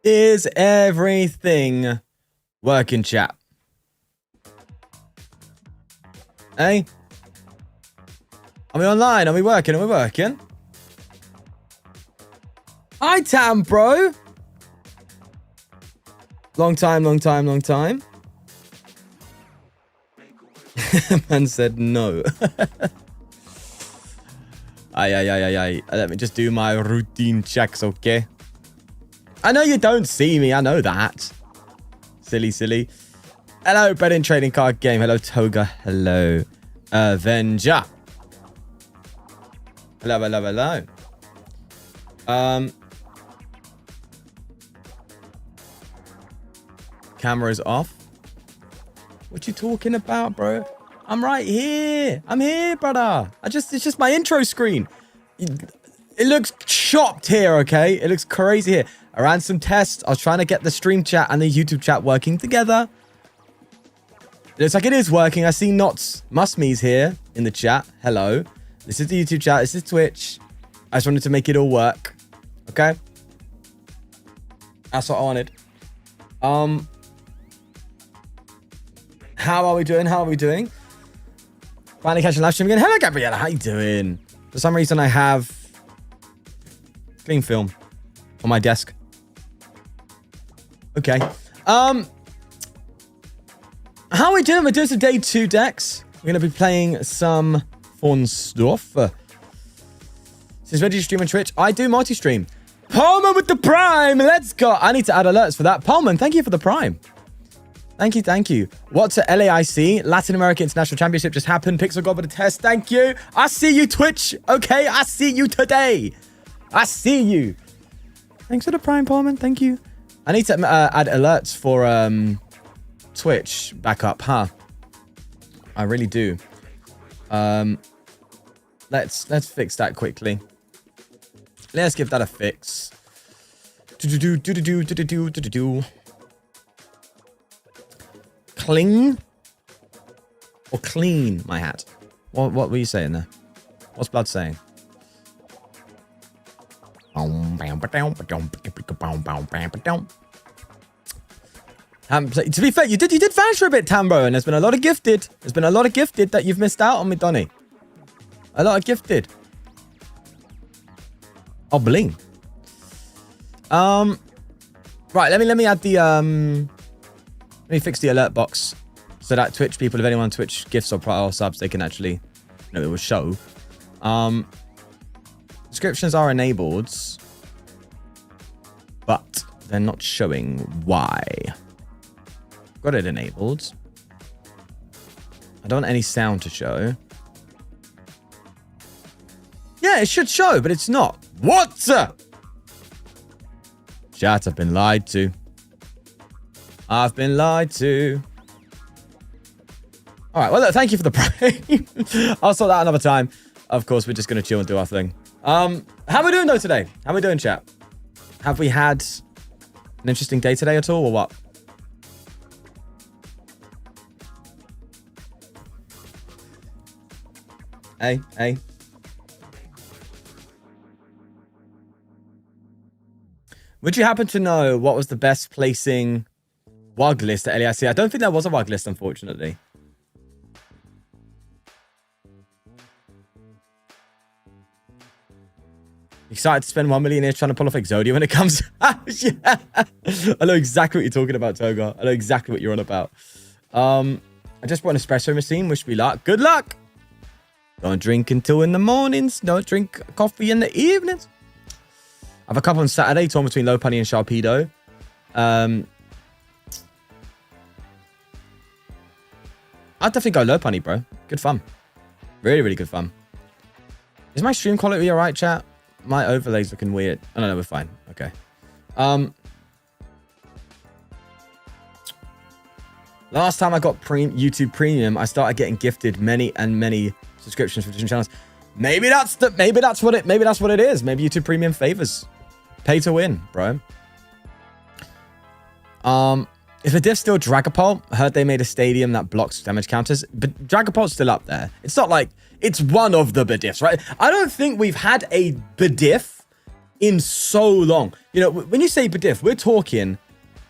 Is everything working, chat? Hey? Are we online? Are we working? Are we working? Hi, Tam, bro. Long time. Man said no. Aye. Let me just do my routine checks, okay? I know you don't see me. I know that. Silly. Hello, Bet in Trading Card Game. Hello, Toga. Hello, Avenger. Hello. Camera's off. What you talking about, bro? I'm right here. I'm here, brother. It's just my intro screen. It looks chopped here, okay? It looks crazy here. I ran some tests. I was trying to get the stream chat and the YouTube chat working together. It looks like it is working. I see Knots Must-Me's here in the chat. Hello. This is the YouTube chat. This is Twitch. I just wanted to make it all work. Okay? That's what I wanted. How are we doing? Finally catching live stream again. Hello, Gabriella. How you doing? For some reason, I have clean film on my desk. Okay. How are we doing? We're doing some day 2 decks. We're going to be playing some fun stuff. Since ready to stream on Twitch, I do multi-stream. Pullman with the Prime. Let's go. I need to add alerts for that. Pullman, thank you for the Prime. Thank you. What's at LAIC? Latin America International Championship just happened. Pixel God with a test. Thank you. I see you, Twitch. Okay, I see you today. I see you. Thanks for the Prime, Pullman. Thank you. I need to add alerts for Twitch back up, huh? I really do. Let's fix that quickly. Let's give that a fix. Cling or clean my hat? What were you saying there? What's Blood saying? To be fair, you did vanish for a bit, Tambo, and there's been a lot of gifted. There's been a lot of gifted that you've missed out on me, Donny. A lot of gifted. Oh, bling. Right, let me add the let me fix the alert box so that Twitch people, if anyone on Twitch gifts or subs, they can actually, it will show. Descriptions are enabled, but they're not showing. Why? Got it enabled. I don't want any sound to show. Yeah, it should show, but it's not. What? Chat, I've been lied to. I've been lied to. All right, well, look, thank you for the Prime. I'll sort that another time. Of course, we're just going to chill and do our thing. How are we doing, though, today? How are we doing, chat? Have we had an interesting day today at all, or what? Hey. Would you happen to know what was the best placing WUG list at LAIC? I don't think there was a WUG list, unfortunately. Excited to spend 1 million years trying to pull off Exodia when it comes. Yeah. I know exactly what you're talking about, Toga. I know exactly what you're on about. I just brought an espresso machine. Wish me luck. Good luck. Don't drink until in the mornings. Don't drink coffee in the evenings. I have a couple on Saturday, torn between Low Punny and Sharpedo. I'd definitely go Low Punny, bro. Good fun. Really, really good fun. Is my stream quality alright, chat? My overlay's looking weird. Oh, no, we're fine. Okay. Last time I got YouTube Premium, I started getting gifted many subscriptions for different channels. Maybe that's what it is. Maybe YouTube Premium favors. Pay to win, bro. If the diff's still Dragapult, I heard they made a stadium that blocks damage counters, but Dragapult's still up there. It's not like it's one of the Bediffs, right? I don't think we've had a Bediff in so long. You know, when you say Bediff, we're talking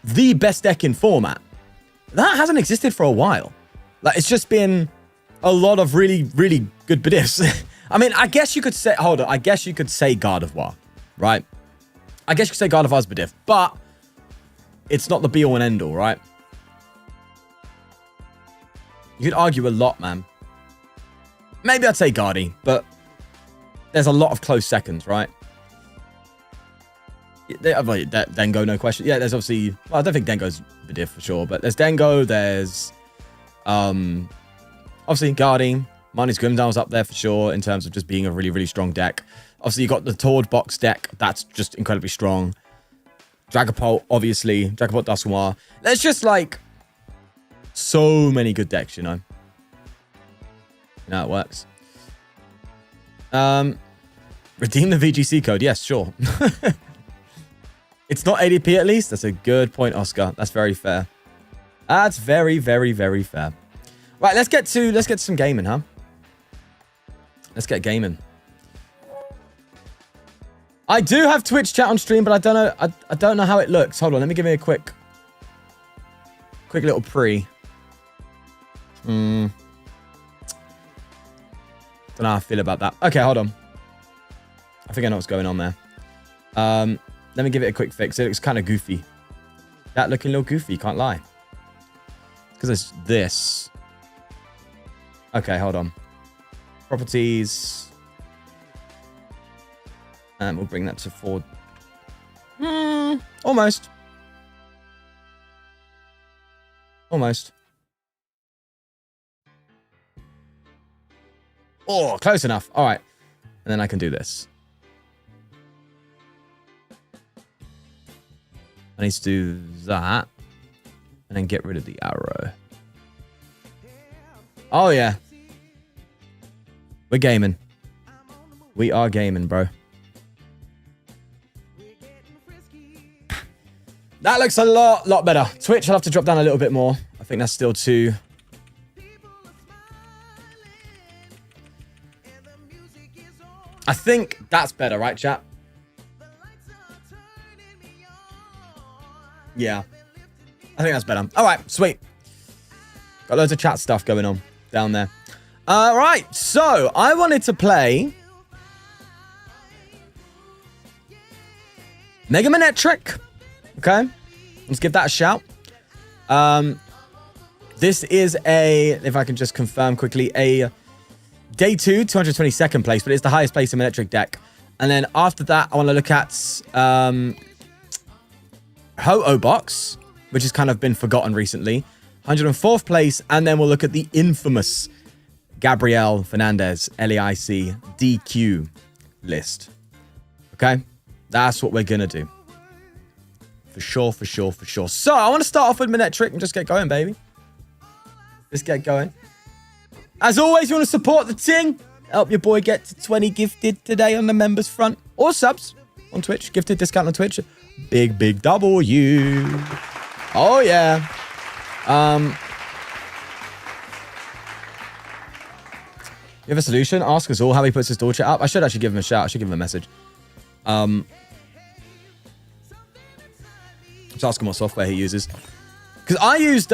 the best deck in format. That hasn't existed for a while. Like, it's just been a lot of really, really good Bediffs. I mean, I guess you could say, hold on, I guess you could say God of War, right? I guess you could say God of War's Bediff, but it's not the be-all and end-all, right? You could argue a lot, man. Maybe I'd say Guardy, but there's a lot of close seconds, right? Dengo, no question. Yeah, there's obviously... Well, I don't think Dengo's Bediff for sure, but there's Dengo, there's... obviously, Guardy. Marnie's Grimdar's up there for sure in terms of just being a really, really strong deck. Obviously, you got the Tord box deck. That's just incredibly strong. Dragapult, obviously. Dragapult Dusknoir. There's just, like, so many good decks, you know? You know how it works. Redeem the VGC code. Yes, sure. It's not ADP at least. That's a good point, Oscar. That's very fair. That's very, very, very fair. Right, let's get to some gaming, huh? Let's get gaming. I do have Twitch chat on stream, but I don't know. I don't know how it looks. Hold on, let me give me a quick little pre. Don't know how I feel about that. Okay, hold on. I think I know what's going on there. Let me give it a quick fix. It looks kind of goofy. That looking a little goofy, can't lie. Because it's this. Okay, hold on. Properties. And we'll bring that to 4. Almost. Almost. Oh, close enough. All right. And then I can do this. I need to do that. And then get rid of the arrow. Oh, yeah. We're gaming. We are gaming, bro. That looks a lot better. Twitch, I'll have to drop down a little bit more. I think that's still too... I think that's better, right, chat? Yeah. I think that's better. All right, sweet. Got loads of chat stuff going on down there. All right, so I wanted to play Mega Manetric. Okay, let's give that a shout. This is a, if I can just confirm quickly, a day 2, 222nd place, but it's the highest place in Manetric deck. And then after that, I want to look at Ho-Oh box, which has kind of been forgotten recently. 104th place, and then we'll look at the infamous Gabrielle Fernandez LAIC DQ list. Okay, that's what we're gonna do. For sure, for sure, for sure. So I want to start off with Manetric and just get going, baby. Just get going. As always, you want to support the ting? Help your boy get to 20 gifted today on the members front. Or subs on Twitch. Gifted discount on Twitch. Big, big W. Oh, yeah. You have a solution? Ask us all how he puts his door chat up. I should actually give him a shout. I should give him a message. Just ask him what software he uses. Because I used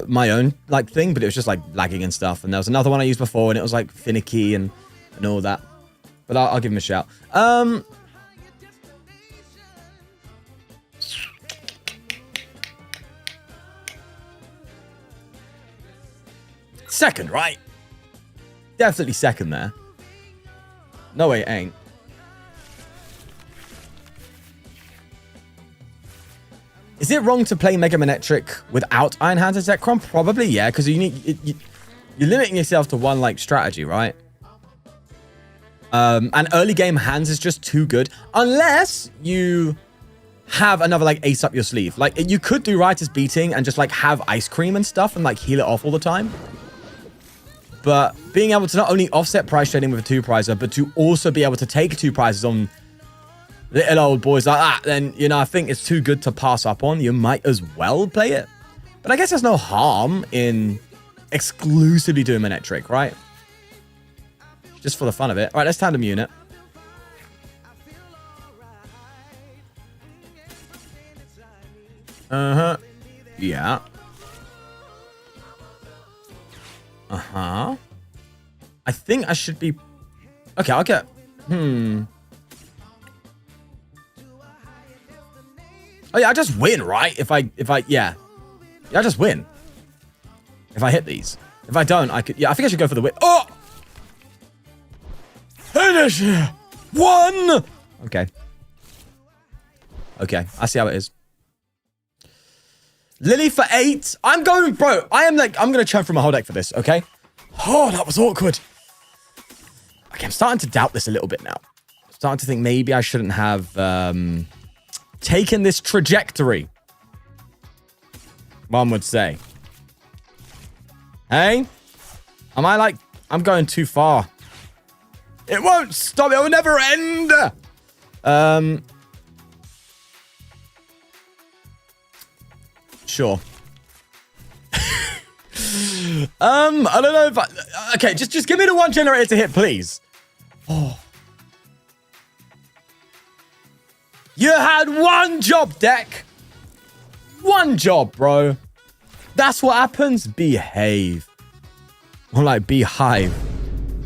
my own like thing, but it was just like lagging and stuff. And there was another one I used before, and it was like finicky and all that. But I'll give him a shout. Second, right? Definitely second there. No way it ain't. Is it wrong to play Mega Manetric without Iron Hands and Zekrom? Probably, yeah, because you're limiting yourself to one like strategy, right? And early game hands is just too good unless you have another like ace up your sleeve. Like you could do Writer's Beating and just like have ice cream and stuff and like heal it off all the time. But being able to not only offset price trading with a 2-prizer, but to also be able to take 2 prizes on little old boys like that, then, you know, I think it's too good to pass up on. You might as well play it. But I guess there's no harm in exclusively doing Manetric, right? Just for the fun of it. All right, let's tandem unit. Uh-huh. Yeah. Uh-huh. I think I should be... Okay, I'll get... Oh, yeah, I just win, right? If I... Yeah. Yeah, I just win. If I hit these. If I don't, I could... Yeah, I think I should go for the win. Oh! Finish! 1! Okay. Okay, I see how it is. Lily for 8. I'm going, bro. I'm going to churn through my whole deck for this, okay? Oh, that was awkward. Okay, I'm starting to doubt this a little bit now. I'm starting to think maybe I shouldn't have taken this trajectory. One would say. Hey? Am I like... I'm going too far. It won't stop. It will never end. Sure. I don't know if I... Okay, just give me the one generator to hit, please. Oh. You had one job, deck. One job, bro. That's what happens. Behave. Or like beehive.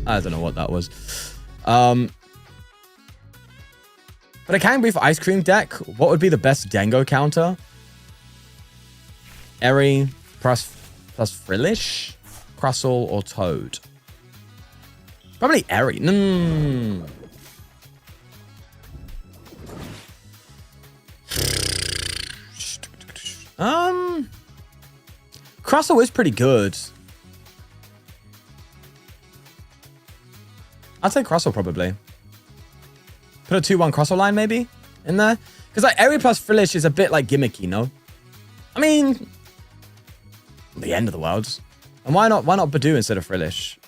I don't know what that was. But it can be for ice cream deck. What would be the best Dango counter? Eri plus Frillish, Crustle, or Toad? Probably Eri. Crustle is pretty good. I'd say Crustle probably. Put a 2-1 Crustle line maybe in there. Because like Eri plus Frillish is a bit like gimmicky, no? I mean, the end of the world. And why not Badoo instead of Frillish?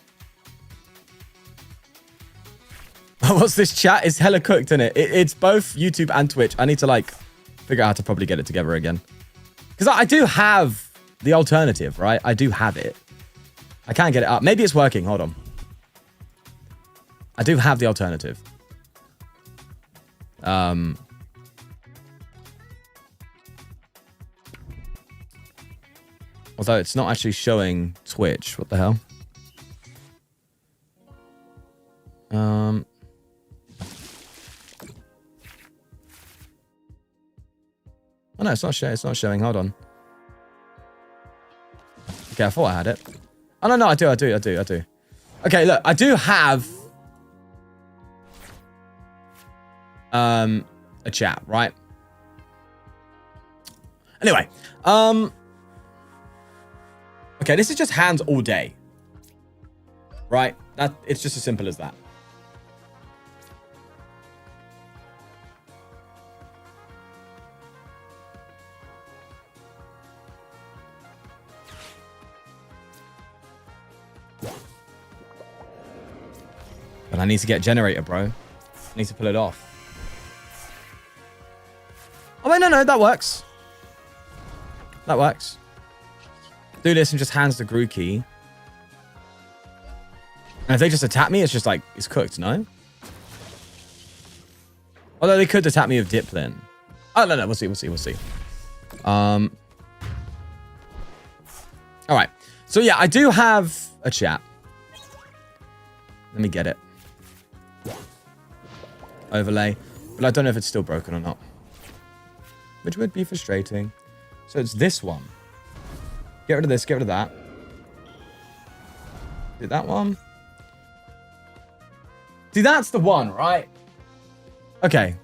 What's this chat? It's hella cooked, isn't it? It's both YouTube and Twitch. I need to like figure out how to probably get it together again. Because I do have the alternative, right? I do have it. I can't get it up. Maybe it's working. Hold on. I do have the alternative. Although it's not actually showing Twitch. What the hell? Oh no, it's not showing. It's not showing. Hold on. Okay, I thought I had it. Oh no, I do. Okay, look, I do have a chat, right? Anyway, okay, this is just hands all day, right? It's just as simple as that. But I need to get generator, bro. I need to pull it off. Oh, wait, no, that works. That works. Do this and just hands the Grookey. And if they just attack me, it's just like, it's cooked, no? Although they could attack me with Diplin. Oh, no, we'll see. All right. So, yeah, I do have a chat. Let me get it. Overlay. But I don't know if it's still broken or not. Which would be frustrating. So it's this one. Get rid of this, get rid of that. Did that one? See, that's the one, right? Okay.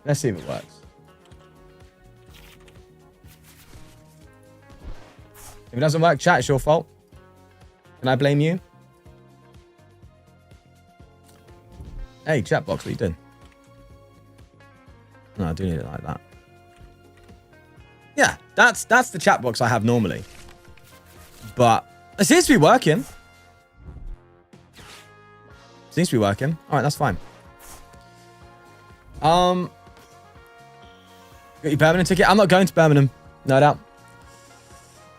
Let's see if it works. If it doesn't work, chat, it's your fault. Can I blame you? Hey, chat box, what are you doing? No, I do need it like that. Yeah, that's the chat box I have normally. But it seems to be working. Seems to be working. All right, that's fine. Got your Birmingham ticket? I'm not going to Birmingham. No doubt.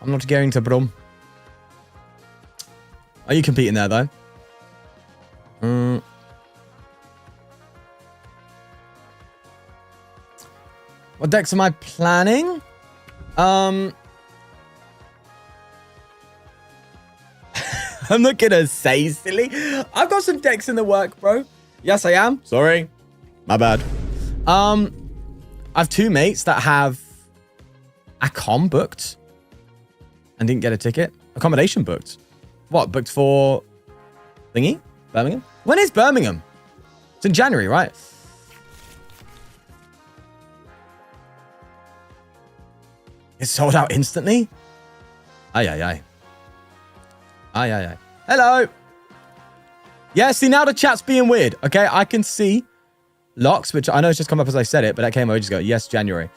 I'm not going to Brum. Are you competing there, though? What decks am I planning? I'm not gonna say silly. I've got some decks in the work, bro. Yes, I am. Sorry. My bad. I have 2 mates that have a com booked and didn't get a ticket. Accommodation booked. What? Booked for thingy? Birmingham? When is Birmingham? It's in January, right? It's sold out instantly? Aye, aye, aye. Aye, aye, aye. Hello. Yeah, see, now the chat's being weird. Okay, I can see locks, which I know it's just come up as I said it, but that came ages ago. Yes, January.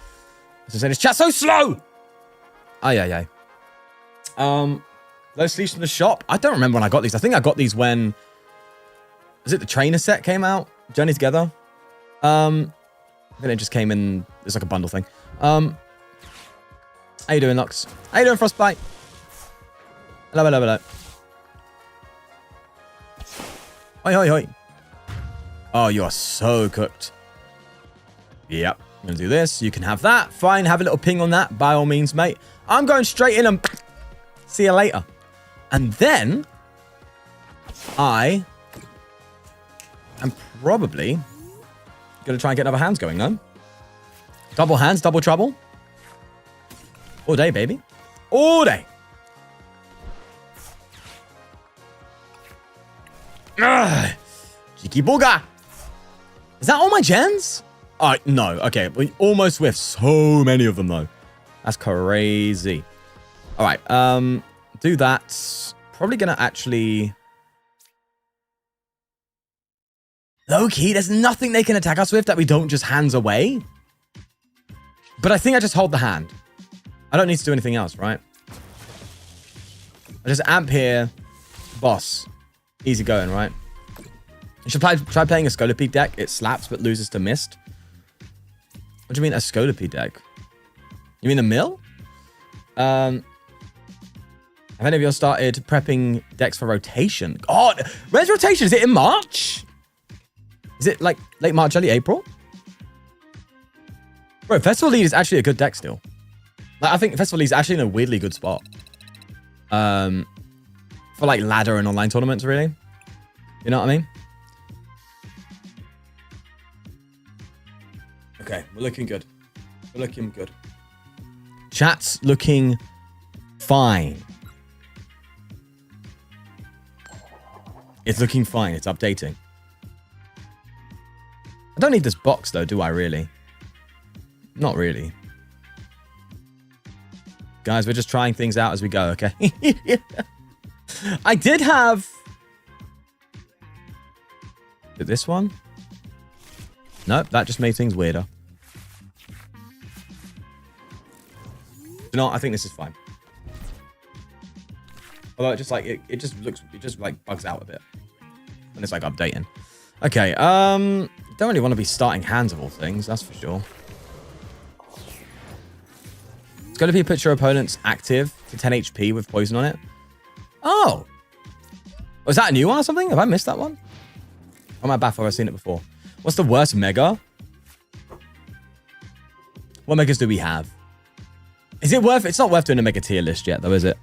As I said, this chat's so slow. Aye, aye, aye. Those sleeves from the shop. I don't remember when I got these. I think I got these when... Was it the trainer set came out? Journey Together? Then it just came in... It's like a bundle thing. How you doing, Lux? How you doing, Frostbite? Hello, hello, hello. Hoi, hoi, hoi. Oh, you are so cooked. Yep. I'm going to do this. You can have that. Fine. Have a little ping on that. By all means, mate. I'm going straight in and see you later. And then I am probably going to try and get another hands going, no? Double hands, double trouble. All day, baby. All day. Cheeky booger. Is that all my gens? No. Okay. We almost whiffed so many of them, though. That's crazy. All right. Do that. Probably going to actually... Low-key, there's nothing they can attack us with that we don't just hands away. But I think I just hold the hand. I don't need to do anything else, right? I just amp here. Boss. Easy going, right? You should try playing a Scolopede deck. It slaps but loses to Mist. What do you mean a Scolopede deck? You mean a mill? Have any of you started prepping decks for rotation? Oh, where's rotation? Is it in March? Is it like late March, early April? Bro, Festival Lead is actually a good deck still. Like, I think Festival Lead is actually in a weirdly good spot. For like ladder and online tournaments, really. You know what I mean? Okay, we're looking good. We're looking good. Chat's looking fine. It's looking fine. It's updating. I don't need this box, though, do I, really? Not really. Guys, we're just trying things out as we go, okay? I did have... This one? Nope, that just made things weirder. You know what? I think this is fine. Although it just like it just looks, it just like bugs out a bit when it's like updating. Okay, don't really want to be starting hands of all things, that's for sure. It's going to be put your opponent's active for 10 HP with poison on it. Oh, was that a new one or something? Have I missed that one? Oh, my bad, I've seen it before. What's the worst mega? What megas do we have? Is it worth... It's not worth doing a mega tier list yet, though, is it?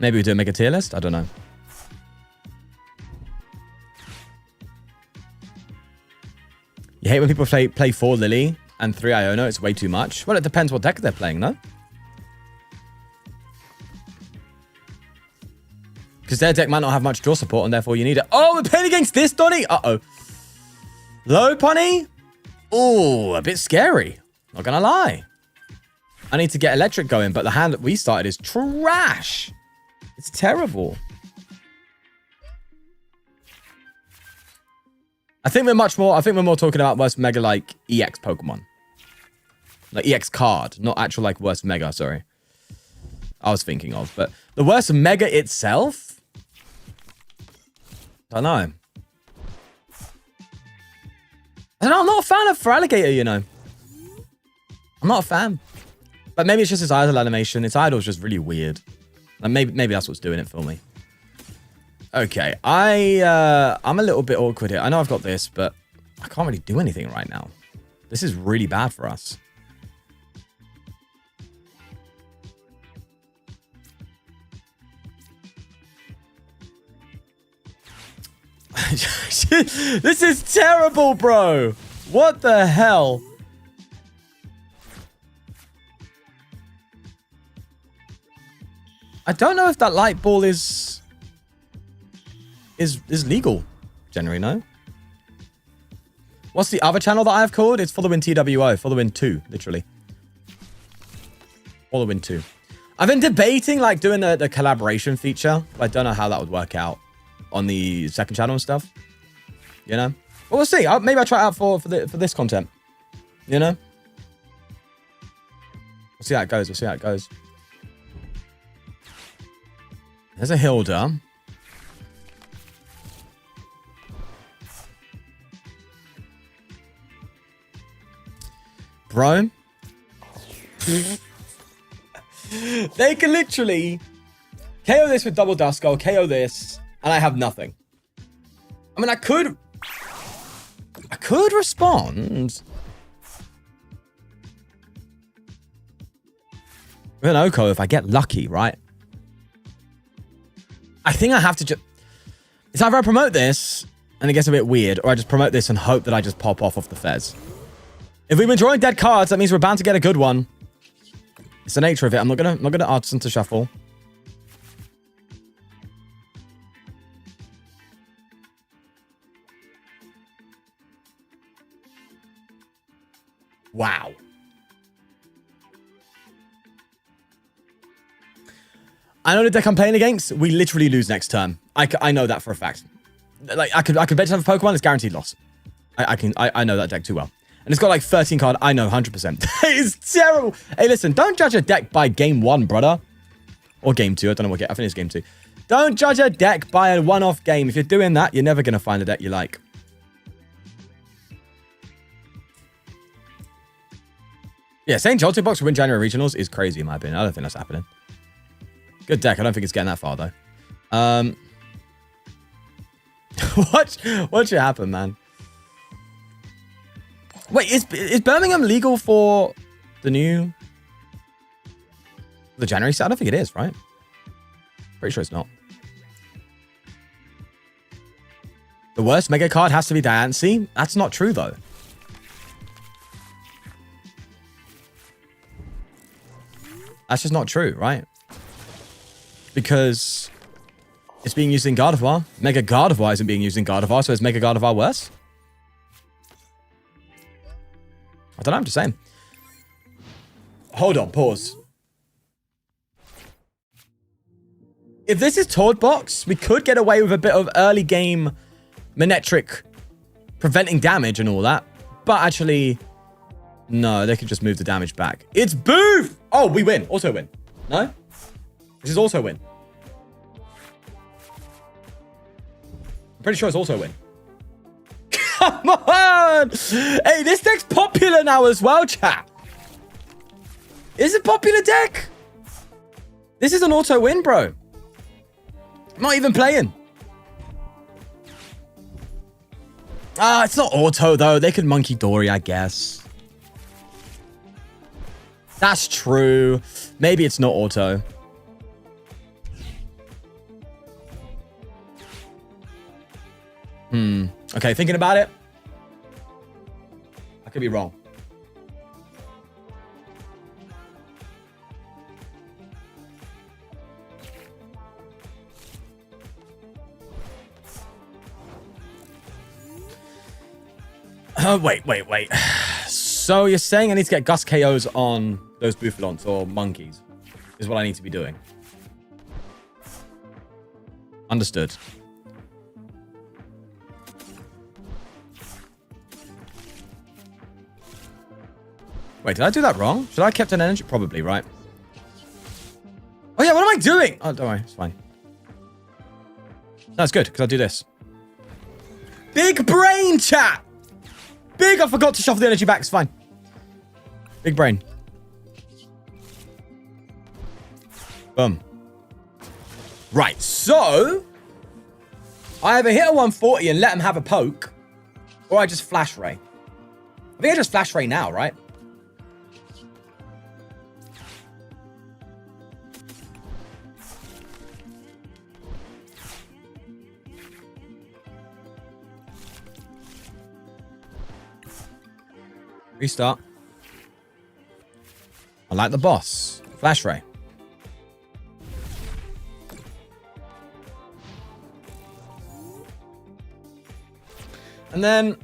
Maybe we do a mega tier list? I don't know. You hate when people play 4 Lily and 3 Iono? It's way too much. Well, it depends what deck they're playing, no? Because their deck might not have much draw support, and therefore you need it. Oh, we're playing against this, Donny? Uh-oh. Low, Punny? Oh, a bit scary. Not gonna lie. I need to get electric going, but the hand that we started is trash. It's terrible. I think we're more talking about worst mega, like, EX Pokemon. Like, EX card, not actual, like, worst mega, sorry. I was thinking of, but the worst mega itself? I don't know. I'm not a fan of Feraligatr, you know. I'm not a fan. But maybe it's just his idle animation. Its idol's just really weird. And maybe that's what's doing it for me. Okay, I'm a little bit awkward here. I know I've got this, but I can't really do anything right now. This is really bad for us. This is terrible, bro. What the hell? I don't know if that light ball is legal. Generally, no. What's the other channel that I've called? It's For the Win TWO. For the Win 2, literally. For the Win 2. I've been debating like doing the collaboration feature, but I don't know how that would work out on the second channel and stuff. You know? But we'll see. Maybe I'll try it out for this content. You know? We'll see how it goes. We'll see how it goes. There's a Hilda. Bro. They can literally KO this with double dust skull, KO this, and I have nothing. I mean, I could respond with an Oko if I get lucky, right? I think I have to just... It's either I promote this, and it gets a bit weird, or I just promote this and hope that I just pop off the fez. If we've been drawing dead cards, that means we're bound to get a good one. It's the nature of it. I'm not gonna artisan to shuffle. Wow. I know the deck I'm playing against, we literally lose next turn. I know that for a fact. Like I could bet to have a Pokemon, it's guaranteed loss. I know that deck too well. And it's got like 13 card. I know 100%. It's terrible. Hey, listen, don't judge a deck by game 1, brother. Or game 2. I don't know what game. I think it's game 2. Don't judge a deck by a one-off game. If you're doing that, you're never going to find a deck you like. Yeah, saying Jolting Box to win January Regionals is crazy in my opinion. I don't think that's happening. Good deck. I don't think it's getting that far, though. What should happen, man? Wait, is Birmingham legal for the January set? I don't think it is, right? Pretty sure it's not. The worst mega card has to be Diancie? That's not true, though. That's just not true, right? Because it's being used in Gardevoir. Mega Gardevoir isn't being used in Gardevoir, so is Mega Gardevoir worse? I don't know, I'm just saying. Hold on, pause. If this is Toad Box, we could get away with a bit of early game Manetric preventing damage and all that. But actually, no, they could just move the damage back. It's Booth! Oh, we win. Also win. No? This is also win. I'm pretty sure it's also win. Come on! Hey, this deck's popular now as well, chat. Is it a popular deck? This is an auto win, bro. I'm not even playing. It's not auto, though. They could Monkey Dory, I guess. That's true. Maybe it's not auto. Okay, thinking about it. I could be wrong. Wait. So you're saying I need to get Gust KOs on those Bouffalons or monkeys is what I need to be doing. Understood. Wait, did I do that wrong? Should I have kept an energy? Probably, right? Oh yeah, what am I doing? Oh, don't worry, it's fine. That's good, because I'll do this. Big brain, chat! Big, I forgot to shuffle the energy back, it's fine. Big brain. Boom. Right, so I either hit a 140 and let him have a poke, or I just flash ray. I think I just flash ray now, right? Restart. I like the boss. Flash ray. And then...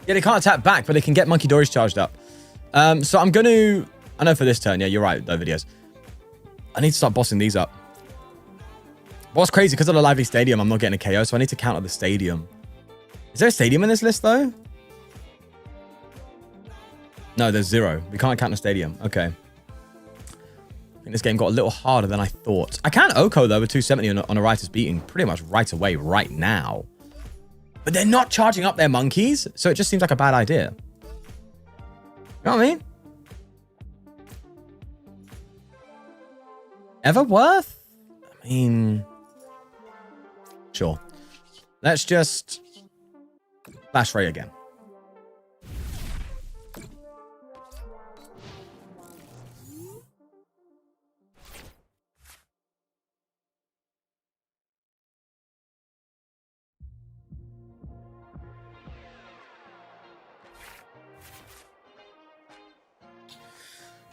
yeah, they can't attack back, but they can get Monkey Dories charged up. So I'm going to... I know for this turn, yeah, you're right, though, videos. I need to start bossing these up. What's crazy, because of the lively stadium, I'm not getting a KO, so I need to counter the stadium. Is there a stadium in this list, though? No, there's 0. We can't count the stadium. Okay. I think this game got a little harder than I thought. I can Oko, though, with 270 on a writer's beating pretty much right away, right now. But they're not charging up their monkeys, so it just seems like a bad idea. You know what I mean? Everworth? I mean... sure. Let's just... flash ray again.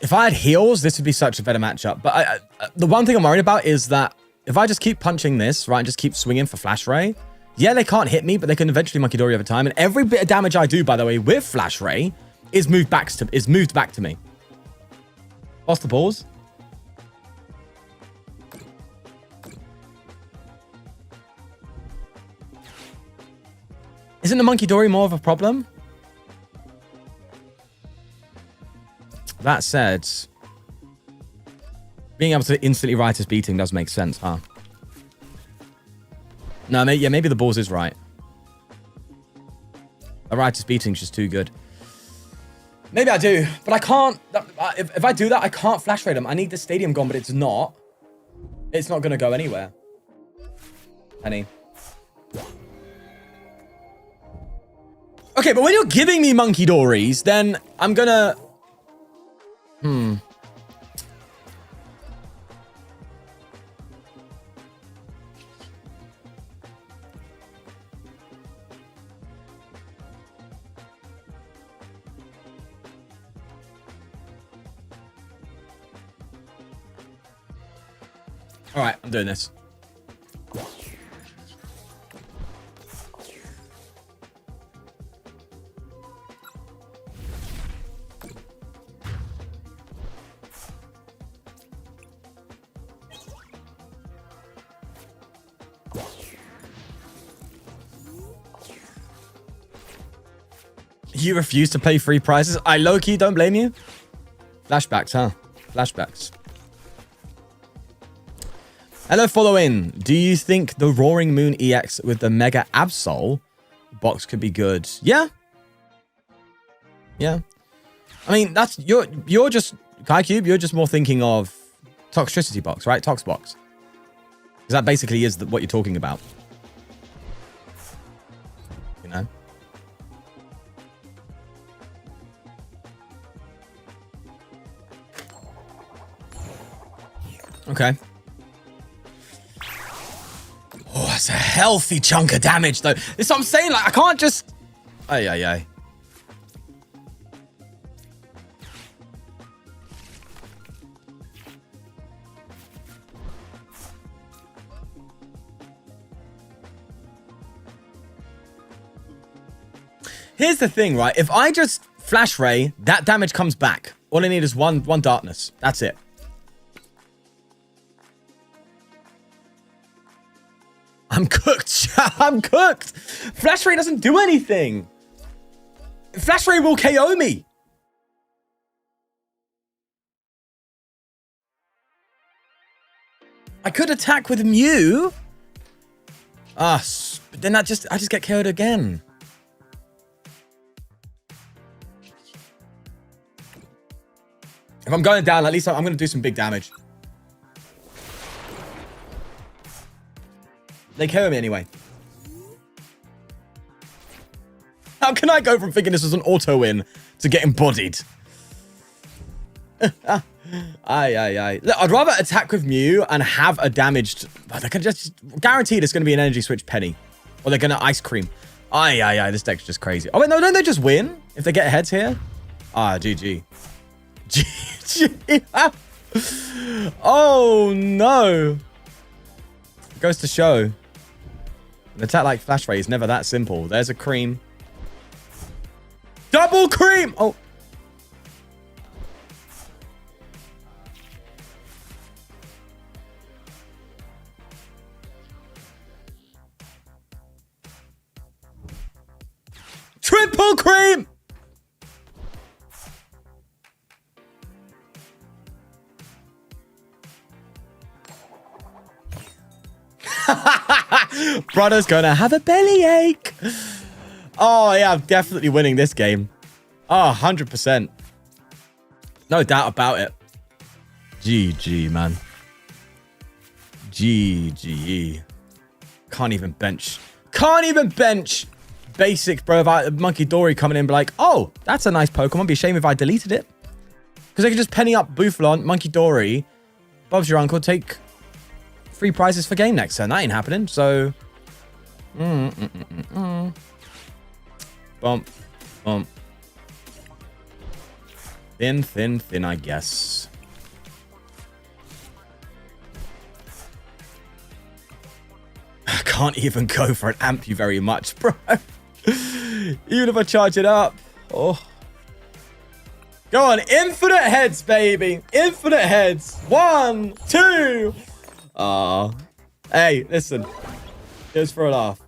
If I had heals, this would be such a better matchup. But the one thing I'm worried about is that if I just keep punching this, right, and just keep swinging for Flash Ray, yeah, they can't hit me, but they can eventually Monkey Dory over time. And every bit of damage I do, by the way, with Flash Ray is moved back to me. Lost the balls. Isn't the Monkey Dory more of a problem? That said, being able to instantly write his beating does make sense, huh? No, yeah, maybe the balls is right. A writer's beating's just too good. Maybe I do, but I can't. If I do that, I can't flash rate him. I need the stadium gone, but it's not. It's not going to go anywhere. Penny. Okay, but when you're giving me Monkey Dories, then I'm going to... All right, I'm doing this. You refuse to pay free prices? I low-key don't blame you. Flashbacks, huh? Flashbacks. Hello, follow in. Do you think the Roaring Moon EX with the Mega Absol box could be good? Yeah. Yeah. I mean, that's you're just KaiCube, you're just more thinking of Toxtricity box, right? Tox box. Because that basically is what you're talking about. You know? Okay. Oh, that's a healthy chunk of damage, though. That's what I'm saying. Like, I can't just... Ay. Here's the thing, right? If I just Flash Ray, that damage comes back. All I need is one darkness. That's it. I'm cooked. I'm cooked. Flash Ray doesn't do anything. Flash Ray will KO me. I could attack with Mew. But then I just get KO'd again. If I'm going down, at least I'm going to do some big damage. They KO me anyway. How can I go from thinking this was an auto win to getting bodied? Aye. Look, I'd rather attack with Mew and have a damaged... They can just... Guaranteed it's going to be an energy switch penny. Or they're going to ice cream. Aye. This deck's just crazy. Oh, wait, no, don't they just win if they get heads here? Ah, GG. GG. Oh, no. It goes to show. An attack like Flash Ray is never that simple. There's a cream. Double cream! Oh. Triple cream! Brother's gonna have a bellyache. Oh, yeah, I'm definitely winning this game. Oh, 100%. No doubt about it. GG, man. GG. Can't even bench. Can't even bench. Basic, bro. If Monkey Dory coming in and be like, oh, that's a nice Pokemon. Be a shame if I deleted it. Because I could just penny up Bouffalant, Monkey Dory, Bob's your uncle, take 3 prizes for game next turn. That ain't happening. So, Bump. Thin, I guess. I can't even go for an amp you very much, bro. Even if I charge it up. Oh. Go on, infinite heads, baby. Infinite heads. 1, 2. Oh. Hey, listen. Just for a laugh.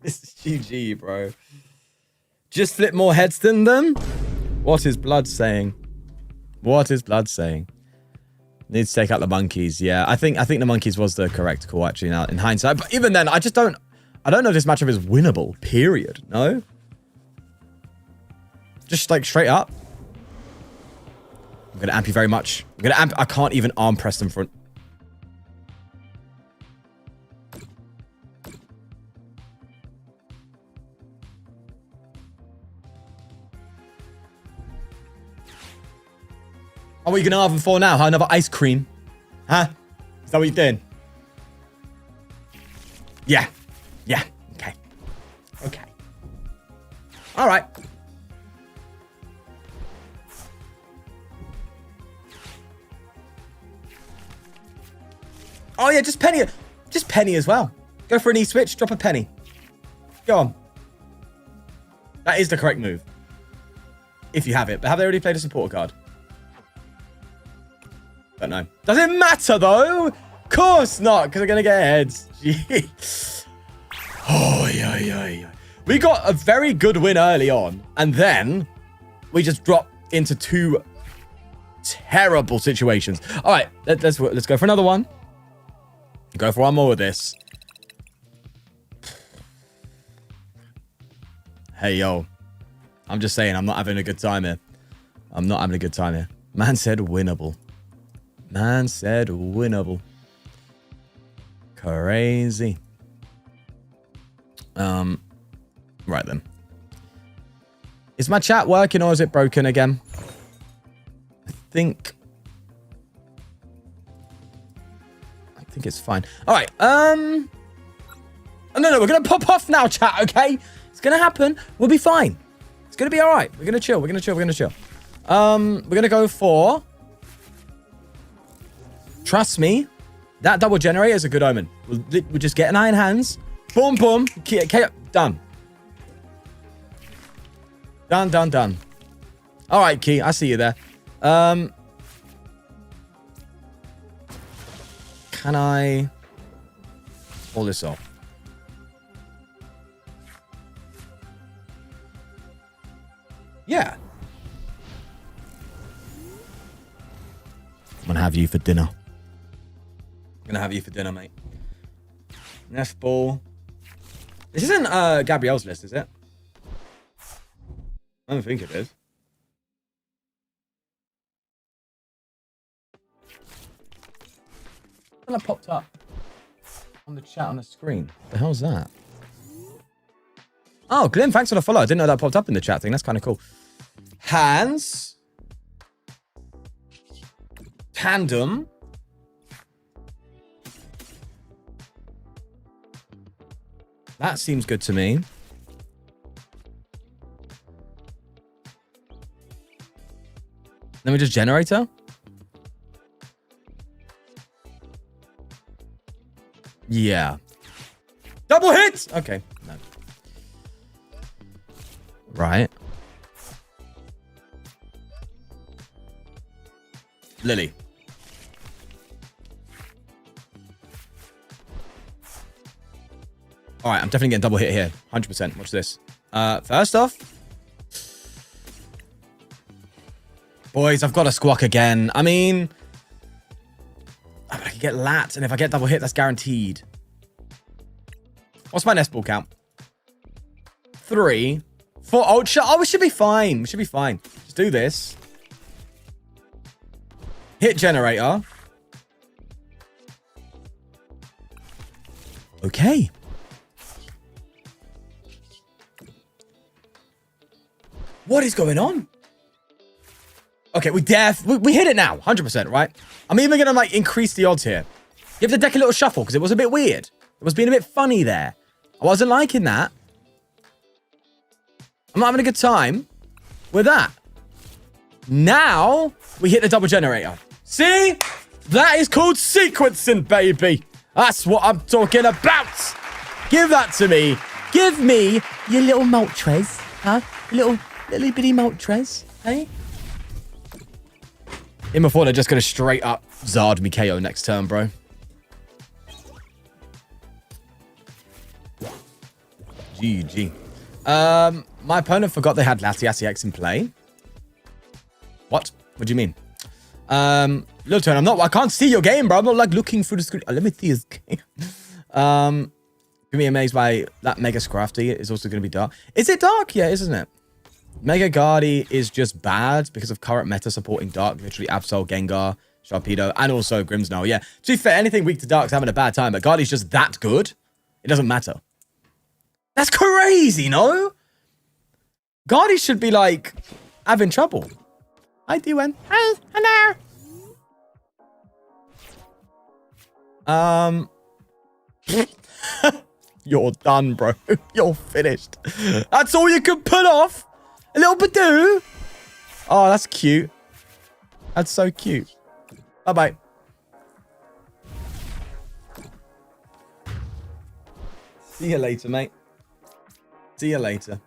This is GG, bro. Just flip more heads than them? What is blood saying? What is blood saying? Needs to take out the monkeys. Yeah, I think the monkeys was the correct call, actually, now in hindsight. But even then, I don't know if this matchup is winnable, period. No? Just like straight up. I'm gonna amp you very much. I can't even arm press them front. Oh, what are you gonna have them for now? Huh? Another ice cream? Huh? Is that what you're doing? Yeah. Okay. All right. Oh yeah, just penny as well. Go for an E-switch, drop a penny. Go on. That is the correct move. If you have it. But have they already played a supporter card? Don't know. Does it matter though? Of course not, because they're going to get heads. Jeez. Oh, yeah. We got a very good win early on, and then we just dropped into 2 terrible situations. All right, let's go for another one. Go for one more with this. Hey, yo. I'm just saying, I'm not having a good time here. Man said winnable. Crazy. Right then. Is my chat working or is it broken again? I think it's fine. All right. No, we're gonna pop off now, chat. Okay, it's gonna happen. We'll be fine. It's gonna be all right. We're gonna chill. We're gonna go for. Trust me, that double generator is a good omen. We'll just get an iron hands. Boom. Done. Done. All right, Key. I see you there. Can I pull this off? Yeah. I'm gonna have you for dinner. Mate. Nest ball. This isn't Gabrielle's list, is it? I don't think it is. That popped up on the chat on the screen. What the hell's that? Oh, Glenn, thanks for the follow. I didn't know that popped up in the chat thing. That's kind of cool. Hands. Tandem. That seems good to me. Let me just generator. Yeah. Double hits! Okay. No. Right. Lily. All right, I'm definitely getting double hit here. 100%. Watch this. First off. Boys, I've got to squawk again. I mean, I can get lat, and if I get double hit, that's guaranteed. What's my nest ball count? 3, 4. Oh, we should be fine. We should be fine. Just do this. Hit generator. Okay. What is going on? Okay, we hit it now. 100%, right? I'm even going to, like, increase the odds here. Give the deck a little shuffle, because it was a bit weird. It was being a bit funny there. I wasn't liking that. I'm not having a good time with that. Now, we hit the double generator. See? That is called sequencing, baby. That's what I'm talking about. Give that to me. Give me your little Moltres. Huh? Little bitty Moltres. Hey? In before they're just going to straight up Zard me KO next turn, bro. GG. My opponent forgot they had Latiasi X in play. What? What do you mean? Little turn, I can't see your game, bro. I'm not like looking through the screen. Oh, let me see his game. Gonna be amazed by that Mega Scrafty is also gonna be dark. Is it dark? Yeah, isn't it? Mega Guardi is just bad because of current meta supporting dark. Literally Absol, Gengar, Sharpedo, and also Grimmsnarl. Yeah, to be fair, anything weak to dark's having a bad time, but Guardi's just that good. It doesn't matter. That's crazy, no? Guardi should be like having trouble. Hi, D1. Hi, hello. You're done, bro. You're finished. That's all you can pull off. A little Badoo. Oh, that's cute. That's so cute. Bye-bye. See you later, mate. See you later.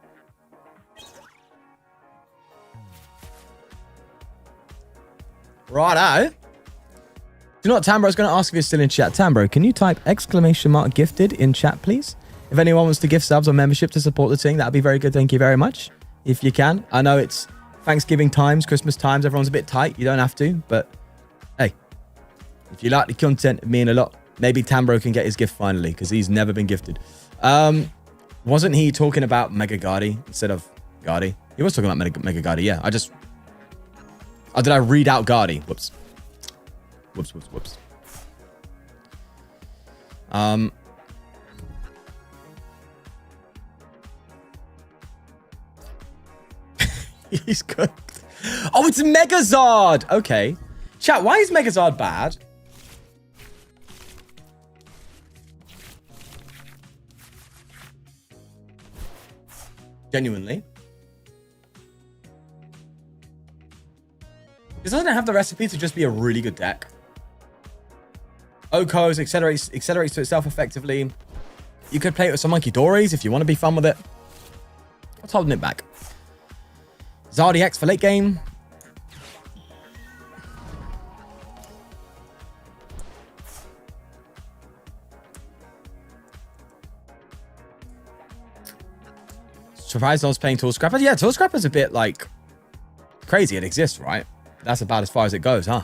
Righto. Do you know what Tambro's going to ask if you're still in chat? Tambro, can you type !gifted in chat, please? If anyone wants to gift subs or membership to support the thing, that'd be very good. Thank you very much. If you can. I know it's Thanksgiving times, Christmas times. Everyone's a bit tight. You don't have to. But, hey. If you like the content, it means a lot. Maybe Tambro can get his gift finally, because he's never been gifted. Wasn't he talking about Mega Guardi instead of Guardi? He was talking about Mega Guardi, yeah. Oh, did I read out Guardi? Whoops. Whoops. He's cooked. Oh, it's Megazard. Okay. Chat, why is Megazard bad? Genuinely. This doesn't have the recipe to just be a really good deck. Okos accelerates to itself effectively. You could play it with some Monkey Dories if you want to be fun with it. What's holding it back? Zardi X for late game. Surprised I was playing Tool Scrapper. Yeah, Tool Scrapper's a bit like crazy. It exists, right? That's about as far as it goes, huh?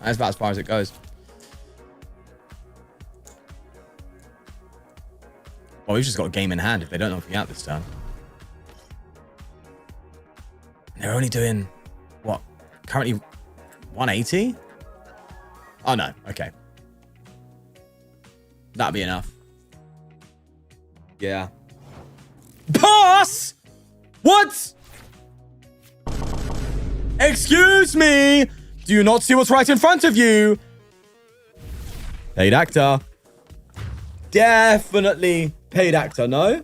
That's about as far as it goes. Well, we've just got a game in hand if they don't knock me out this turn. They're only doing, what? Currently 180? Oh, no. Okay. That'd be enough. Yeah. Pass! What? Excuse me. Do you not see what's right in front of you? Paid actor. Definitely paid actor, no?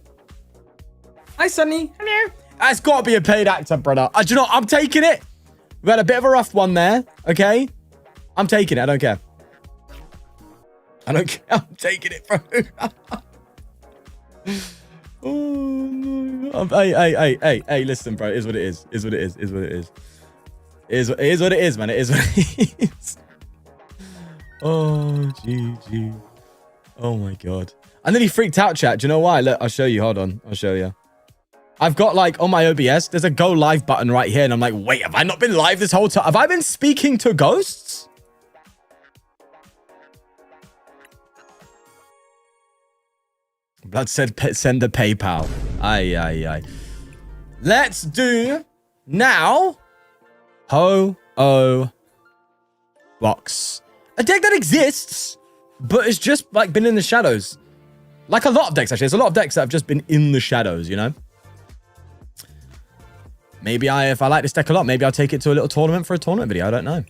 Hi, Sunny. Hello. It's got to be a paid actor, brother. Do you know what? I'm taking it. We've had a bit of a rough one there, okay? I'm taking it. I don't care. I don't care. I'm taking it, bro. Oh, no. Hey, listen, bro. It is what it is. Is what it is. Is what it is. It is what it is, man. It is what it is. Oh, GG. Oh, my God. I nearly freaked out, chat. Do you know why? Look, I'll show you. Hold on. I'll show you. I've got, like, on my OBS, there's a go live button right here. And I'm like, wait, have I not been live this whole time? Have I been speaking to ghosts? Blood said send a PayPal. Aye. Let's do now Ho-Oh Box. A deck that exists, but it's just like been in the shadows. Like a lot of decks, actually. There's a lot of decks that have just been in the shadows, you know? Maybe if I like this deck a lot, maybe I'll take it to a little tournament for a tournament video. I don't know.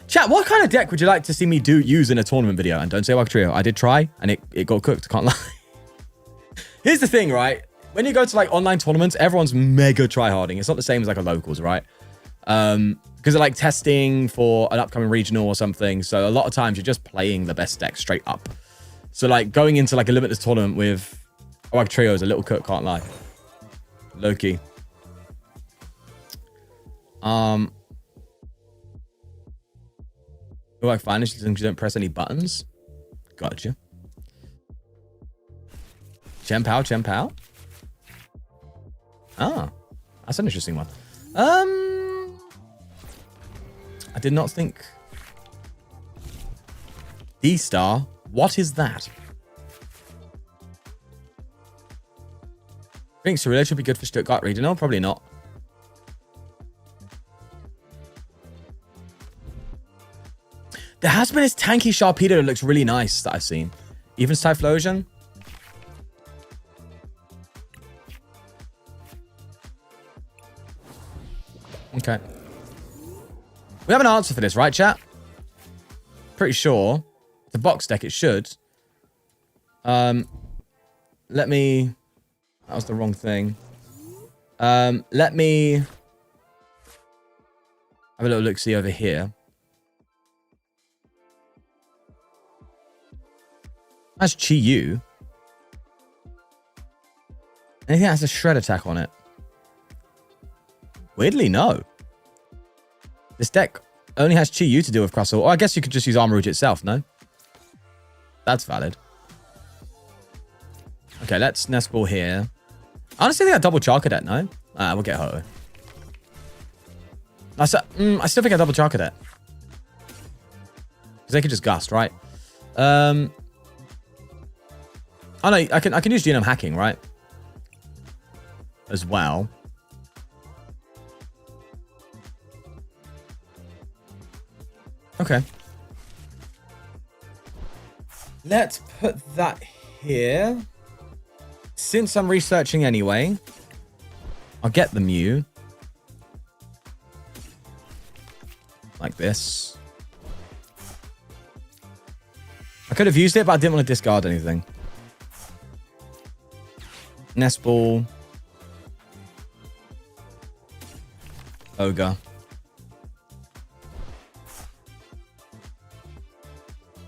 Chat, what kind of deck would you like to see me use in a tournament video? And don't say Wug Trio. I did try, and it got cooked. I can't lie. Here's the thing, right? When you go to like online tournaments, everyone's mega tryharding. It's not the same as like a locals, right? Because they're like testing for an upcoming regional or something. So a lot of times you're just playing the best deck straight up. So like going into like a limited tournament with Wug Trio is a little cook, can't lie. Low-key. Like fine, you don't press any buttons. Gotcha. Chen Pao. Ah, that's an interesting one. I did not think. D-Star, what is that? I think Cyrillia should be good for Stuttgart Regional. Probably not. There has been this tanky Sharpedo that looks really nice that I've seen. Even Typhlosion. Okay. We have an answer for this, right, chat? Pretty sure. The box deck, it should. Let me... That was the wrong thing. Let me... have a little look-see over here. That's Chi-Yu. Anything that has a shred attack on it? Weirdly, no. This deck only has Chi-Yu to deal with Crustle. Or I guess you could just use Armor Rouge itself, no? That's valid. Okay, let's Nest Ball here. I honestly think I double Chark Cadet, no? We'll get Ho-Oh. I still think I double Chark Cadet. Because they could just Gust, right? Oh no, I can use Genome Hacking, right? As well. Okay. Let's put that here. Since I'm researching anyway, I'll get the Mew. Like this. I could have used it, but I didn't want to discard anything. Nest Ball. Ogre.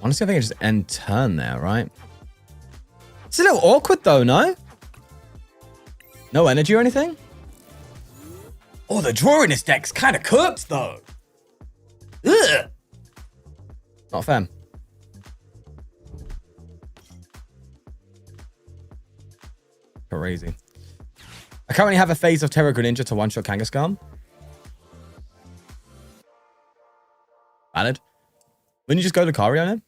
Honestly, I think I just end turn there, right? It's a little awkward though, no? No energy or anything? Oh, the draw in this deck's kind of cooked though. Ugh. Not a fan. Crazy. I currently have a phase of Terra Greninja to one-shot Kangaskhan. Valid. Wouldn't you just go to Lucario then?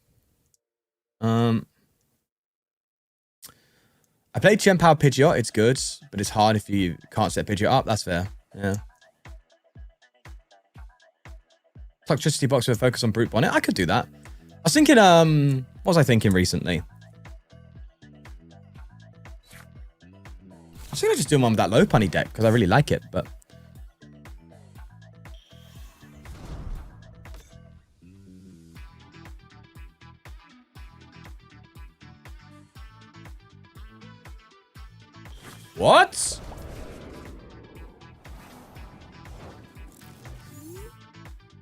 I played Chien-Pao Pidgeot. It's good, but it's hard if you can't set Pidgeot up. That's fair. Yeah. Toxicity box with a focus on Brute Bonnet. I could do that. I was thinking, what was I thinking recently? I was thinking of just doing one with that low punny deck because I really like it, but... What?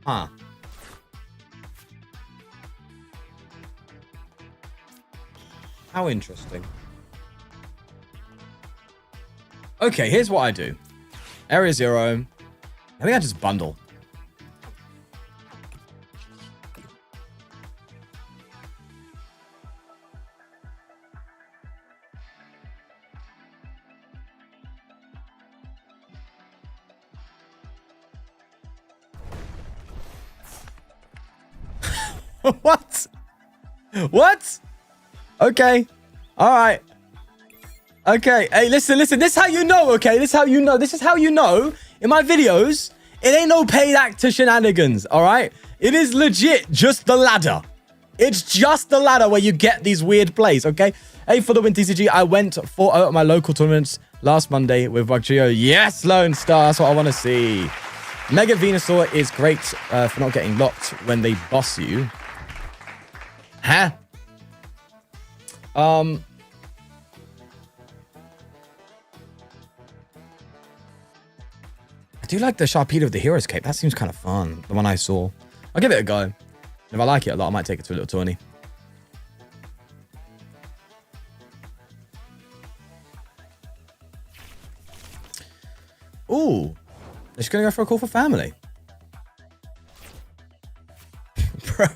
Huh. How interesting. Okay, here's what I do. Area 0. I think I just bundle. What? What? Okay. All right. Okay. Hey, listen. This is how you know, okay? This is how you know. This is how you know in my videos, it ain't no paid actor shenanigans, all right? It is legit just the ladder. It's just the ladder where you get these weird plays, okay? Hey, for the win TCG, I went 4-0 at my local tournaments last Monday with Wugmug. Yes, Lone Star. That's what I want to see. Mega Venusaur is great for not getting locked when they boss you. Huh? I do like the Sharpedo of the Hero's Cape. That seems kind of fun. The one I saw. I'll give it a go. If I like it a lot, I might take it to a little tourney. Ooh. They're just going to go for a call for family. Bro.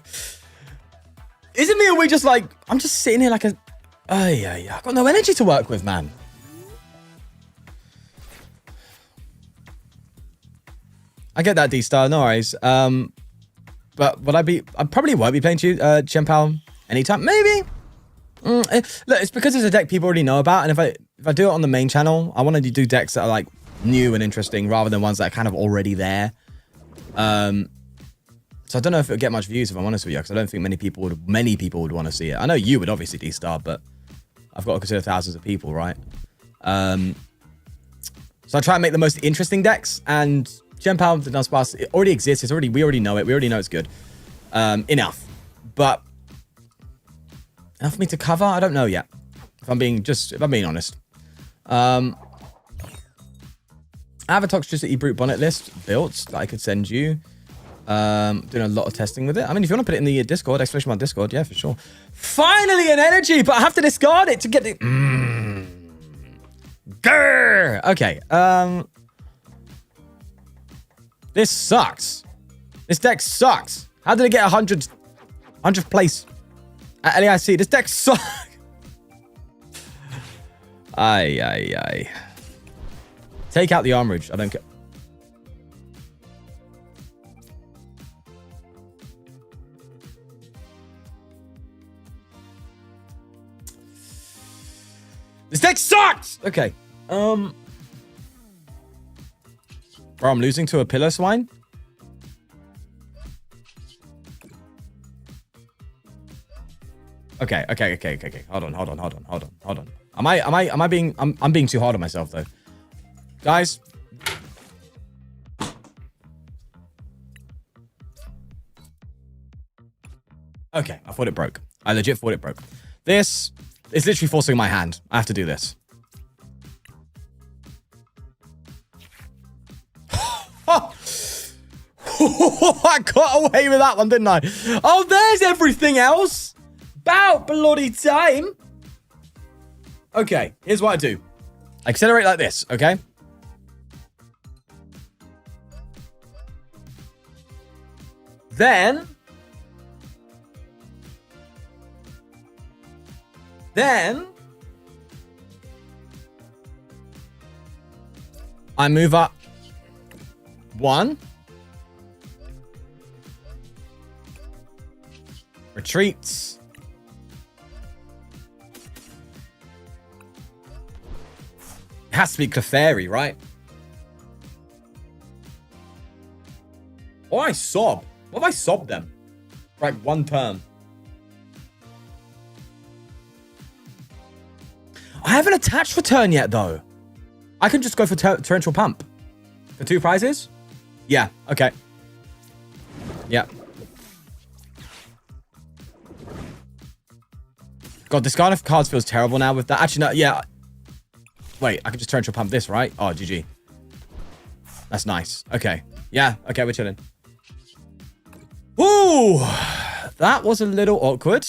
Isn't me or we just like... I'm just sitting here like a... Oh, yeah. I've got no energy to work with, man. I get that, D-Star. No worries. But would I be... I probably won't be playing Chien-Pao anytime. Maybe. Look, it's because it's a deck people already know about. And if I do it on the main channel, I want to do decks that are like new and interesting rather than ones that are kind of already there. So I don't know if it'll get much views if I'm honest with you, because I don't think many people would want to see it. I know you would obviously, D-Star, but I've got to consider thousands of people, right? So I try and make the most interesting decks, and Chien-Pao, the Dunsparce, it already exists. We already know it. We already know it's good. Enough. But enough for me to cover? I don't know yet. If I'm being honest. I have a Toxicity Brute Bonnet list built that I could send you. Doing a lot of testing with it. I mean, if you want to put it in the Discord, exclamation mark Discord, yeah, for sure. Finally an energy, but I have to discard it to get the... Grrr! Okay, this sucks. This deck sucks. How did it get 100th place at LAIC? This deck sucks. Aye. Take out the Armorage. I don't care. This deck sucks! Okay. Bro, I'm losing to a Pillow Swine? Okay. Hold on. I'm being too hard on myself though. Guys. Okay, I thought it broke. I legit thought it broke. This is literally forcing my hand. I have to do this. I got away with that one, didn't I? Oh, there's everything else. About bloody time. Okay, here's what I do. Accelerate like this, okay? Then I move up 1. Retreats. It has to be Clefairy, right? Oh, I sob. What if I sobbed them? For like one turn. I haven't attached for turn yet, though. I can just go for Torrential Pump. For 2 prizes? Yeah, okay. Yeah. God, discard of cards feels terrible now with that. Actually, no, yeah. Wait, I can just Torrential Pump this, right? Oh, GG. That's nice. Okay. Yeah, okay, we're chilling. Ooh! That was a little awkward.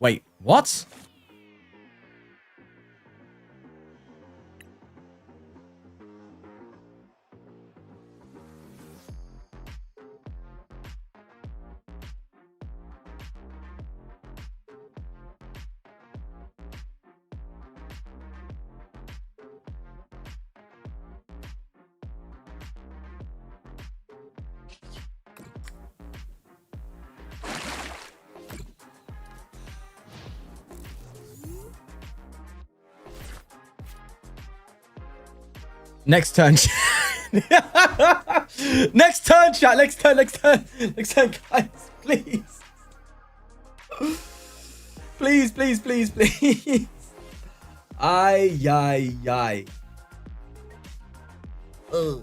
Wait, what? Next turn. Next turn, chat. Next turn, guys. Please. Please. Ay. Oh.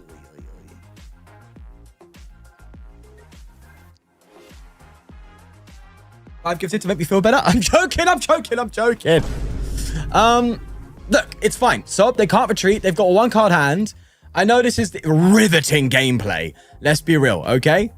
5 gifted to make me feel better. I'm joking. Look, it's fine. So they can't retreat. They've got a 1-card hand. I know this is the riveting gameplay. Let's be real, okay?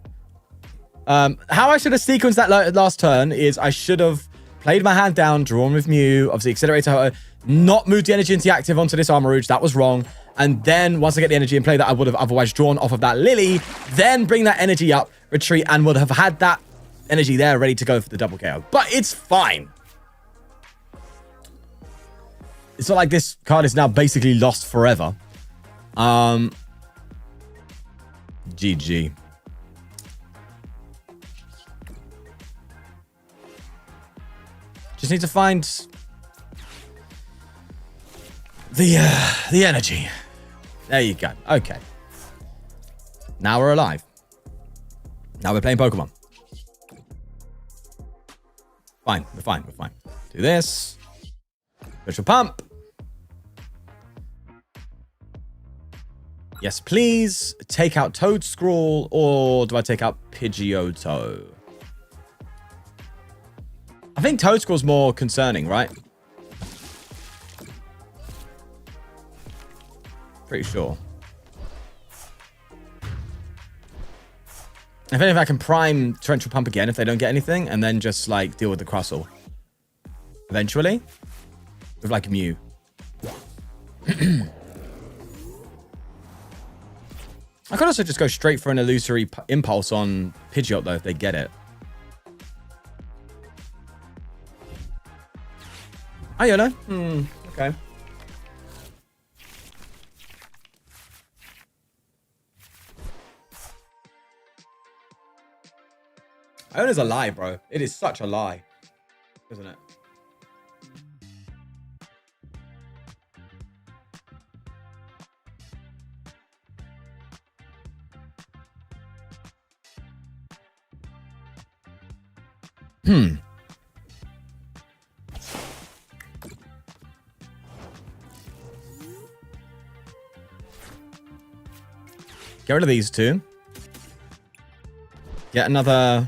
How I should have sequenced that last turn is I should have played my hand down, drawn with Mew, obviously Accelerator, not moved the energy into the active onto this Armor Rouge. That was wrong. And then once I get the energy in play that I would have otherwise drawn off of that Lily, then bring that energy up, retreat, and would have had that energy there ready to go for the double KO. But it's fine. It's not like this card is now basically lost forever. GG. Just need to find the energy. There you go. Okay. Now we're alive. Now we're playing Pokemon. Fine. We're fine. Do this. Special pump. Yes, please. Take out Toad Scrawl, or do I take out Pidgeotto? I think Toad Scrawl's more concerning, right? Pretty sure. If anything, I can prime Torrential Pump again if they don't get anything, and then just, like, deal with the Crustle. Eventually. With, like, Mew. I could also just go straight for an Illusory Impulse on Pidgeot, though, if they get it. Oh, you know? Okay. Iona's a lie, bro. It is such a lie. Isn't it? Get rid of these two. Get another...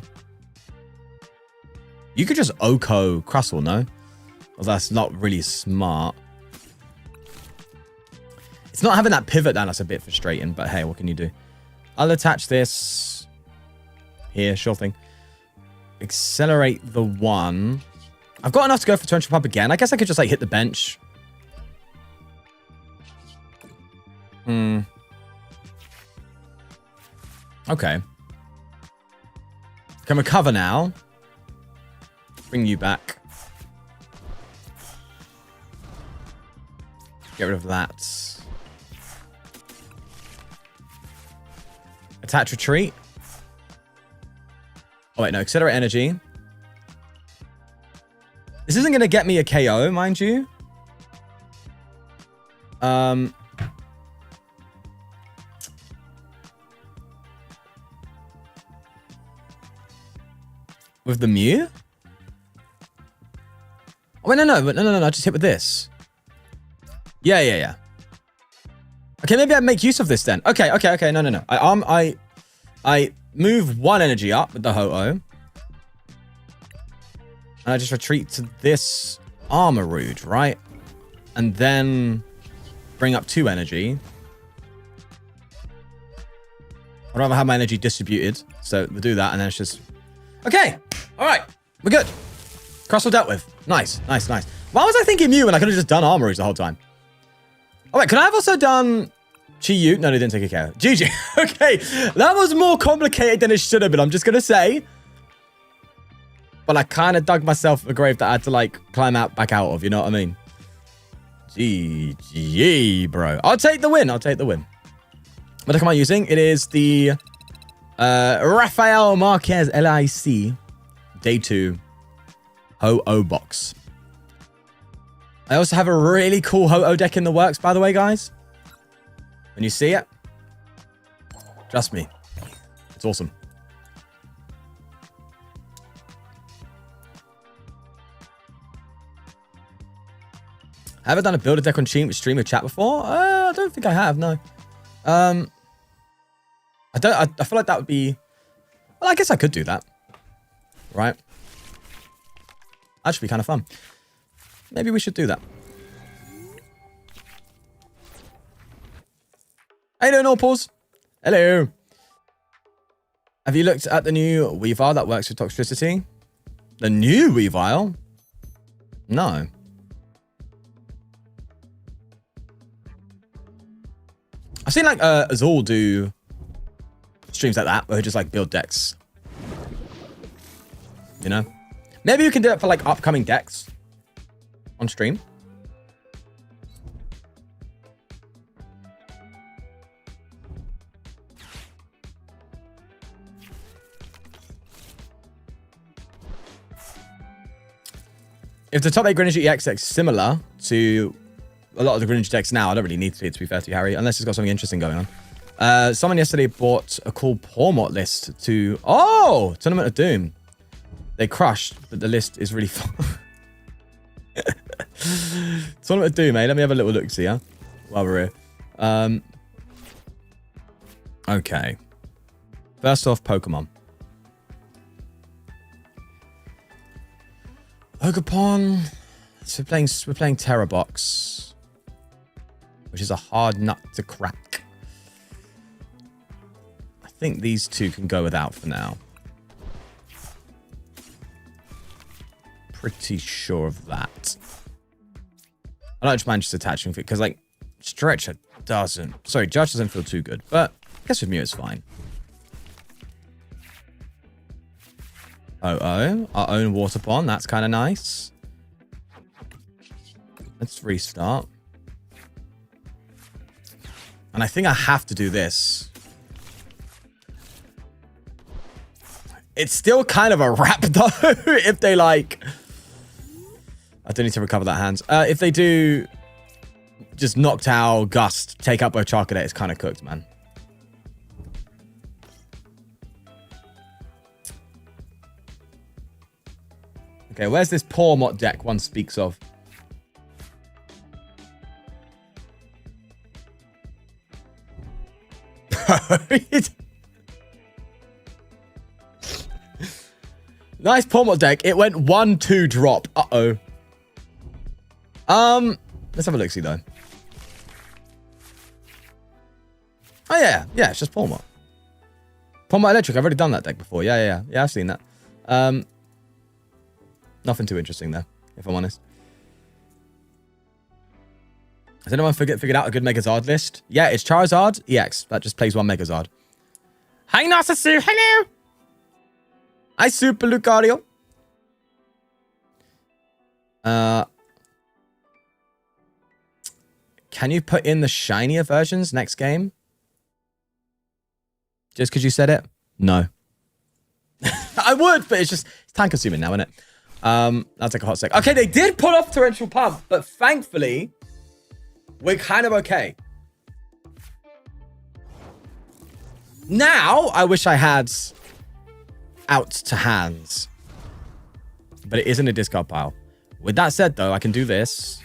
You could just Oko Crustle, no? Well, that's not really smart. It's not having that pivot down that's a bit frustrating, but hey, what can you do? I'll attach this here, sure thing. Accelerate the 1. I've got enough to go for Torrential Pump again. I guess I could just like hit the bench. Okay. Can recover now. Bring you back. Get rid of that. Attach retreat. Oh, wait, no. Accelerate energy. This isn't going to get me a KO, mind you. I With the Mew? Oh, wait, no. Just hit with this. Yeah. Okay, maybe I make use of this then. Okay. No. I move one energy up with the Ho-Oh. And I just retreat to this Armarouge, right? And then bring up 2 energy. I'd rather have my energy distributed. So we'll do that, and then it's just... Okay. All right. We're good. Cross all dealt with. Nice. Why was I thinking Mew when I could have just done Armarouge the whole time? Oh, wait. Could I have also done Chi-Yu? No, they didn't take a care. GG. Okay. That was more complicated than it should have been. I'm just going to say. But I kind of dug myself a grave that I had to, like, climb out back out of. You know what I mean? GG, bro. I'll take the win. What deck am I using? It is the Rafael Marquez LAIC Day 2 Ho-Oh box. I also have a really cool Ho-Oh deck in the works, by the way, guys. When you see it, trust me, it's awesome. Have I done a builder deck on stream with chat before? I don't think I have, no. I feel like that would be... Well, I guess I could do that. Right? That should be kind of fun. Maybe we should do that. How you doing, all pause? Hello. Have you looked at the new Weavile that works with Toxtricity? The new Weavile? No. I've seen like Azul do streams like that where he just like build decks. You know? Maybe you can do it for like upcoming decks on stream. If the top 8 Greninja EX deck is similar to a lot of the Greninja decks now, I don't really need to be fair to you, Harry, unless it's got something interesting going on. Someone yesterday bought a cool Pormot list to... Oh! Tournament of Doom. They crushed, but the list is really fun. Tournament of Doom, eh? Let me have a little look-see, yeah? While we're here. Okay. First off, Pokemon. Ogapon. So we're playing Terra Box, which is a hard nut to crack. I think these two can go without for now. Pretty sure of that. I don't mind just attaching it because, like, Stretcher doesn't. Sorry, Judge doesn't feel too good, but I guess with Mew it's fine. Oh, our own Water Pond. That's kind of nice. Let's restart. And I think I have to do this. It's still kind of a wrap, though, if they, like... I do need to recover that hand. If they do just Noctowl, Gust, take out both Charcadet, it's kind of cooked, man. Okay, where's this Pormot deck one speaks of? Nice Pormot deck. It went 1-2 drop. Uh-oh. Let's have a look-see, though. Oh, yeah. Yeah, it's just Pormot. Pormot Electric. I've already done that deck before. Yeah, I've seen that. Nothing too interesting there, if I'm honest. Has anyone figured out a good Megazard list? Yeah, it's Charizard EX. That just plays one Megazard. Hi, Narcissu. Hello. Hi, Super Lucario. Can you put in the shinier versions next game? Just because you said it? No. I would, but it's time consuming now, isn't it? That'll take a hot sec. Okay, they did pull off Torrential Pump, but thankfully, we're kind of okay. Now, I wish I had out to hands. but it isn't a discard pile. With that said, though, I can do this.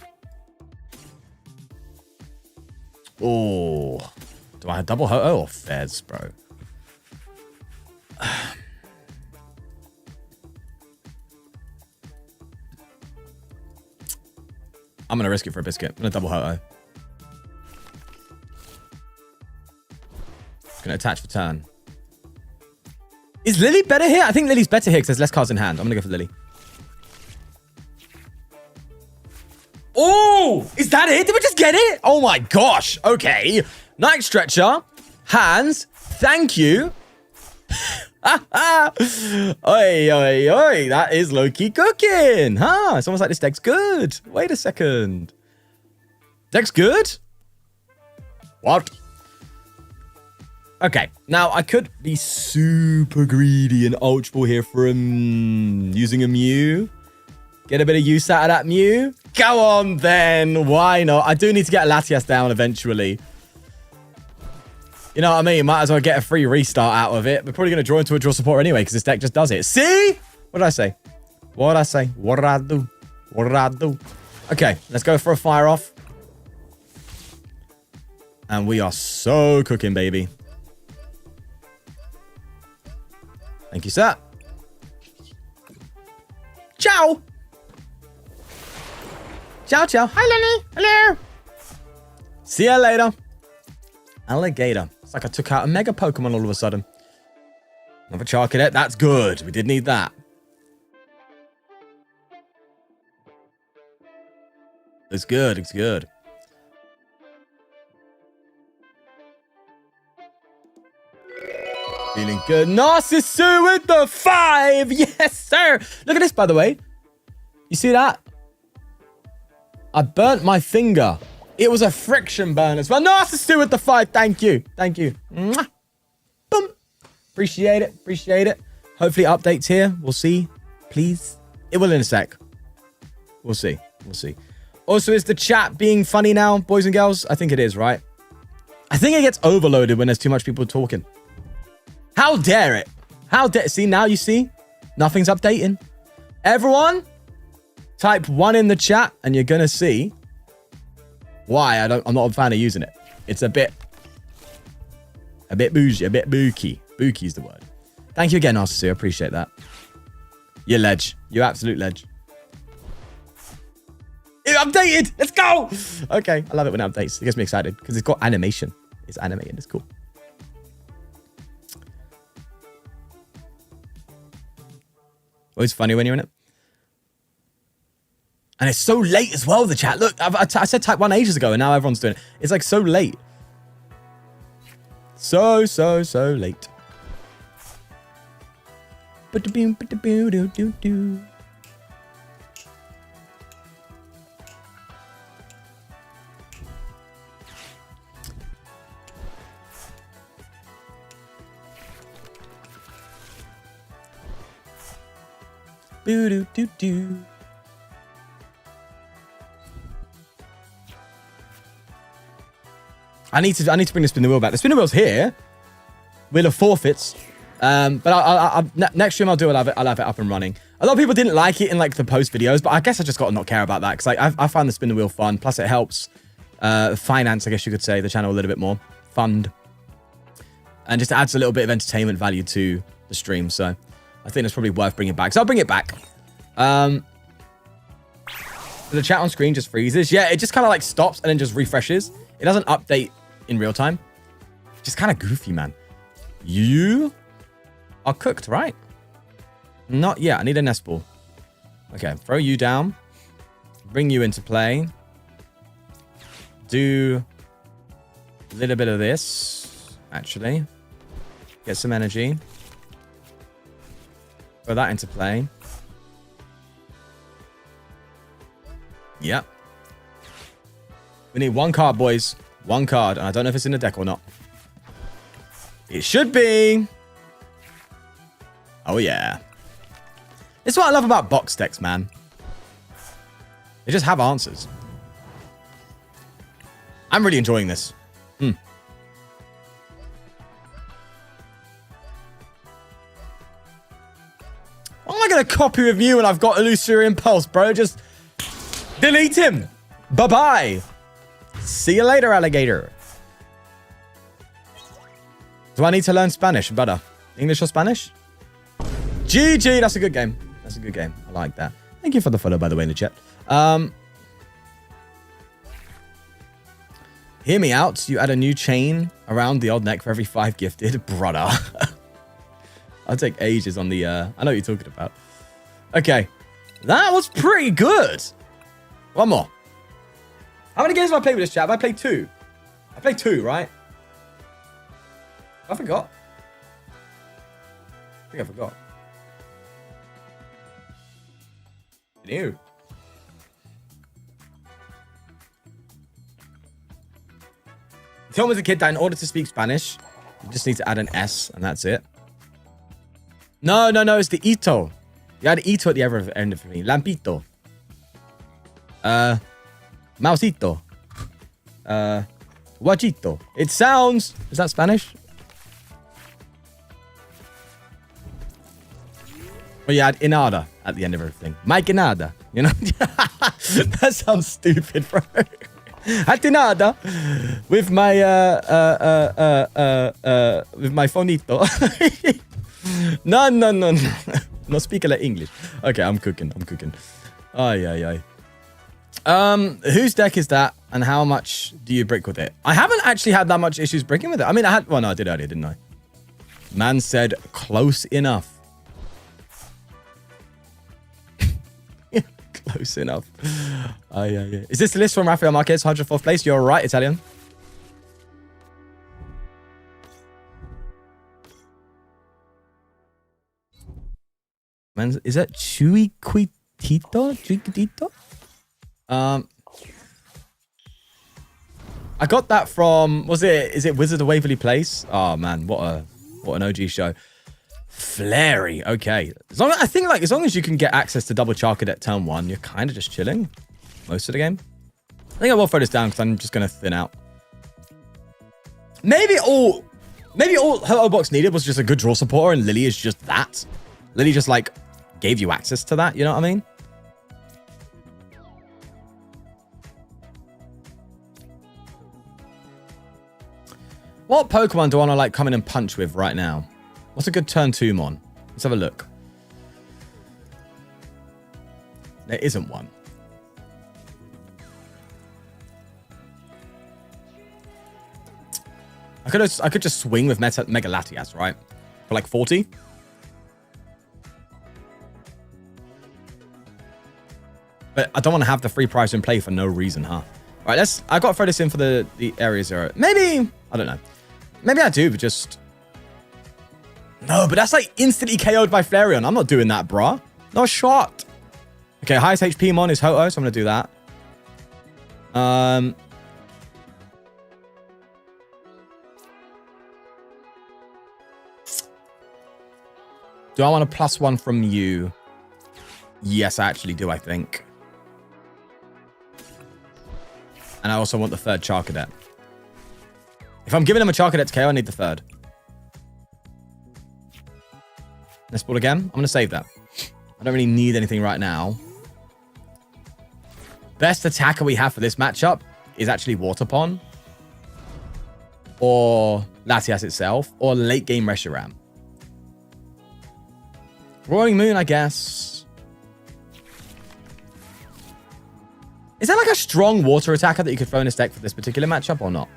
Oh, do I have double Ho-Oh or Fez, bro? I'm going to risk it for a biscuit. I'm going to double Ho-Oh. Going to attach for turn. Is Lily better here? I think Lily's better here because there's less cards in hand. I'm going to go for Lily. Oh, is that it? Did we just get it? Oh my gosh. Okay. Night Stretcher. Hands. Thank you. Oi, oi, oi. That is low-key cooking. Huh? It's almost like this deck's good. Wait a second. Deck's good? What? Okay. Now, I could be super greedy and ultra ball here from using a Mew. Get a bit of use out of that Mew. Go on, then. Why not? I do need to get a Latias down eventually. You know what I mean? Might as well get a free restart out of it. We're probably going to draw into a draw support anyway because this deck just does it. See? What did I say? What did I say? What did I do? What did I do? Okay, let's go for a fire off. And we are so cooking, baby. Thank you, sir. Ciao. Ciao, ciao. Hi, Lenny. Hello. See ya later. Alligator. It's like I took out a mega Pokemon all of a sudden. Another Charcadet. That's good. We did need that. It's good. It's good. Feeling good. Narcissu with the 5. Yes, sir. Look at this, by the way. You see that? I burnt my finger. It was a friction burn as well. Narcissu with the 5. Thank you. Thank you. Mwah. Boom. Appreciate it. Appreciate it. Hopefully updates here. We'll see. Please. It will in a sec. We'll see. We'll see. Also, is the chat being funny now, boys and girls? I think it is, right? I think it gets overloaded when there's too much people talking. How dare it? How dare... See, now you see? Nothing's updating. Everyone, type 1 in the chat and you're going to see why I'm not a fan of using it. It's a bit bougie, a bit booky. Booky is the word. Thank you again, Narcissu. I appreciate that. You're ledge. You absolute ledge. It updated. Let's go. Okay. I love it when it updates. It gets me excited because it's got animation. It's animated. It's cool. Always funny when you're in it. And it's so late as well, the chat. Look, I said type 1 ages ago, and now everyone's doing it. It's like so late. So late. I need to bring the spin the wheel back. The spin the wheel's here. Wheel of forfeits. But next stream I'll have it up and running. A lot of people didn't like it in like the post videos, but I guess I just got to not care about that because like I find the spin the wheel fun. Plus it helps finance, I guess you could say, the channel a little bit more. Fund. And just adds a little bit of entertainment value to the stream. So I think it's probably worth bringing back. So I'll bring it back. The chat on screen just freezes. Yeah, it just kind of like stops and then just refreshes. It doesn't update in real time. Just kind of goofy, man. You are cooked, right? Not yet. I need a nest ball. Okay, throw you down. Bring you into play. Do a little bit of this, actually. Get some energy. Throw that into play. Yep. We need 1 card, boys. 1 card. And I don't know if it's in the deck or not. It should be. Oh, yeah. This is what I love about box decks, man. They just have answers. I'm really enjoying this. How am I going to copy with you when I've got Illusory Impulse, bro? Just delete him. Bye-bye. See you later, alligator. Do I need to learn Spanish, brother? English or Spanish? GG. That's a good game. That's a good game. I like that. Thank you for the follow, by the way, in the chat. Hear me out. You add a new chain around the odd neck for every 5 gifted. Brother. I'll take ages on the... I know what you're talking about. Okay. That was pretty good. One more. How many games have I played with this chat? Have I played 2? I played 2, right? I forgot. I think I forgot. New. Tell me as a kid that in order to speak Spanish, you just need to add an S and that's it. No, it's the ito. You add ito at the end of me. Lampito. Mausito. Guachito. It sounds... Is that Spanish? Or you add inada at the end of everything. Mike inada. You know? That sounds stupid, bro. Atinada with my fonito. No. No speak a lot English. Okay, I'm cooking. Ay. Whose deck is that and how much do you brick with it? I haven't actually had that much issues bricking with it. I mean, well, no, I did earlier, didn't I? Man said close enough. Close enough. Yeah. Is this the list from Rafael Marquez, 104th place? You're right, Italian. Man, is that Chuiquitito? I got that from... Is it Wizard of Waverly Place? Oh, man. What an OG show. Flary. Okay. I think as long as you can get access to double Charked at turn 1, you're kind of just chilling most of the game. I think I will throw this down because I'm just going to thin out. Maybe all her O-Box needed was just a good draw supporter, and Lily is just that. Lily just, like, gave you access to that. You know what I mean? What Pokemon do I want to, like, come in and punch with right now? What's a good turn 2 mon? Let's have a look. There isn't one. I could just swing with Mega Latias, right? For like 40. But I don't want to have the free price in play for no reason, huh? All right, I got to throw this in for the area 0. Maybe, I don't know. Maybe I do, but just... No, but that's like instantly KO'd by Flareon. I'm not doing that, bruh. No shot. Okay, highest HP mon is Ho-Oh, so I'm going to do that. Do I want a +1 from you? Yes, I actually do, I think. And I also want the 3rd Charcadet. If I'm giving him a Charcadet to KO, I need the 3rd. Let's ball again. I'm going to save that. I don't really need anything right now. Best attacker we have for this matchup is actually Waterpon. Or Latias itself. Or late game Reshiram. Roaring Moon, I guess. Is there like a strong water attacker that you could throw in this deck for this particular matchup or not?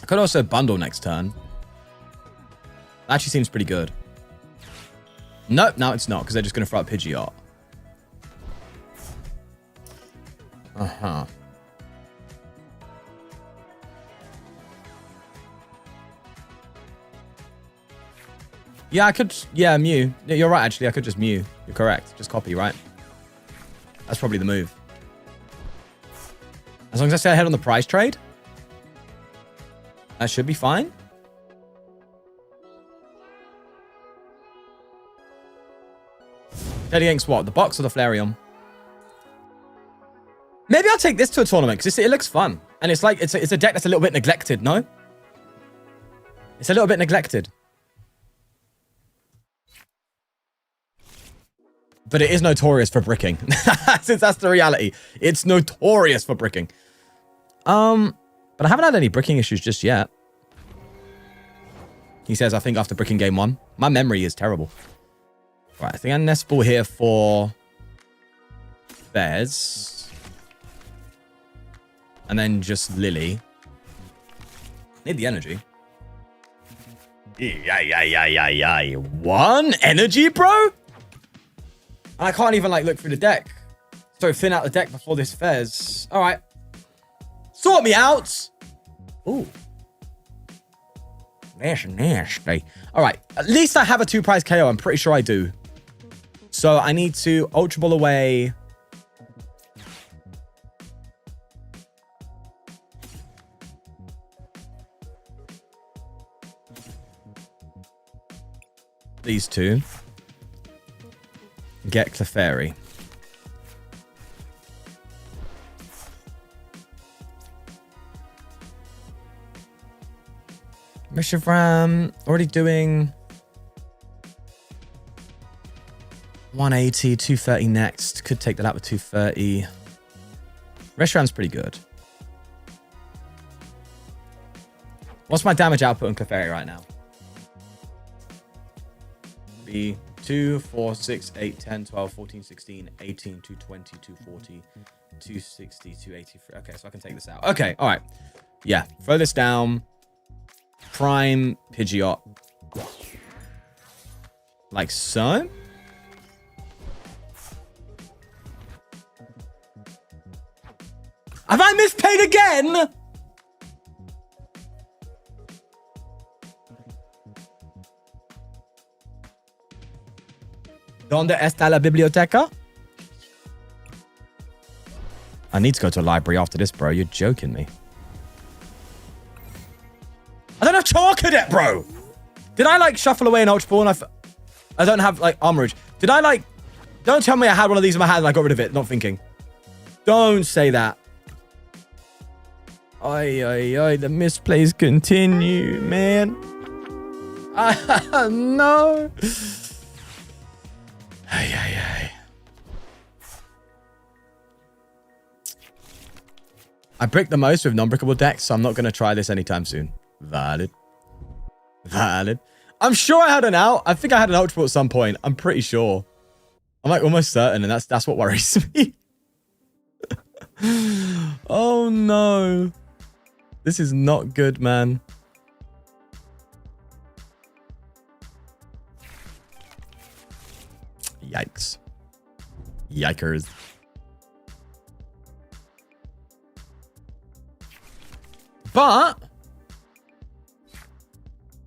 I could also bundle next turn. That actually seems pretty good. Nope, no, it's not, because they're just going to throw out Pidgeot. Uh-huh. Yeah, I could... Yeah, Mew. Yeah, you're right, actually. I could just Mew. You're correct. Just copy, right? That's probably the move. As long as I stay ahead on the price trade, that should be fine. Dead against what? The box or the Flareon? Maybe I'll take this to a tournament because it looks fun. And it's like, it's a deck that's a little bit neglected, no? It's a little bit neglected. But it is notorious for bricking. Since that's the reality. It's notorious for bricking. But I haven't had any bricking issues just yet. He says, I think after bricking game 1. My memory is terrible. Right, I think I nest ball here for Fez. And then just Lily. Need the energy. Yeah. 1 energy, bro? And I can't even, like, look through the deck. So thin out the deck before this Fez. All right. Sort me out. Ooh. That's nasty. All right. At least I have a 2-prize KO. I'm pretty sure I do. So I need to Ultra Ball away. These 2. Get Clefairy. Mishavram, already doing 180, 230 next. Could take that out with 230. Reshiram's pretty good. What's my damage output on Clefairy right now? Be 2, 4, 6, 8, 10, 12, 14, 16, 18, 220, 240, 260, 283. Okay, so I can take this out. Okay, all right. Yeah, throw this down. Prime Pidgeot. Like so. Have I mispaid again? ¿Dónde está la biblioteca? I need to go to a library after this, bro. You're joking me. I don't have Chalk Cadet, bro. Did I, like, shuffle away an Ultra Ball and I don't have, like, Armorage? Did I, like... Don't tell me I had one of these in my hand and I got rid of it, not thinking. Don't say that. Oi, the misplays continue, man. No. Ay. I brick the most with non-brickable decks, so I'm not going to try this anytime soon. Valid. I'm sure I had an out. I think I had an Ultra Ball at some point. I'm pretty sure. I'm like almost certain, and that's what worries me. Oh no. This is not good, man. Yikes. Yikers. But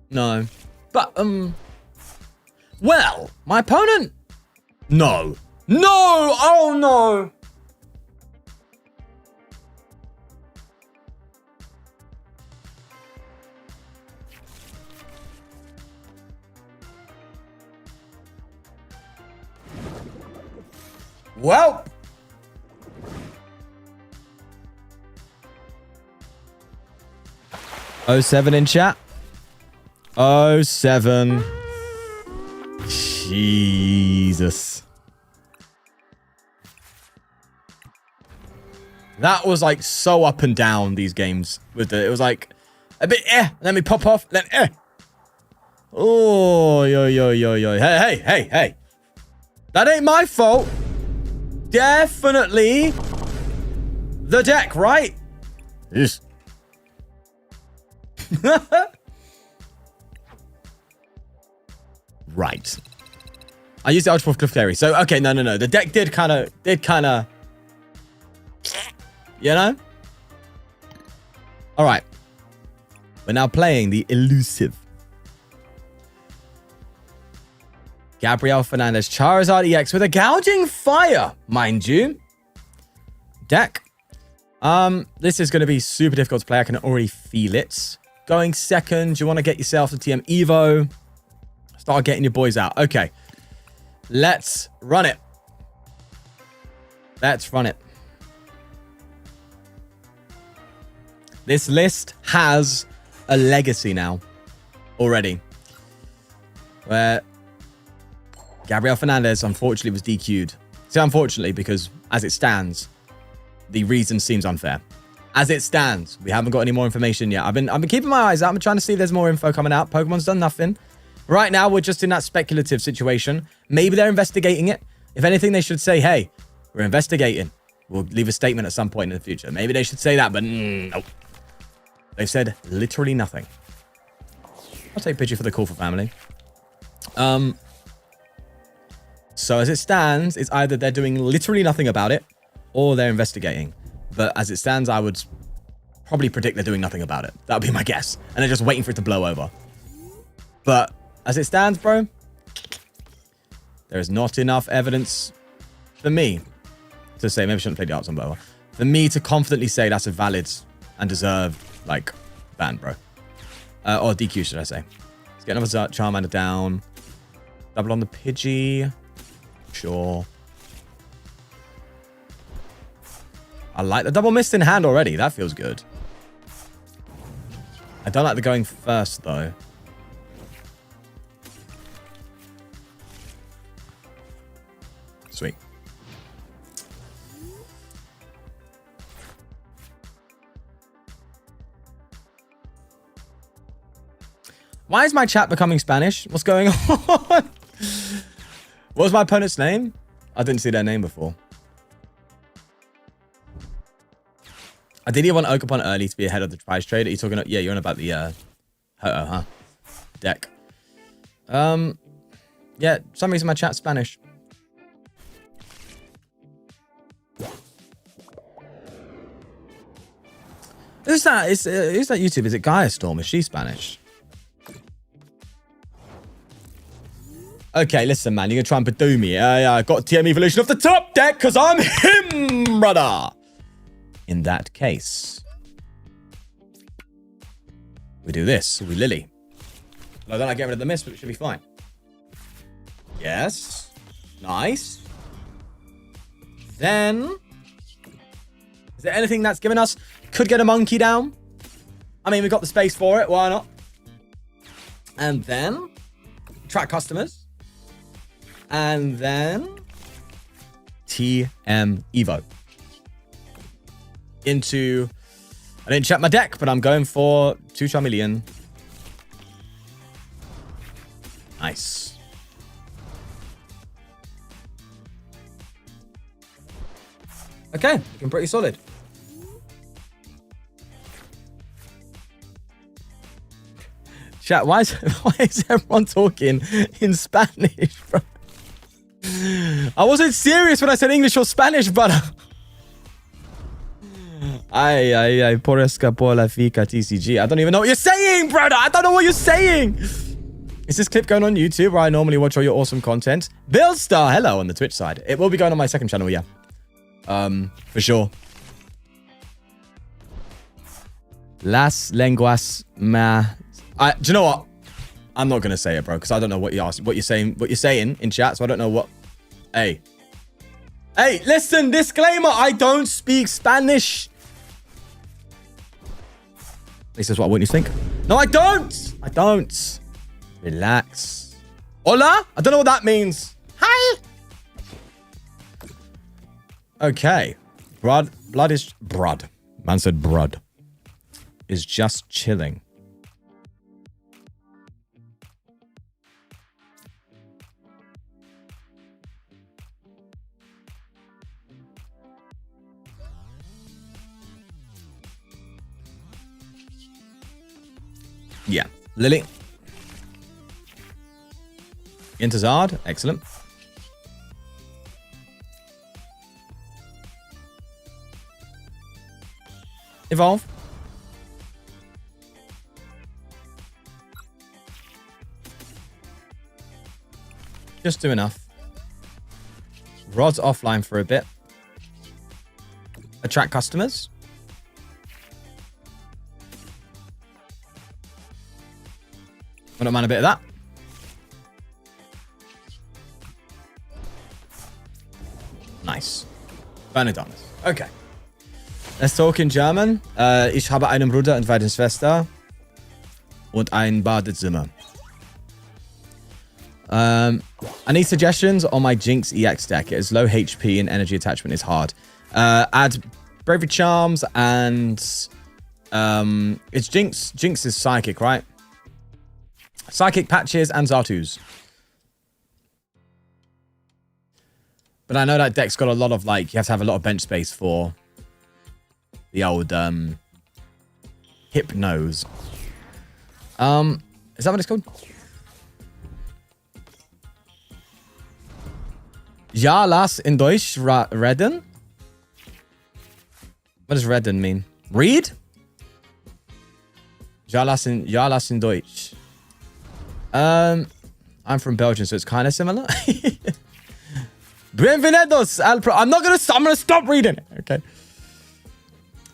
no. But well, my opponent. No. Oh no. Well. '07 in chat. 07. Jesus. That was like so up and down, these games. It was like a bit let me pop off, then Oh, yo. Hey. That ain't my fault. Definitely the deck, right? Yes. Right. I used the Ultra Ball Clefairy. So, okay, no. The deck did kind of, you know? All right. We're now playing the elusive Gabrielle Fernandez Charizard EX with a Gouging Fire, mind you. Deck. This is going to be super difficult to play. I can already feel it. Going second, you want to get yourself to TM Evo. Start getting your boys out. Okay. Let's run it. This list has a legacy now. Already. Where Gabrielle Fernandez, unfortunately, was DQ'd. So unfortunately, because as it stands, the reason seems unfair. As it stands, we haven't got any more information yet. I've been keeping my eyes out. I'm trying to see if there's more info coming out. Pokemon's done nothing. Right now, we're just in that speculative situation. Maybe they're investigating it. If anything, they should say, hey, we're investigating. We'll leave a statement at some point in the future. Maybe they should say that, but nope. They've said literally nothing. I'll take Pidgey for the call for family. So as it stands, it's either they're doing literally nothing about it or they're investigating. But as it stands, I would probably predict they're doing nothing about it. That would be my guess. And they're just waiting for it to blow over. But as it stands, bro, there is not enough evidence for me to say, maybe I shouldn't play the arts on blower, for me to confidently say that's a valid and deserved, like, ban, bro. Or DQ, should I say. Let's get another Charmander down. Double on the Pidgey. Sure. I like the double mist in hand already. That feels good. I don't like the going first, though. Sweet. Why is my chat becoming Spanish? What's going on? What was my opponent's name? I didn't see their name before. I did want Oakapon early to be ahead of the prize trade. Are you talking about? Yeah, you're on about the Ho-Oh, huh? Deck. Yeah, for some reason my chat's Spanish. Who's that? Who's that YouTube? Is it Gaia Storm? Is she Spanish? Okay, listen, man. You're going to try and Badoo me. I got TM Evolution off the top deck because I'm him, brother. In that case, we do this. We Lily. I don't like getting rid of the mist, but it should be fine. Yes. Nice. Then, is there anything that's given us? Could get a monkey down. I mean, we've got the space for it. Why not? And then, track customers. And then TM Evo. Into, I didn't check my deck, but I'm going for 2 Charmeleon. Nice. Okay, looking pretty solid. Chat, why is everyone talking in Spanish, bro? I wasn't serious when I said English or Spanish, brother. Ay, por escapó la fica TCG. I don't even know what you're saying, brother. I don't know what you're saying. Is this clip going on YouTube where I normally watch all your awesome content? Bill Star, hello on the Twitch side. It will be going on my second channel, yeah. For sure. Las lenguas do you know what? I'm not gonna say it, bro, because I don't know what you're saying in chat, so I don't know what. Hey, listen, disclaimer, I don't speak Spanish. At least that's what I want you to think. No, I don't. Relax. Hola? I don't know what that means. Hi. Okay. Blood is... Brud. Man said Brud. Is just chilling. Yeah. Lily. Into Zard. Excellent. Evolve. Just do enough. Rod's offline for a bit. Attract customers. I don't mind a bit of that. Nice. Bernardanis. Okay. Let's talk in German. Ich habe einen Bruder und eine Schwester. Und ein Badezimmer. I need suggestions on my Jinx EX deck. It has low HP and energy attachment is hard. Add Bravery Charms and it's Jinx. Jinx is Psychic, right? Psychic, Patches, and Zartus. But I know that deck's got a lot of, like, you have to have a lot of bench space for the old Hypnose. Is that what it's called? Ja, las in Deutsch reden? What does reden mean? Read? Ja, las in Deutsch. I'm from Belgium, so it's kind of similar. Bienvenidos al pro. I'm gonna stop reading it. Okay.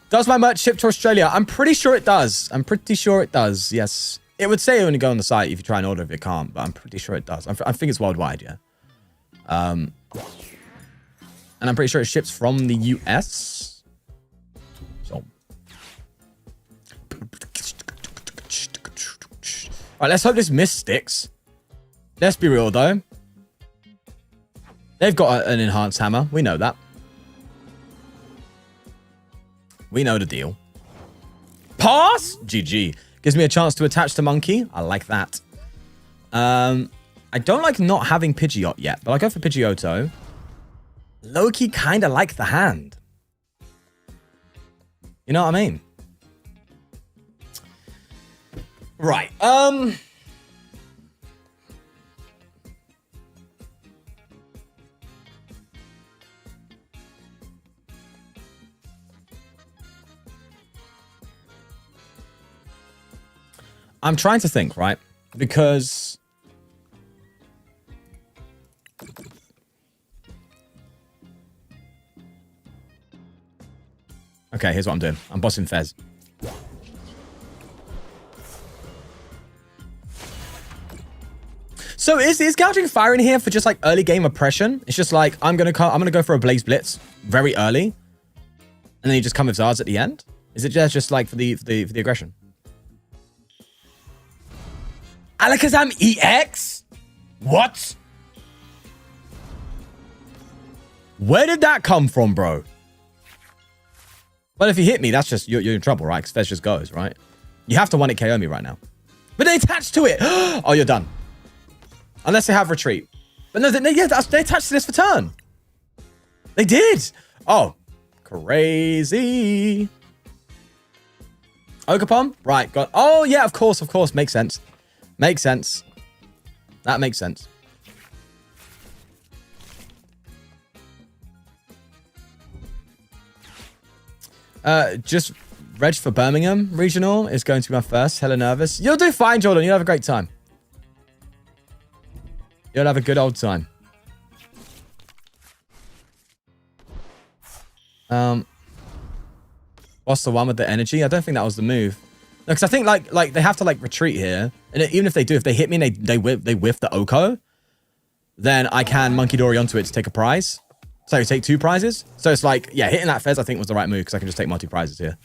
Does my merch ship to Australia? I'm pretty sure it does. I'm pretty sure it does. Yes. It would say when you go on the site if you try and order if it can't, but I'm pretty sure it does. I think it's worldwide, yeah. And I'm pretty sure it ships from the US. So. Alright, let's hope this mist sticks. Let's be real though. They've got an enhanced hammer. We know that. We know the deal. Pass! GG. Gives me a chance to attach the monkey. I like that. I don't like not having Pidgeot yet, but I go for Pidgeotto. Low-key kind of like the hand. You know what I mean? Right. I'm trying to think, right? Because... Okay, here's what I'm doing. I'm bossing Fez. So is gouging fire in here for just like early game oppression? It's just like I'm gonna go for a Blaze Blitz very early, and then you just come with Zards at the end. Is it just like for the aggression? Alakazam EX? What? Where did that come from, bro? Well, if you hit me, that's just you're in trouble, right? Because Fez just goes, right? You have to one-hit KO me right now. But they attached to it. Oh, you're done. Unless they have retreat. But no, they attached to this for turn. They did. Oh, crazy. Ogerpon? Right, got. Oh, yeah, of course. Makes sense. Makes sense. That makes sense. Just reg for Birmingham regional is going to be my first. Hella nervous. You'll do fine, Jordan. You'll have a great time. You'll have a good old time. What's the one with the energy? I don't think that was the move. No, because I think like they have to like retreat here, and even if they do, if they hit me and they whiff the Oko, then I can Monkey Dory onto it to take a prize. So you take 2 prizes. So it's like, yeah, hitting that Fez I think was the right move because I can just take multi prizes here,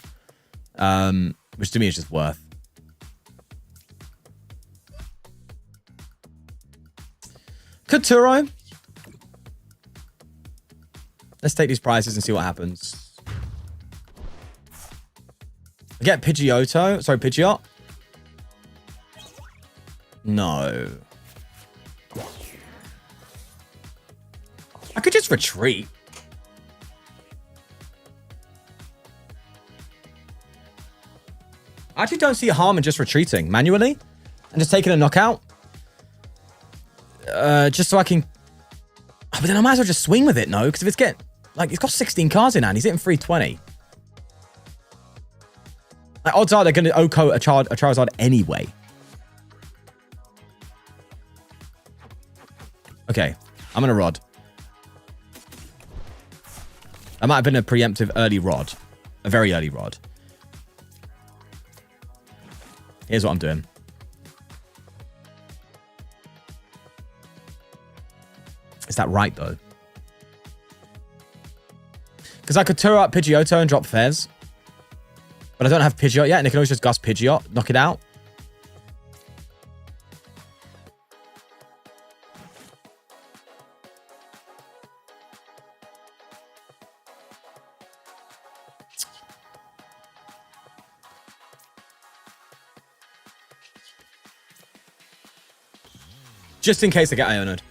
which to me is just worth. Kuturo. Let's take these prizes and see what happens. I get Pidgeotto. Sorry, Pidgeot. No. I could just retreat. I actually don't see harm in just retreating manually and just taking a knockout. Just so I can... Oh, but then I might as well just swing with it, no? Because if it's getting... Like, it's got 16 cards in hand. He's hitting 320. Like, odds are they're going to Oko a Charizard anyway. Okay. I'm going to Rod. That might have been a preemptive early Rod. A very early Rod. Here's what I'm doing. Is that right, though? Because I could tour up Pidgeotto and drop Fez. But I don't have Pidgeot yet, and I can always just Gust Pidgeot, knock it out. Just in case I get Iono'd.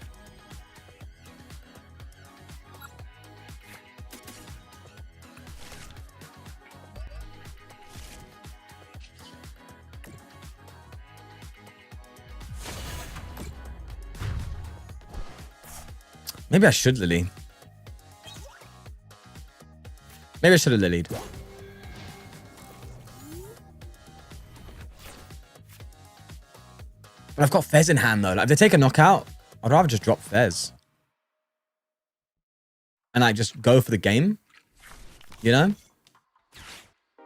Maybe I should Lily. Maybe I should have Lilied. But I've got Fez in hand though. Like if they take a knockout, I'd rather just drop Fez. And like just go for the game. You know?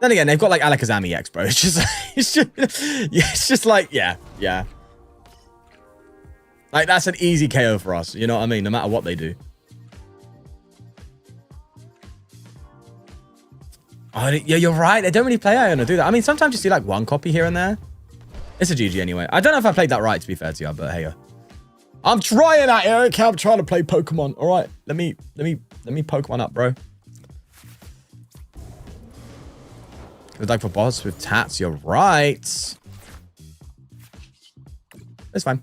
Then again, they've got like Alakazam EX, bro. It's just like, yeah. Like that's an easy KO for us. You know what I mean? No matter what they do. Oh, yeah, you're right. They don't really play Iono, do that. I mean, sometimes you see like one copy here and there. It's a GG anyway. I don't know if I played that right, to be fair to you, but hey, I'm trying out, Eric. I'm trying to play Pokemon. All right, let me poke one up, bro. Good luck for boss with tats. You're right. It's fine.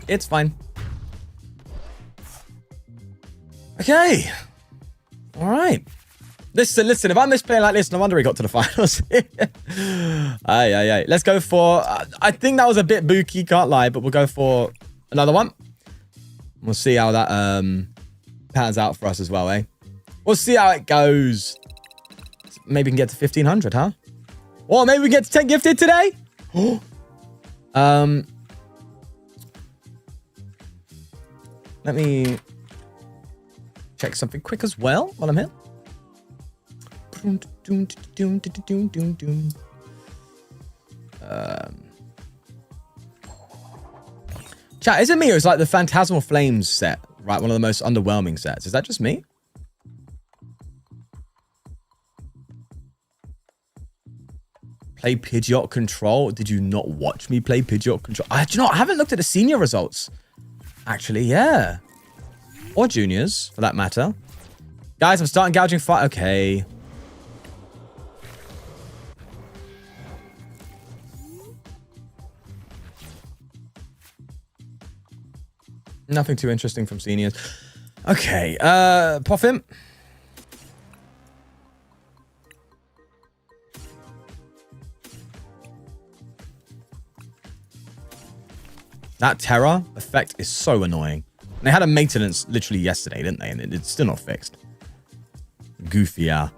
It's fine. Okay. All right. Listen, if I miss playing like this, no wonder we got to the finals. Aye. Let's go for... I think that was a bit booky, can't lie, but we'll go for another one. We'll see how that pans out for us as well, eh? We'll see how it goes. Maybe we can get to 1,500, huh? Or maybe we get to 10 gifted today? Let me check something quick as well while I'm here. Chat, is it me or is like the Phantasmal Flames set, right? One of the most underwhelming sets. Is that just me? Play Pidgeot Control. Did you not watch me play Pidgeot Control? I haven't looked at the senior results. Actually, yeah. Or juniors, for that matter. Guys, I'm starting gouging fire. Okay. Nothing too interesting from seniors. Okay, pop him. That Terra effect is so annoying. They had a maintenance literally yesterday, didn't they? And it's still not fixed. Goofy, yeah.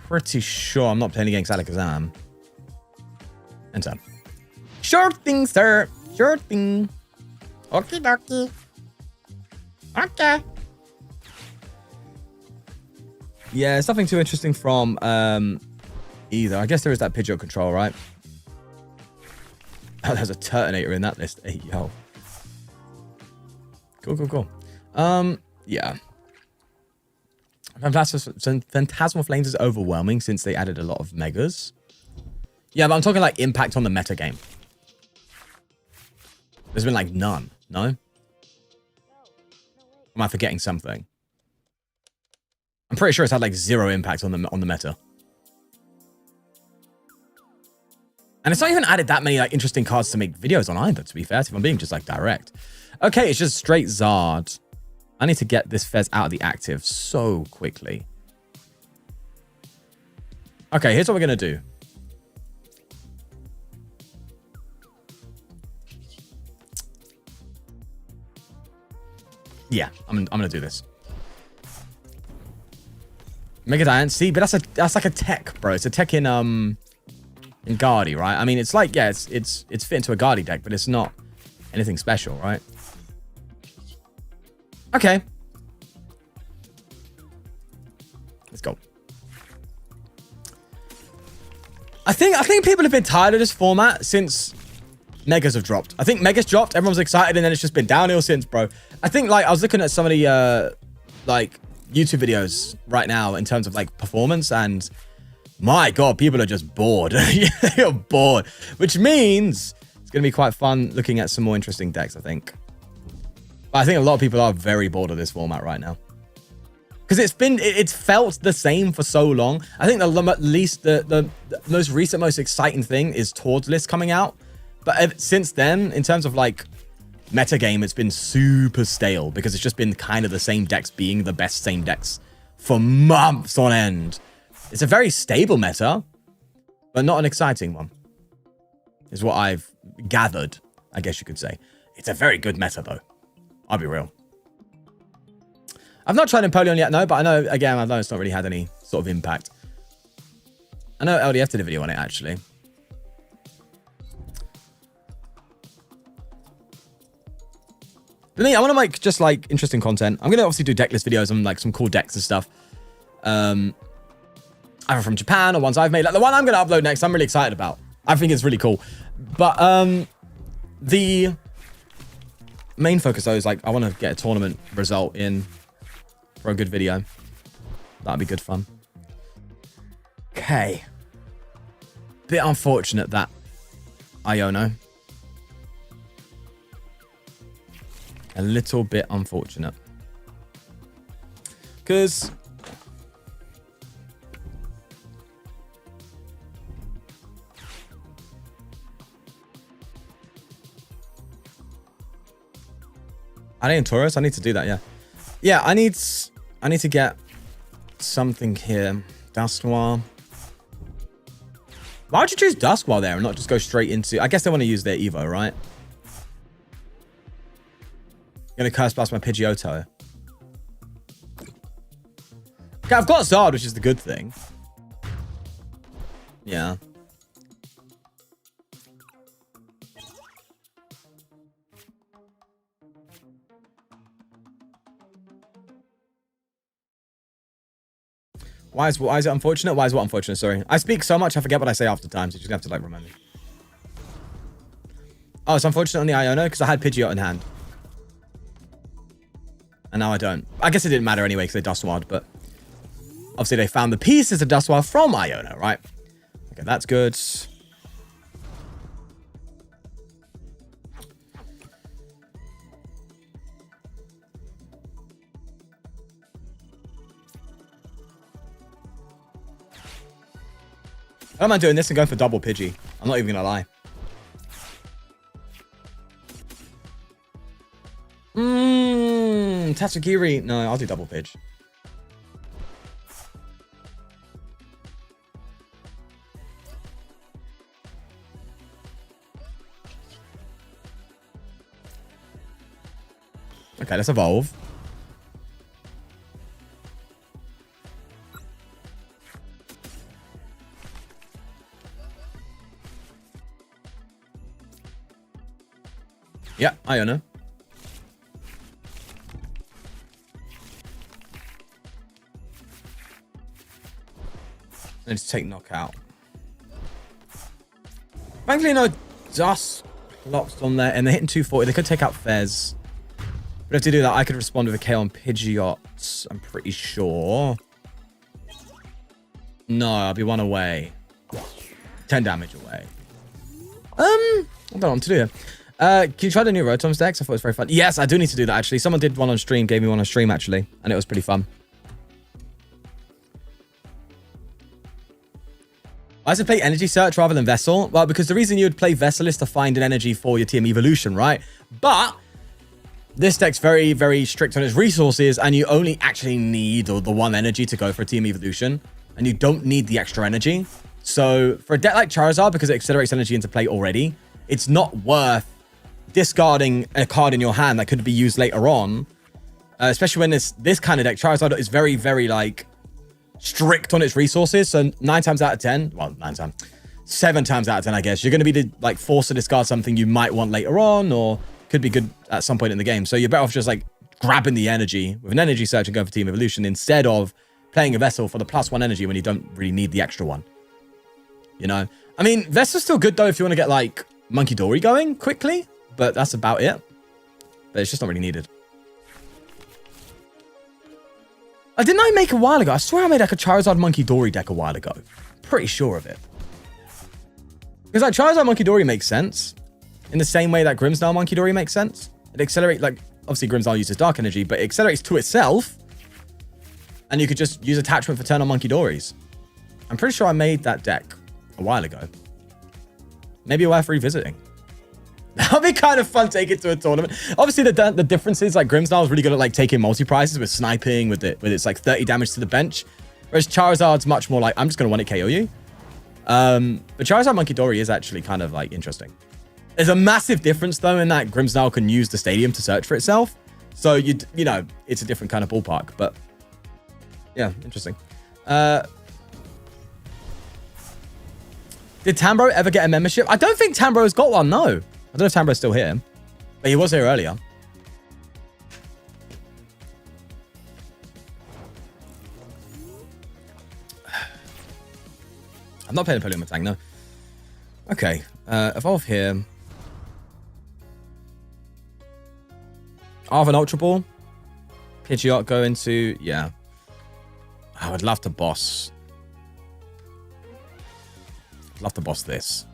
Pretty sure I'm not playing against Alakazam. Enter. Sure thing, sir. Sure thing. Okie dokie. Okay. Yeah, it's nothing too interesting from either. I guess there is that Pidgeot Control, right? Oh, there's a Turtonator in that list. Hey, yo. Cool. Yeah. Phantasmal Flames is overwhelming since they added a lot of megas. Yeah, but I'm talking like impact on the meta game. There's been like none, no? Or am I forgetting something? I'm pretty sure it's had like zero impact on the meta. And it's not even added that many like interesting cards to make videos on either, to be fair, if I'm being just like direct. Okay, it's just straight Zard. I need to get this Fez out of the active so quickly. Okay, here's what we're going to do. Yeah, I'm going to do this. Mega Giant, see, but that's like a tech, bro. It's a tech in Guardy, right? I mean, it's like, yeah, it's fit into a Guardy deck, but it's not anything special, right? Okay. Let's go. I think people have been tired of this format since Megas have dropped. I think Megas dropped, everyone's excited, and then it's just been downhill since, bro. I think, like, I was looking at some of the, like, YouTube videos right now in terms of, like, performance, and my God, people are just bored. They are bored, which means it's going to be quite fun looking at some more interesting decks, I think. But I think a lot of people are very bored of this format right now. Because it's felt the same for so long. I think the most recent, most exciting thing is Tord's list coming out. But since then, in terms of like metagame, it's been super stale because it's just been kind of the same decks being the best same decks for months on end. It's a very stable meta, but not an exciting one, is what I've gathered, I guess you could say. It's a very good meta, though. I'll be real. I've not tried Napoleon yet, no, but I know, again, I know it's not really had any sort of impact. I know LDF did a video on it, actually. But me, I want to make just, like, interesting content. I'm going to obviously do decklist videos on, like, some cool decks and stuff. Either from Japan or ones I've made. Like, the one I'm going to upload next, I'm really excited about. I think it's really cool. But the main focus, though, is, like, I want to get a tournament result in for a good video. That'd be good fun. Okay. Bit unfortunate that Iono. A little bit unfortunate. Because I need Taurus. I need to do that, yeah. Yeah, I need to get something here. Dusknoir. Why would you choose Dusknoir there and not just go straight into... I guess they want to use their Evo, right? Gonna curse blast my Pidgeotto. Okay, I've got Zard, which is the good thing. Yeah. Why is it unfortunate? Why is what unfortunate? Sorry. I speak so much, I forget what I say after times. So you just have to, like, remind me. Oh, it's unfortunate on the Iono because I had Pidgeot in hand. And now I don't. I guess it didn't matter anyway because they Dusknoir, but obviously they found the pieces of Dusknoir from Iono, right? Okay, that's good. I don't mind doing this and going for double Pidgey. I'm not even gonna lie. Tatsugiri. No, I'll do double Pidge. Okay, let's evolve. Yeah, Iono. I need to take knockout. Thankfully, no dust locks on there, and they're hitting 240. They could take out Fez. But if they do that, I could respond with a K on Pidgeot. I'm pretty sure. No, I'll be 1 away. 10 damage away. I don't know what to do here. Can you try the new Rotoms decks? I thought it was very fun. Yes, I do need to do that, actually. Someone did one on stream, gave me one on stream, actually. And it was pretty fun. Why does it play Energy Search rather than Vessel? Well, because the reason you would play Vessel is to find an energy for your team evolution, right? But this deck's very, very strict on its resources, and you only actually need the one energy to go for a team evolution, and you don't need the extra energy. So for a deck like Charizard, because it accelerates energy into play already, it's not worth discarding a card in your hand that could be used later on, especially when this kind of deck. Charizard is very, very, like, strict on its resources. So 9 times out of 10, well, 7 times out of 10, I guess, you're going to be like forced to discard something you might want later on, or could be good at some point in the game. So you're better off just like grabbing the energy with an energy search and going for team evolution instead of playing a Vessel for the +1 energy when you don't really need the extra one. You know, I mean, Vessel's still good though if you want to get like Monkey Dory going quickly, but that's about it. But it's just not really needed. Didn't I make a while ago? I swear I made like a Charizard Monkey Dory deck a while ago. Pretty sure of it. Because like Charizard Monkey Dory makes sense in the same way that Grimmsnarl Monkey Dory makes sense. It accelerates, like, obviously Grimsdale uses dark energy, but it accelerates to itself. And you could just use attachment for turn on Monkey Dories. I'm pretty sure I made that deck a while ago. Maybe worth revisiting. That would be kind of fun taking it to a tournament. Obviously, the difference is like Grimsdale is really good at like taking multi-prizes with sniping, with its like 30 damage to the bench. Whereas Charizard's much more like, I'm just going to 1-hit KO you. But Charizard Monkey Dory is actually kind of like interesting. There's a massive difference though in that Grimsdale can use the stadium to search for itself. So you know, it's a different kind of ballpark, but yeah, interesting. Did Tambro ever get a membership? I don't think Tambro's got one, no. I don't know if Tambro's still here, but he was here earlier. I'm not playing a Pokemon Tank, no. Okay, evolve here. I'll have an Ultra Ball. Pidgeot go into, yeah. I would love to boss. I'd love to boss this.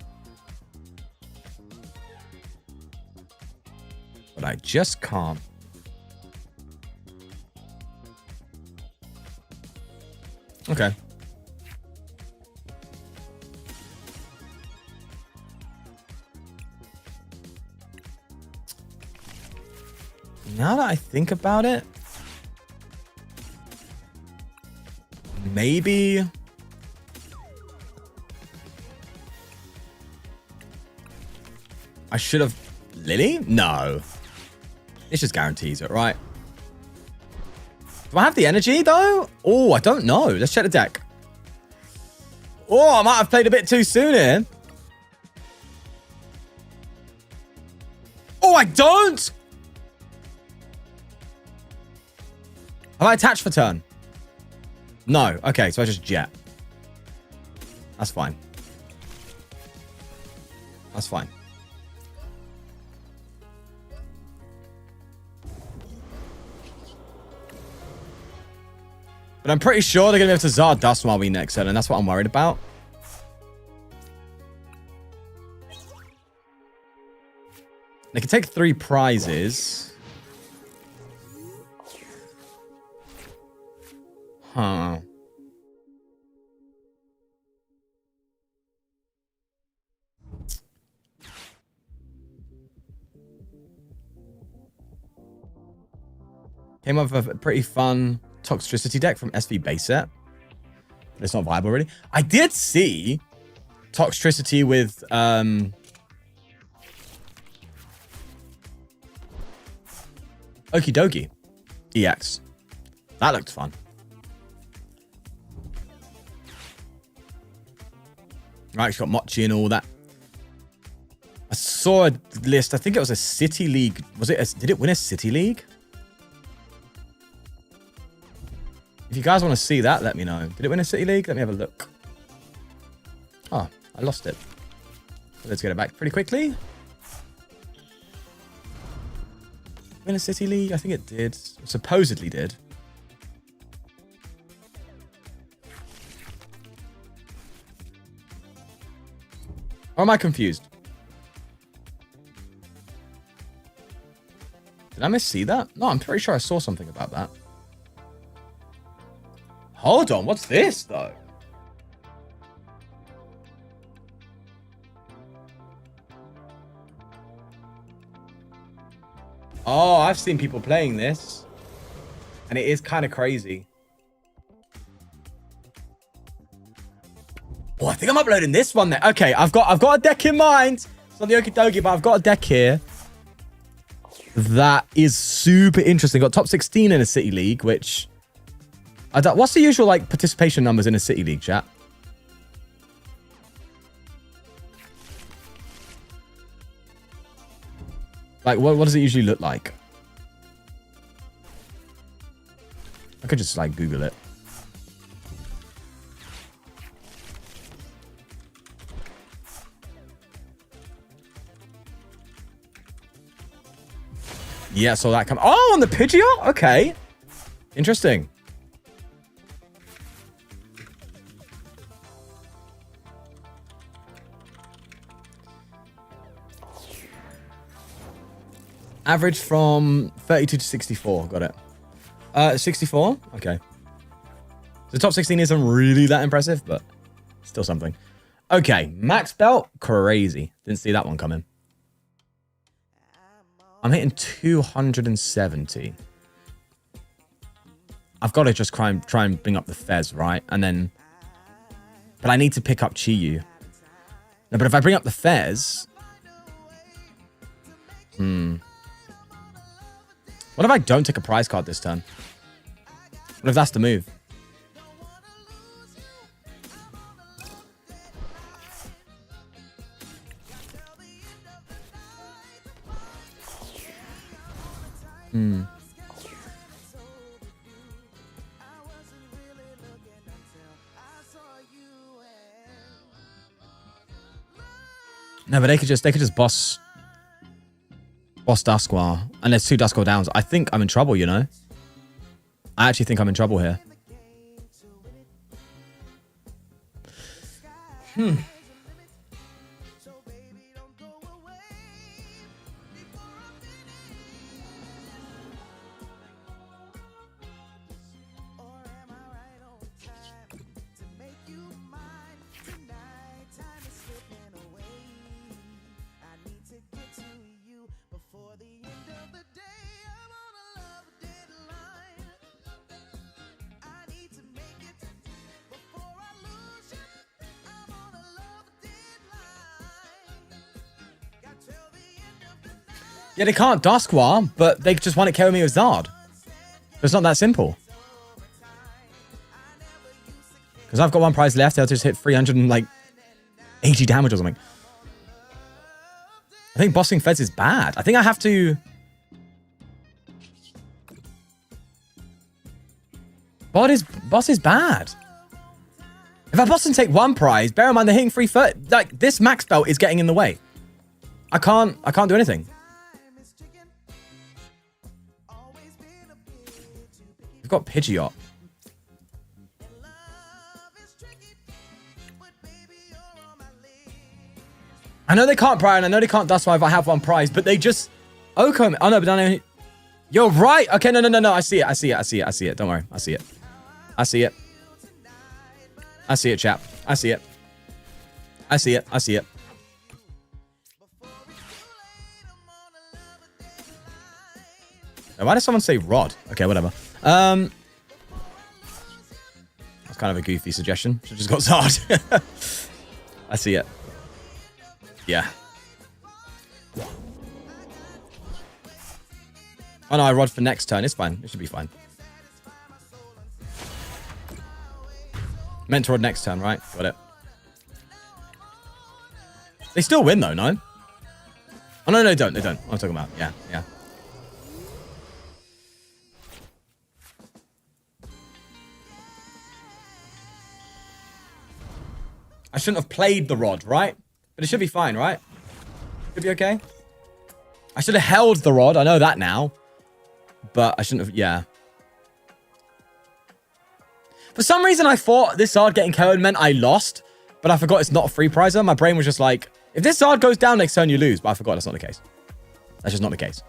But I just can't. Okay. Now that I think about it, maybe I should have Lily? No. It just guarantees it, right? Do I have the energy though? Oh, I don't know. Let's check the deck. Oh, I might have played a bit too soon here. Oh, I don't. Have I attached for turn? No. Okay, so I just jet. That's fine. That's fine. But I'm pretty sure they're going to be able to Zard Dust while we next turn, and that's what I'm worried about. They can take 3 prizes. Huh. Came up with a pretty fun Toxtricity deck from SV base set. But it's not viable really. I did see Toxtricity with Okie Dokie EX. That looked fun. Right, it's got Mochi and all that. I saw a list. I think it was a City League. Was it? Did it win a City League? If you guys want to see that, let me know. Did it win a City League? Let me have a look. Oh, I lost it. Let's get it back pretty quickly. Win a City League? I think it did. Supposedly did. Or am I confused? Did I miss-see that? No, I'm pretty sure I saw something about that. Hold on, what's this, though? Oh, I've seen people playing this. And it is kind of crazy. Oh, I think I'm uploading this one there. Okay, I've got a deck in mind. It's not the Okie Dokie, but I've got a deck here. That is super interesting. Got top 16 in a City League, which... what's the usual like participation numbers in a City League, chat? Like, what does it usually look like? I could just like Google it. Yeah, so that come. Oh, on the Pidgeot? Okay. Interesting. Average from 32 to 64. Got it. 64? Okay. The top 16 isn't really that impressive, but still something. Okay, max belt. Crazy. Didn't see that one coming. I'm hitting 270. I've got to just try and bring up the Fez, right? And then... But I need to pick up Chiyu. No, but if I bring up the Fez... What if I don't take a prize card this turn? What if that's the move? No, but they could just boss Duskwar. And there's 2 Duskwar downs. I think I'm in trouble, you know? I actually think I'm in trouble here. Yeah, they can't Duskwar, but they just want to kill me with Zard. It's not that simple. Because I've got 1 prize left, I'll just hit 380 damage or something. I think bossing Fez is bad. I think I have to... Boss is bad. If I boss and take 1 prize, bear in mind they're hitting 330. Like, this max belt is getting in the way. I can't do anything. We've got Pidgeot. I know they can't pry, and I know they can't Dust if I have 1 prize, but they just... Oko... Oh, no, but I know... You're right! Okay, no. I see it. Don't worry. I see it. I see it, chap. I see it. Why did someone say Rod? Okay, whatever. That's kind of a goofy suggestion. Should just got Zard. I see it. Yeah. Oh no, I Rod for next turn. It's fine. It should be fine. Meant to Rod next turn, right? Got it. They still win though, no? Oh no, they don't. What I'm talking about. Yeah. I shouldn't have played the Rod, right? But it should be fine, right? Should be okay. I should have held the Rod. I know that now. But I shouldn't have... Yeah. For some reason, I thought this Zard getting KO'd meant I lost. But I forgot it's not a free prizer. My brain was just like, if this Zard goes down next turn, you lose. But I forgot that's not the case. That's just not the case.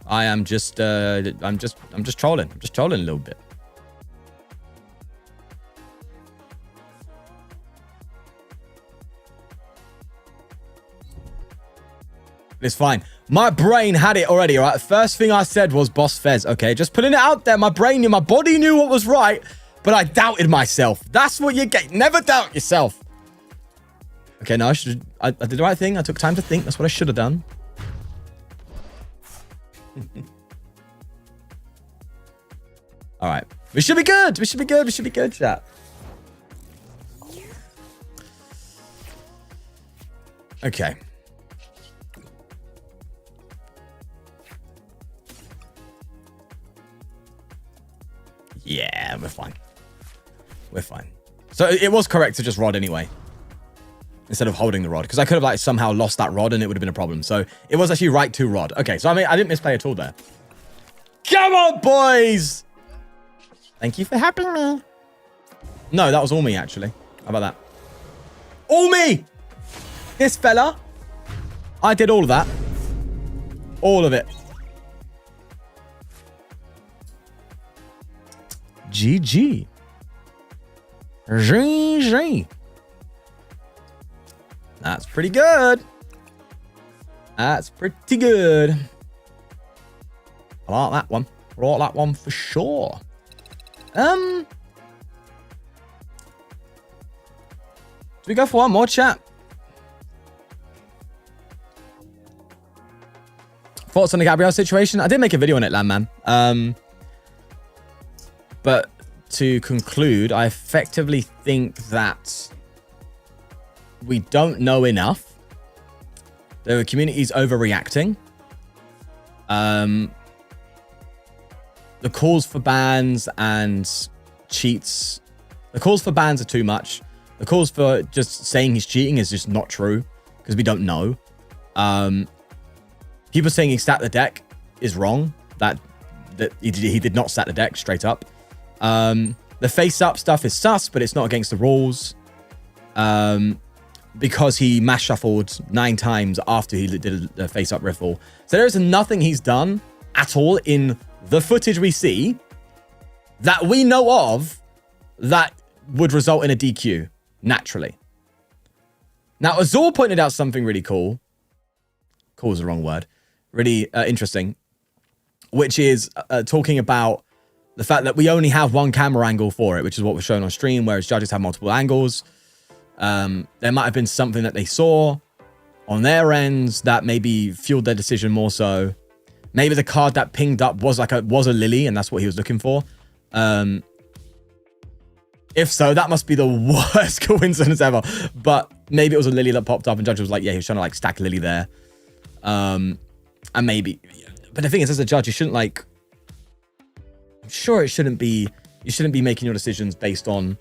I'm just trolling. I'm just trolling a little bit. It's fine. My brain had it already, all right? First thing I said was Boss Fez, okay? Just putting it out there. My brain, my body knew what was right, but I doubted myself. That's what you get. Never doubt yourself. Okay, no, I did the right thing. I took time to think. That's what I should have done. All right. We should be good. We should be good, chat. Okay. Yeah, we're fine. So it was correct to just Rod anyway. Instead of holding the Rod. Because I could have somehow lost that Rod and it would have been a problem. So it was actually right to Rod. Okay, so I mean, I didn't misplay at all there. Come on, boys! Thank you for helping me. No, that was all me, actually. How about that? All me. This fella. I did all of that. All of it. GG. GG. That's pretty good. That's pretty good. I like that one. I like that one for sure. Do we go for one more, chat? Thoughts on the Gabrielle situation? I did make a video on it, Landman. But to conclude, I effectively think that we don't know enough. The community's overreacting. The calls for bans and cheats. The calls for bans are too much. The calls for just saying he's cheating is just not true because we don't know. People saying he stat the deck is wrong. That he did not stat the deck straight up. The face-up stuff is sus, but it's not against the rules. Because he mash shuffled 9 times after he did a face-up riffle. So there is nothing he's done at all in the footage we see that we know of that would result in a DQ naturally. Now, Azul pointed out something really cool. Cool is the wrong word. Really interesting. Which is talking about the fact that we only have one camera angle for it, which is what was shown on stream, whereas judges have multiple angles. There might have been something that they saw on their ends that maybe fueled their decision more so. Maybe the card that pinged up was a Lily, and that's what he was looking for. If so, that must be the worst coincidence ever. But maybe it was a Lily that popped up, and judge was like, yeah, he was trying to like stack Lily there. And maybe, but the thing is, as a judge, you shouldn't like. I'm sure it shouldn't be. You shouldn't be making your decisions based on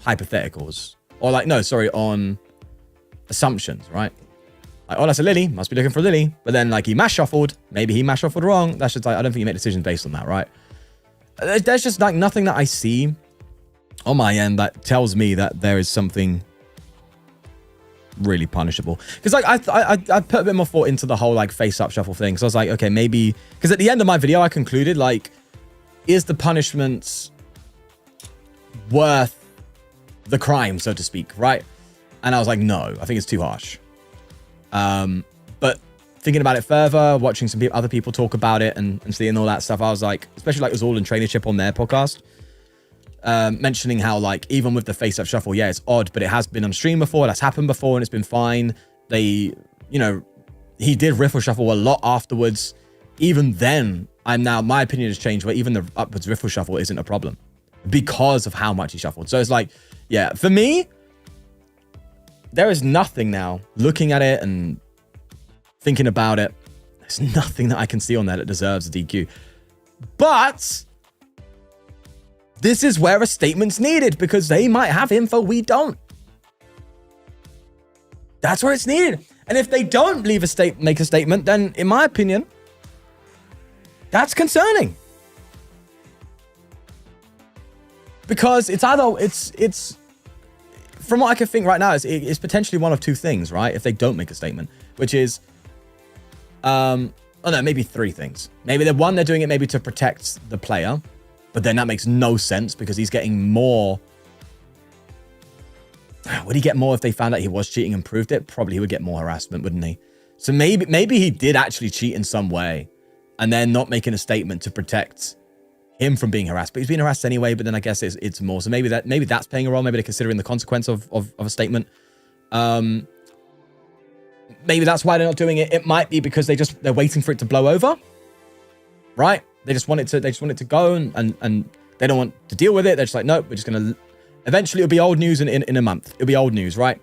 hypotheticals. Or like, no, sorry, on assumptions, right? Like, oh, that's a Lily. Must be looking for a Lily. But then, like, he mash shuffled. Maybe he mash shuffled wrong. That's just like, I don't think you make decisions based on that, right? There's just like nothing that I see on my end that tells me that there is something really punishable. Because like I put a bit more thought into the whole like face-up shuffle thing. So I was like, okay, maybe because at the end of my video, I concluded like, is the punishment worth the crime, so to speak, right? And I was like, no, I think it's too harsh. But thinking about it further, watching some other people talk about it and seeing all that stuff, I was like, especially like Azul and Trainership on their podcast, mentioning how like, even with the face-up shuffle, yeah, it's odd, but it has been on stream before, that's happened before, and it's been fine. They, you know, he did riffle shuffle a lot afterwards. Even then, my opinion has changed where even the upwards riffle shuffle isn't a problem because of how much he shuffled. So it's like, yeah, for me, there is nothing now looking at it and thinking about it. There's nothing that I can see on there that deserves a DQ. But this is where a statement's needed because they might have info we don't. That's where it's needed. And if they don't make a statement, then in my opinion, that's concerning. Because it's either, it's from what I can think right now, it's potentially one of two things, right? If they don't make a statement, which is, oh no, maybe 3 things. Maybe they're doing it maybe to protect the player, but then that makes no sense because he's getting more. Would he get more if they found out he was cheating and proved it? Probably he would get more harassment, wouldn't he? So maybe he did actually cheat in some way and they're not making a statement to protect him from being harassed, but he's being harassed anyway. But then I guess it's more. So maybe that's playing a role. Maybe they're considering the consequence of a statement. Maybe that's why they're not doing it. It might be because they're waiting for it to blow over, right? They just want it to go and they don't want to deal with it. They're just like, nope, we're just gonna. Eventually, it'll be old news in a month. It'll be old news, right?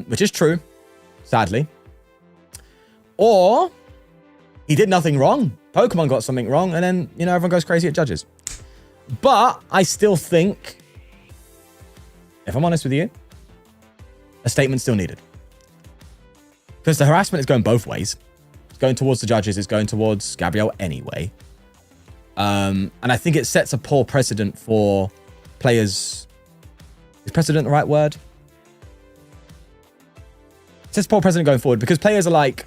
Which is true, sadly. Or he did nothing wrong. Pokemon got something wrong, and then, you know, everyone goes crazy at judges. But I still think, if I'm honest with you, a statement's still needed. Because the harassment is going both ways. It's going towards the judges, it's going towards Gabrielle anyway. And I think it sets a poor precedent for players. Is precedent the right word? It's poor precedent going forward because players are like,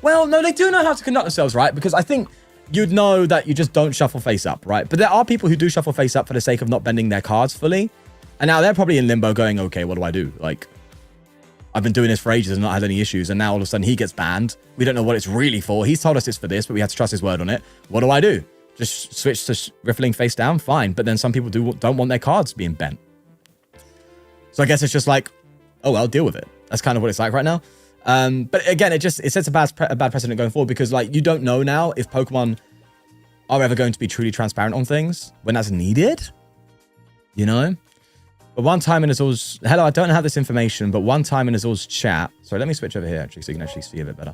well, no, they do know how to conduct themselves, right? Because I think you'd know that you just don't shuffle face up, right? But there are people who do shuffle face up for the sake of not bending their cards fully. And now they're probably in limbo going, okay, what do I do? Like, I've been doing this for ages and not had any issues. And now all of a sudden he gets banned. We don't know what it's really for. He's told us it's for this, but we have to trust his word on it. What do I do? Just switch to riffling face down? Fine. But then some people don't want their cards being bent. So I guess it's just like, oh, well, deal with it. That's kind of what it's like right now. But again, it sets a bad precedent going forward because like you don't know now if Pokemon are ever going to be truly transparent on things when that's needed, you know? But one time in Azul's, hello, I don't have this information, but one time in Azul's chat, sorry, let me switch over here actually so you can actually see a bit better.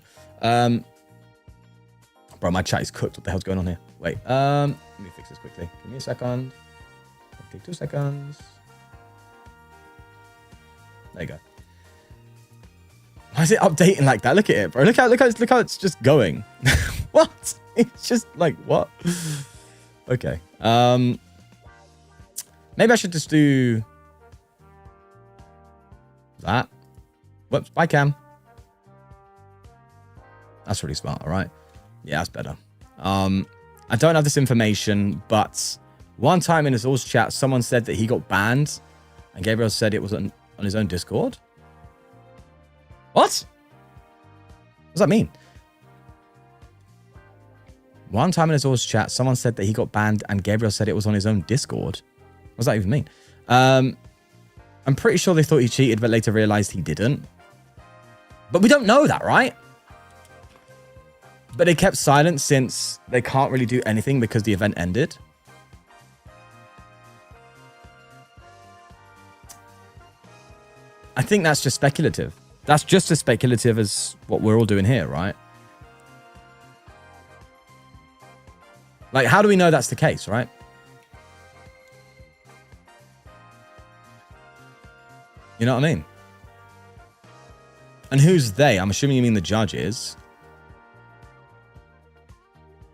Bro, my chat is cooked. What the hell's going on here? Wait, let me fix this quickly. Give me a second. Okay, 2 seconds. There you go. Why is it updating like that? Look at it, bro. Look how it's just going. What? It's just like, what? Okay. Maybe I should just do that. Whoops, bye cam. That's really smart, all right? Yeah, that's better. I don't have this information, but one time in his All's chat, someone said that he got banned, and Gabriel said it was on his own Discord. What? What does that mean? One time in his All's chat, someone said that he got banned, and Gabriel said it was on his own Discord. What does that even mean? I'm pretty sure they thought he cheated, but later realized he didn't. But we don't know that, right? But they kept silent since they can't really do anything because the event ended. I think that's just speculative. That's just as speculative as what we're all doing here, right? Like, how do we know that's the case, right? You know what I mean? And who's they? I'm assuming you mean the judges.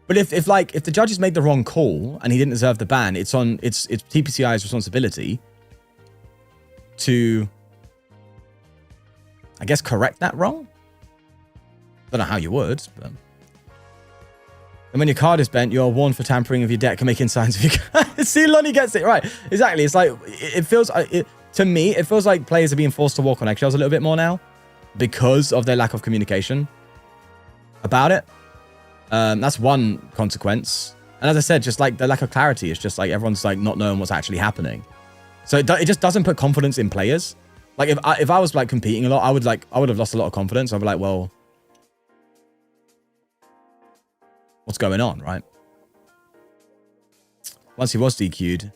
But if the judges made the wrong call and he didn't deserve the ban, it's TPCI's responsibility to, I guess, correct that wrong. Don't know how you would, but. And when your card is bent, you're warned for tampering of your deck and making signs of your card. See, Lonnie gets it right. Exactly. It's like it feels. To me, it feels like players are being forced to walk on eggshells a little bit more now because of their lack of communication about it. That's one consequence. And as I said, just like the lack of clarity is just like everyone's like not knowing what's actually happening. So it just doesn't put confidence in players. Like if I was like competing a lot, I would have lost a lot of confidence. I'd be like, well, what's going on, right? Once he was DQ'd,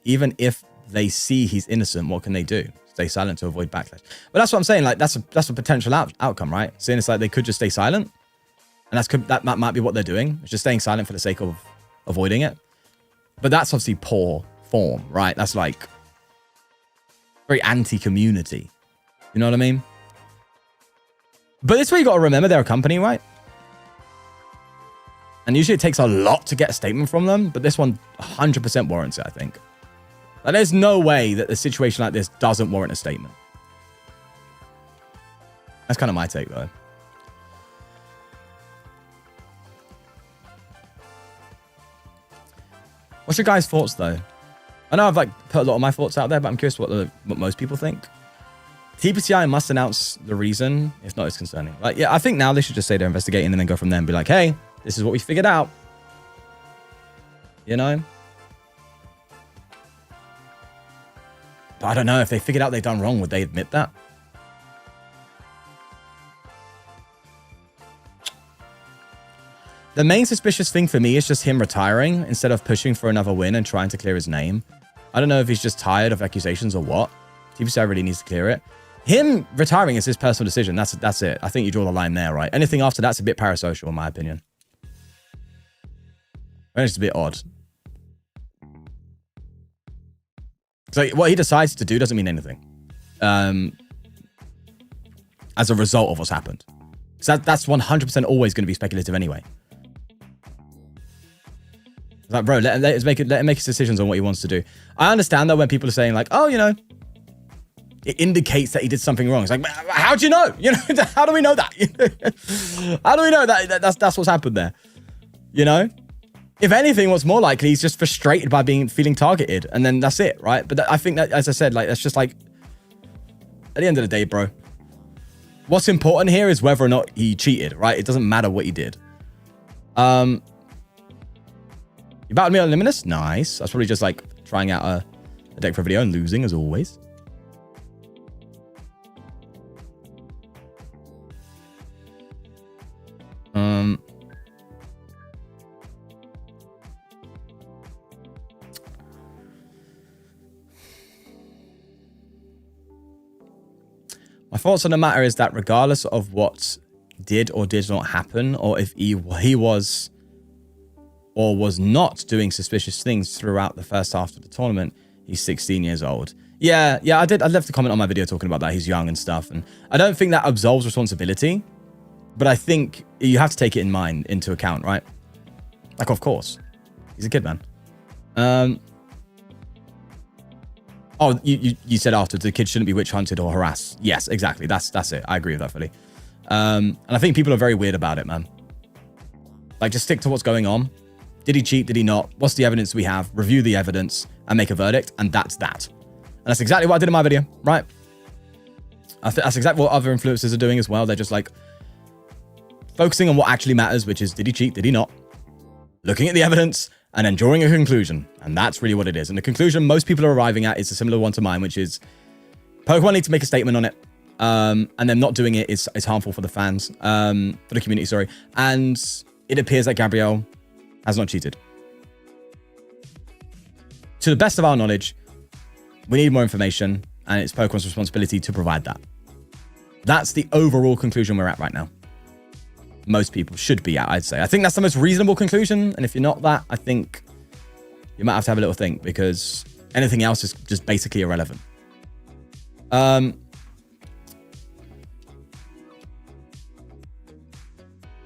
even if they see he's innocent, what can they do? Stay silent to avoid backlash. But that's what I'm saying. Like that's a potential outcome, right? Saying it's like they could just stay silent, and that might be what they're doing. It's just staying silent for the sake of avoiding it. But that's obviously poor form, right? That's like very anti-community. You know what I mean? But this way you got to remember they're a company, right? And usually it takes a lot to get a statement from them, but this one 100% warrants it, I think. Like, there's no way that a situation like this doesn't warrant a statement. That's kind of my take, though. What's your guys' thoughts, though? I know I've like put a lot of my thoughts out there, but I'm curious what most people think. TPCI must announce the reason. If not, it's concerning. Like, yeah, I think now they should just say they're investigating and then go from there and be like, hey, this is what we figured out. You know? But I don't know. If they figured out they've done wrong, would they admit that? The main suspicious thing for me is just him retiring instead of pushing for another win and trying to clear his name. I don't know if he's just tired of accusations or what. TPCI really needs to clear it. Him retiring is his personal decision. That's it. I think you draw the line there, right? Anything after that's a bit parasocial, in my opinion. It's a bit odd. So what he decides to do doesn't mean anything. As a result of what's happened. So that's 100% always going to be speculative anyway. It's like, bro, let him make his decisions on what he wants to do. I understand though when people are saying like, oh, you know, it indicates that he did something wrong. It's like, how do you know? You know, how do we know that? How do we know that that's what's happened there? You know, if anything, what's more likely, he's just frustrated by feeling targeted, and then that's it, right? But I think that, as I said, like that's just like at the end of the day, bro. What's important here is whether or not he cheated, right? It doesn't matter what he did. You battled me on Luminous? Nice. I was probably just like trying out a deck for a video and losing as always. My thoughts on the matter is that regardless of what did or did not happen, or if he was or was not doing suspicious things throughout the first half of the tournament, he's 16 years old. Yeah, I'd left a comment on my video talking about that. He's young and stuff, and I don't think that absolves responsibility, but I think you have to take it into account, right? Like, of course, he's a kid, man. Oh, you said afterwards the kid shouldn't be witch hunted or harassed. Yes, exactly. That's it. I agree with that fully. And I think people are very weird about it, man. Like, just stick to what's going on. Did he cheat? Did he not? What's the evidence we have? Review the evidence and make a verdict, and that's that. And that's exactly what I did in my video, right? That's exactly what other influencers are doing as well. They're just like focusing on what actually matters, which is, did he cheat? Did he not? Looking at the evidence and then drawing a conclusion. And that's really what it is. And the conclusion most people are arriving at is a similar one to mine, which is Pokemon need to make a statement on it. And them not doing it is harmful for the fans, for the community, sorry. And it appears that Gabrielle has not cheated. To the best of our knowledge, we need more information, and it's Pokemon's responsibility to provide that. That's the overall conclusion we're at right now. Most people should be at, I'd say. I think that's the most reasonable conclusion, and if you're not that, I think you might have to have a little think, because anything else is just basically irrelevant.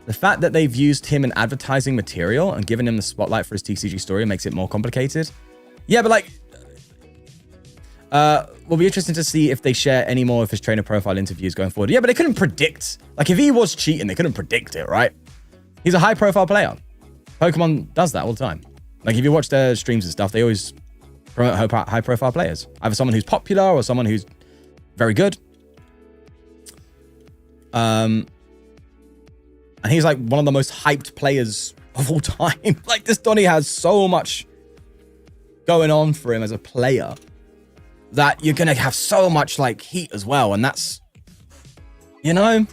The fact that they've used him in advertising material and given him the spotlight for his TCG story makes it more complicated. Yeah, but like, will be interesting to see if they share any more of his trainer profile interviews going forward. Yeah, but they couldn't predict. Like, if he was cheating, they couldn't predict it, right? He's a high-profile player. Pokemon does that all the time. Like, if you watch their streams and stuff, they always promote high-profile players. Either someone who's popular or someone who's very good. And he's like one of the most hyped players of all time. Like, this Donny has so much going on for him as a player that you're going to have so much like heat as well. And that's, you know,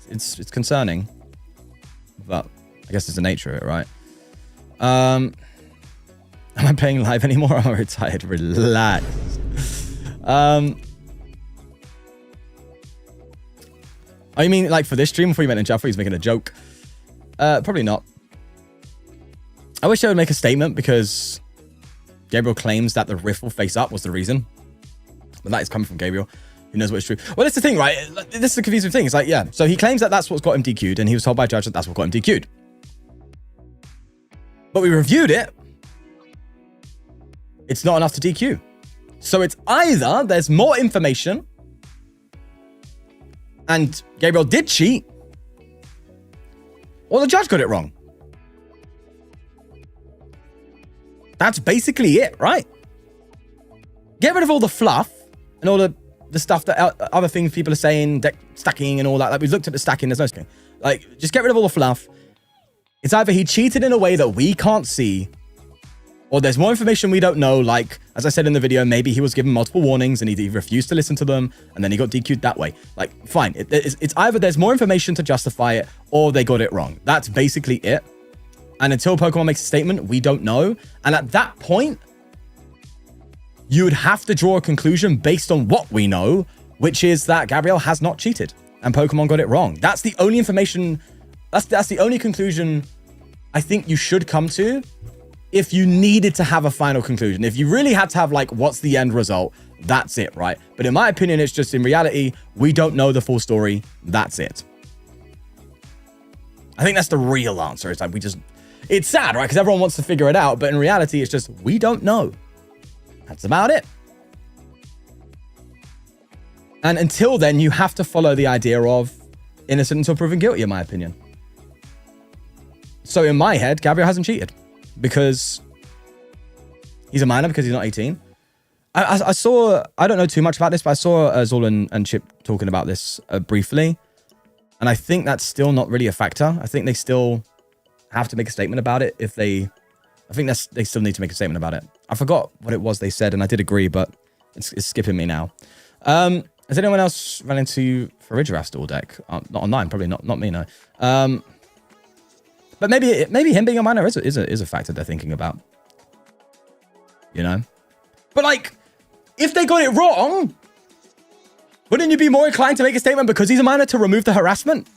it's concerning, but I guess it's the nature of it, right? Am I playing live anymore? I'm retired. Relax. Oh, you mean like for this stream? Before you went in chat, he's making a joke. Probably not. I wish I would make a statement, because Gabriel claims that the rift will face up was the reason. But that is coming from Gabriel. Who knows what's true? Well, that's the thing, right? This is a confusing thing. It's like, yeah. So he claims that that's what's got him DQ'd, and he was told by a judge that that's what got him DQ'd. But we reviewed it. It's not enough to DQ. So it's either there's more information and Gabriel did cheat, or the judge got it wrong. That's basically it, right? Get rid of all the fluff and all the stuff that other things people are saying, deck stacking and all that. Like, we've looked at the stacking, there's no stacking. Like, just get rid of all the fluff. It's either he cheated in a way that we can't see, or there's more information we don't know. Like, as I said in the video, maybe he was given multiple warnings and he refused to listen to them, and then he got DQ'd that way. Like, fine. It's either there's more information to justify it, or they got it wrong. That's basically it. And until Pokemon makes a statement, we don't know. And at that point, you would have to draw a conclusion based on what we know, which is that Gabrielle has not cheated and Pokemon got it wrong. That's the only information, that's the only conclusion I think you should come to if you needed to have a final conclusion. If you really had to have, like, what's the end result, that's it, right? But in my opinion, it's just, in reality, we don't know the full story. That's it. I think that's the real answer. It's like, it's sad, right? Because everyone wants to figure it out. But in reality, it's just, we don't know. That's about it. And until then, you have to follow the idea of innocent until proven guilty, in my opinion. So in my head, Gabrielle hasn't cheated because he's a minor, because he's not 18. I saw, I don't know too much about this, but I saw Zol and Chip talking about this briefly. And I think that's still not really a factor. I think they still have to make a statement about it if they... I think they still need to make a statement about it. I forgot what it was they said, and I did agree, but it's skipping me now. Has anyone else run into Farigiraf Dual Deck? Not online, probably not me, no. But maybe him being a minor is a factor they're thinking about. You know? But like, if they got it wrong, wouldn't you be more inclined to make a statement because he's a minor to remove the harassment?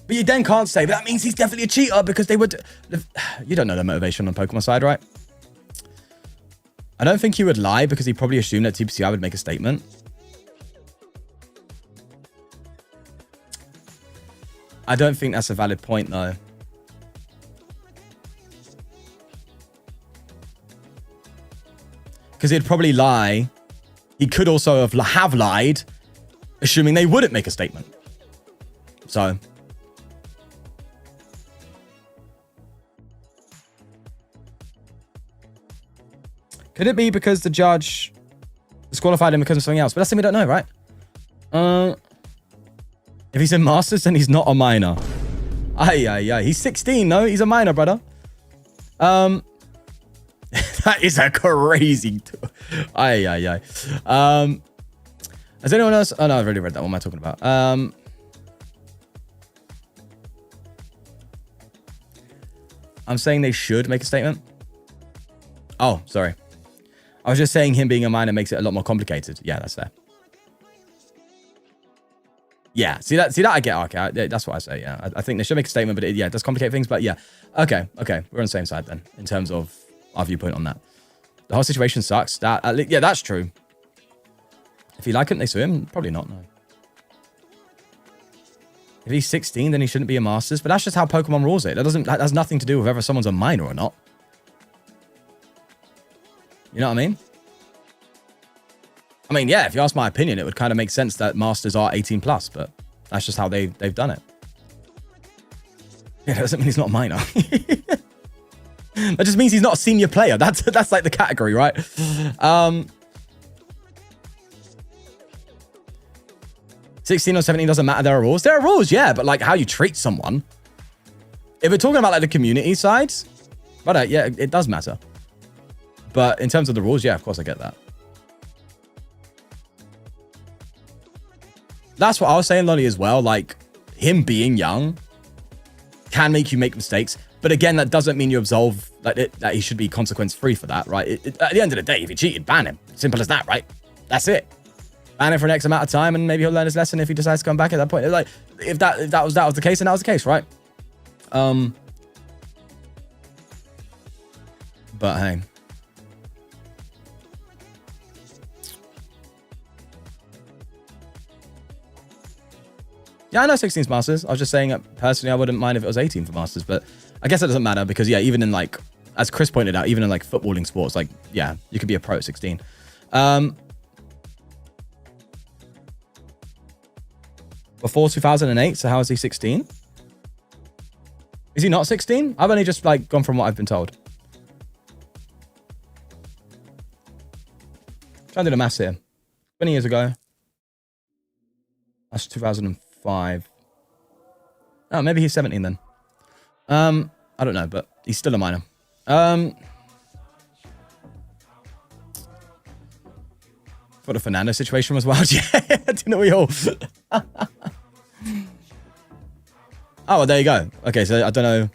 But you then can't say, but that means he's definitely a cheater because they would... You don't know the motivation on the Pokemon side, right? I don't think he would lie because he probably assumed that TPCI would make a statement. I don't think that's a valid point, though. Because he'd probably lie. He could also have lied, assuming they wouldn't make a statement. So... Could it be because the judge disqualified him because of something else? But that's something we don't know, right? If he's in Masters, then he's not a minor. Aye. He's 16, no? He's a minor, brother. That is a crazy... Aye. Has anyone else... Oh, no, I've already read that. What am I talking about? I'm saying they should make a statement. Oh, sorry. I was just saying him being a minor makes it a lot more complicated. Yeah, that's fair. Yeah, see that I get. Okay, that's what I say. Yeah, I think they should make a statement, but it does complicate things. But yeah, okay, we're on the same side then in terms of our viewpoint on that. The whole situation sucks. Yeah, that's true. If he like it, they sue him. Probably not. No. If he's 16, then he shouldn't be a Masters. But that's just how Pokemon rules it. That has nothing to do with whether someone's a minor or not. You know what I mean? I mean, yeah, if you ask my opinion, it would kind of make sense that Masters are 18 plus, but that's just how they've done it. Yeah, that doesn't mean he's not a minor. That just means he's not a senior player. That's like the category, right? 16 or 17 doesn't matter. There are rules. There are rules, yeah, but like how you treat someone. If we're talking about like the community side, but yeah, it does matter. But in terms of the rules, yeah, of course I get that. That's what I was saying, Lolly, as well. Like, him being young can make you make mistakes. But again, that doesn't mean you absolve, that he should be consequence-free for that, right? At the end of the day, if he cheated, ban him. Simple as that, right? That's it. Ban him for an X amount of time, and maybe he'll learn his lesson if he decides to come back at that point. Like, if that was the case, then that was the case, right? But hey. Yeah, I know 16's Masters. I was just saying that personally, I wouldn't mind if it was 18 for Masters, but I guess it doesn't matter because, yeah, even in like, as Chris pointed out, even in like footballing sports, like, yeah, you could be a pro at 16. Before 2008, so how is he 16? Is he not 16? I've only just like gone from what I've been told. Trying to do the maths here. 20 years ago. That's 2005. Oh, maybe he's 17 then. I don't know, but he's still a minor. What the Fernandez situation was wild. Yeah, didn't we all? Oh, well, there you go. Okay, so I don't know.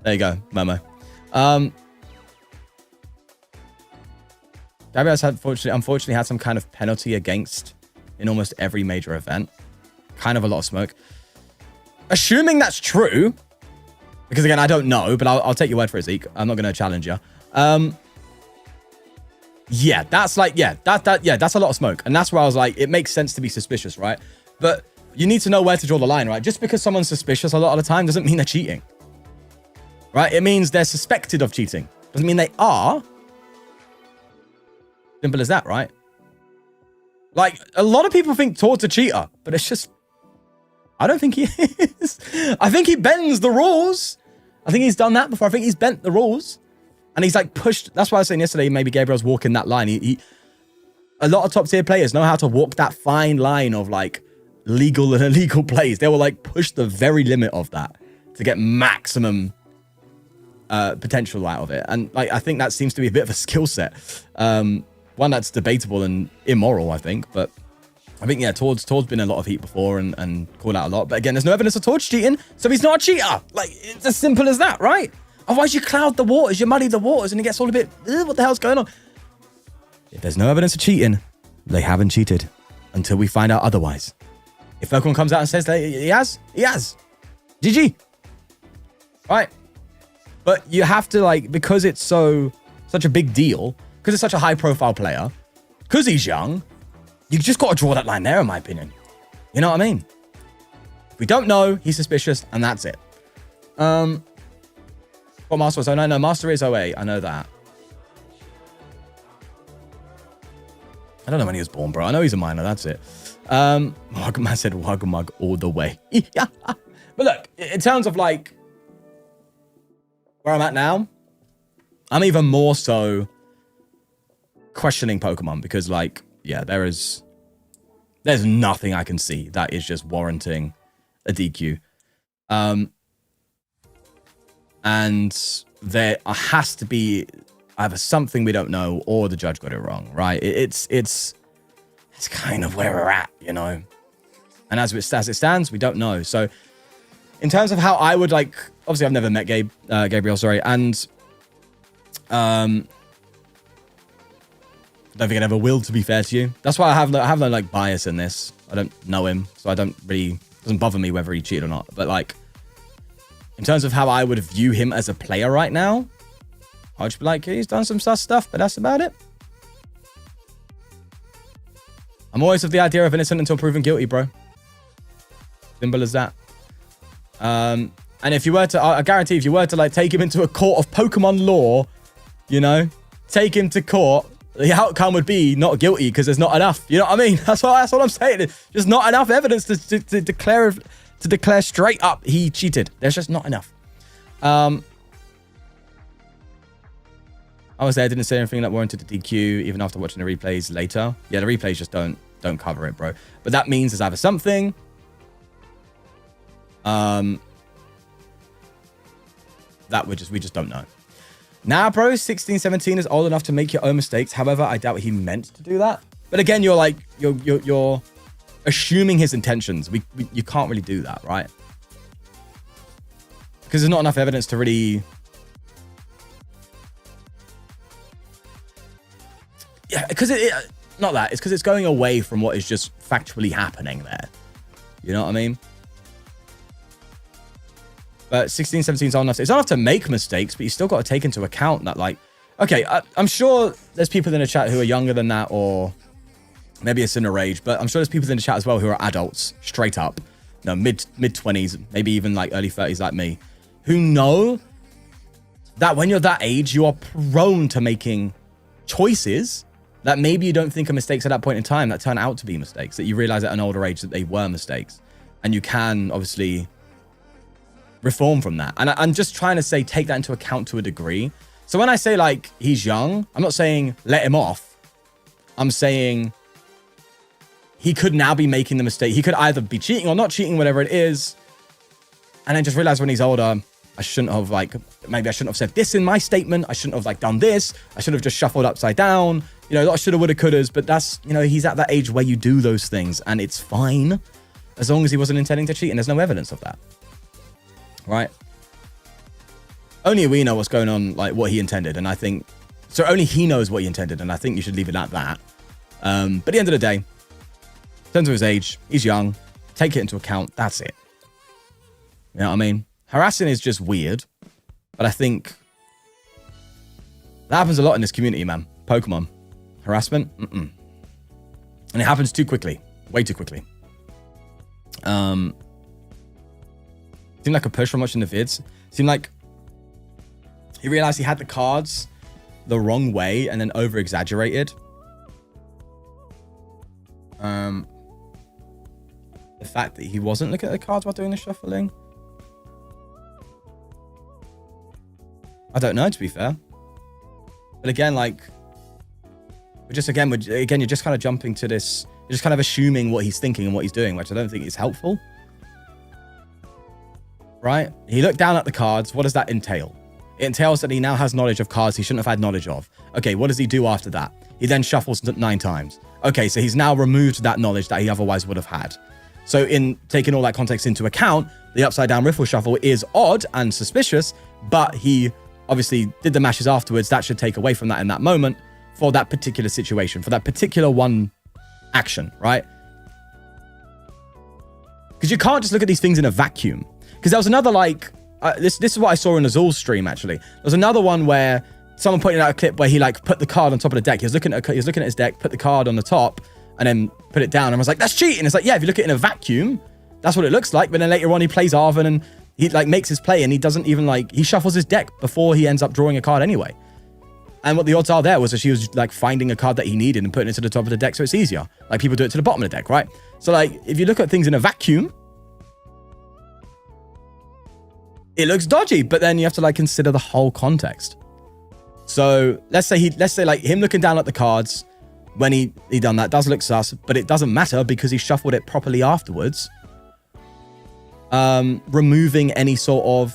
There you go, Momo. Gabrielle's unfortunately had some kind of penalty against in almost every major event. Kind of a lot of smoke. Assuming that's true, because again, I don't know, but I'll take your word for it, Zeke. I'm not going to challenge you. Yeah, that's like, that's a lot of smoke. And that's where I was like, it makes sense to be suspicious, right? But you need to know where to draw the line, right? Just because someone's suspicious a lot of the time doesn't mean they're cheating, right? It means they're suspected of cheating. Doesn't mean they are. Simple as that, right? Like, a lot of people think Todd's a cheater, but it's just... I don't think he is. I think he bends the rules. I think he's done that before. I think he's bent the rules. And he's like pushed... That's why I was saying yesterday, maybe Gabriel's walking that line. A lot of top tier players know how to walk that fine line of like legal and illegal plays. They will like push the very limit of that to get maximum potential out of it. And like, I think that seems to be a bit of a skill set. One that's debatable and immoral, I think. But I think, yeah, Todd's been in a lot of heat before and called out a lot. But again, there's no evidence of Todd cheating, so he's not a cheater. Like, it's as simple as that, right? Otherwise, you cloud the waters, you muddy the waters, and it gets all a bit, what the hell's going on? If there's no evidence of cheating, they haven't cheated until we find out otherwise. If Pokemon comes out and says that he has, he has. GG. Right. But you have to, like, because it's such a big deal, because it's such a high-profile player, because he's young, you just got to draw that line there, in my opinion. You know what I mean? If we don't know, he's suspicious, and that's it. What Master was 09? No, Master is 08. I know that. I don't know when he was born, bro. I know he's a minor. That's it. Man said wugmug all the way. Yeah. But look, in terms of like where I'm at now, I'm even more so questioning Pokemon because, like, yeah, there's nothing I can see that is just warranting a DQ. And there has to be either something we don't know or the judge got it wrong, right? It's kind of where we're at, you know? And as it stands, we don't know. So in terms of how I would like, obviously I've never met Gabrielle, sorry. And don't think I ever will, to be fair to you. That's why I have no like bias in this. I don't know him, so I don't really, doesn't bother me whether he cheated or not. But like, in terms of how I would view him as a player right now, I would just be like, he's done some sus stuff, but that's about it. I'm always of the idea of innocent until proven guilty, bro. Simple as that. And if you were to, I guarantee if you were to like take him into a court of Pokemon law, you know, take him to court, the outcome would be not guilty because there's not enough. You know what I mean? That's what I'm saying. There's just not enough evidence to declare straight up he cheated. There's just not enough. I was there, didn't say anything that warranted the DQ even after watching the replays later. Yeah, the replays just don't cover it, bro. But that means there's either something that we just don't know. Now, bro, 16, 17 is old enough to make your own mistakes. However, I doubt he meant to do that. But again, you're assuming his intentions. You can't really do that, right? Because there's not enough evidence to really... Yeah, because not that. It's because it's going away from what is just factually happening there. You know what I mean? But 16, 17 is old enough. It's not enough to make mistakes, but you still got to take into account that, like, okay, I'm sure there's people in the chat who are younger than that, or maybe a similar age, but I'm sure there's people in the chat as well who are adults, straight up, you know, mid 20s, maybe even like early 30s like me, who know that when you're that age, you are prone to making choices that maybe you don't think are mistakes at that point in time that turn out to be mistakes, that you realize at an older age that they were mistakes. And you can obviously reform from that. And I'm just trying to say, take that into account to a degree. So when I say like, he's young, I'm not saying let him off. I'm saying he could now be making the mistake. He could either be cheating or not cheating, whatever it is. And then just realize when he's older, I shouldn't have like, maybe I shouldn't have said this in my statement. I shouldn't have like done this. I should have just shuffled upside down. You know, I shoulda, woulda, couldas, but that's, you know, he's at that age where you do those things and it's fine as long as he wasn't intending to cheat and there's no evidence of that. Right? Only we know what's going on, like what he intended. And I think, so only he knows what he intended. And I think you should leave it at that. But at the end of the day, in terms of his age, he's young. Take it into account. That's it. You know what I mean? Harassing is just weird. But I think that happens a lot in this community, man. Pokemon. Harassment? And it happens too quickly. Way too quickly. Seemed like a push from watching the vids. Seemed like he realized he had the cards the wrong way and then over-exaggerated. The fact that he wasn't looking at the cards while doing the shuffling. I don't know, to be fair. But again, like, you're just kind of jumping to this. You're just kind of assuming what he's thinking and what he's doing, which I don't think is helpful. Right? He looked down at the cards. What does that entail? It entails that he now has knowledge of cards he shouldn't have had knowledge of. Okay, what does he do after that? He then shuffles 9 times. Okay, so he's now removed that knowledge that he otherwise would have had. So in taking all that context into account, the upside down riffle shuffle is odd and suspicious, but he obviously did the mashes afterwards. That should take away from that in that moment for that particular situation, for that particular one action, right? Because you can't just look at these things in a vacuum. Because there was another, like, this is what I saw in Azul's stream, actually. There was another one where someone pointed out a clip where he, like, put the card on top of the deck. He was looking at his deck, put the card on the top, and then put it down. And I was like, that's cheating. It's like, yeah, if you look at it in a vacuum, that's what it looks like. But then later on, he plays Arvin, and he, like, makes his play, and he doesn't even, like, he shuffles his deck before he ends up drawing a card anyway. And what the odds are there was that she was, like, finding a card that he needed and putting it to the top of the deck so it's easier. Like, people do it to the bottom of the deck, right? So, like, if you look at things in a vacuum, it looks dodgy, but then you have to, like, consider the whole context. So let's say like him looking down at the cards when he done that does look sus, but it doesn't matter because he shuffled it properly afterwards, removing any sort of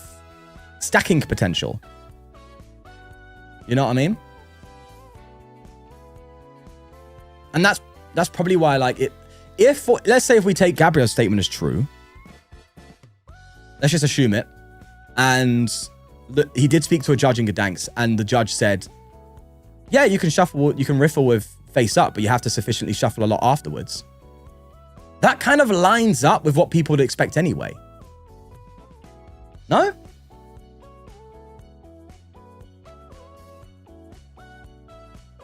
stacking potential. You know what I mean? And that's probably why, like, it. Let's say if we take Gabrielle's statement as true, let's just assume it. And he did speak to a judge in Gdansk, and the judge said, yeah, you can riffle with face up, but you have to sufficiently shuffle a lot afterwards. That kind of lines up with what people would expect anyway. No?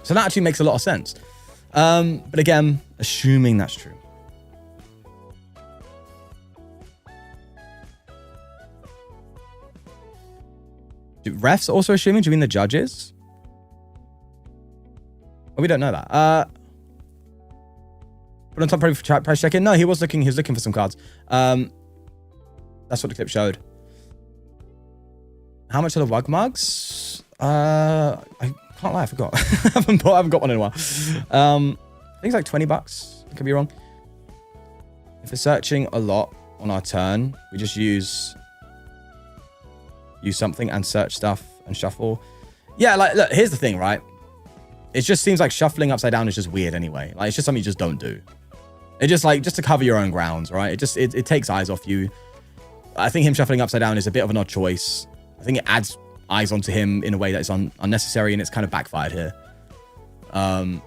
So that actually makes a lot of sense. But again, assuming that's true. Refs also assuming? Do you mean the judges? Oh, we don't know that. Put on top price check-in. No, he was looking for some cards. That's what the clip showed. How much are the wugmugs? I can't lie, I forgot. I haven't got one in a while. I think it's like $20. I could be wrong. If we're searching a lot on our turn, we just use something and search stuff and shuffle. Yeah, like, look, here's the thing, right? It just seems like shuffling upside down is just weird anyway. Like, it's just something you just don't do. It just, like, just to cover your own grounds, right? It takes eyes off you. I think him shuffling upside down is a bit of an odd choice. I think it adds eyes onto him in a way that is unnecessary, and it's kind of backfired here. But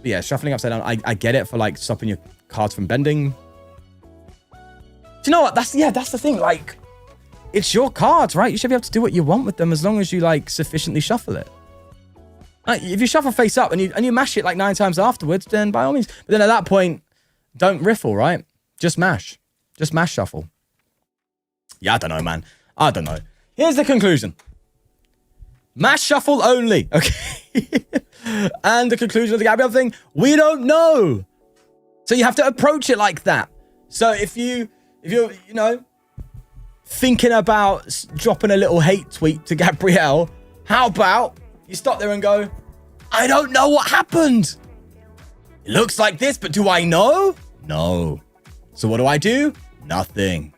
yeah, shuffling upside down, I get it for, like, stopping your cards from bending. Do you know what? That's the thing, like, it's your cards, right? You should be able to do what you want with them as long as you, like, sufficiently shuffle it. Like, if you shuffle face up and you mash it like 9 times afterwards, then by all means. But then at that point, don't riffle, right? Just mash. Just mash shuffle. Yeah, I don't know, man. I don't know. Here's the conclusion. Mash shuffle only, okay? And the conclusion of the Gabrielle thing, we don't know. So you have to approach it like that. So if you're, you know, thinking about dropping a little hate tweet to Gabrielle, how about you stop there and go, I don't know what happened. It looks like this, but do I know? No. So what do? Nothing.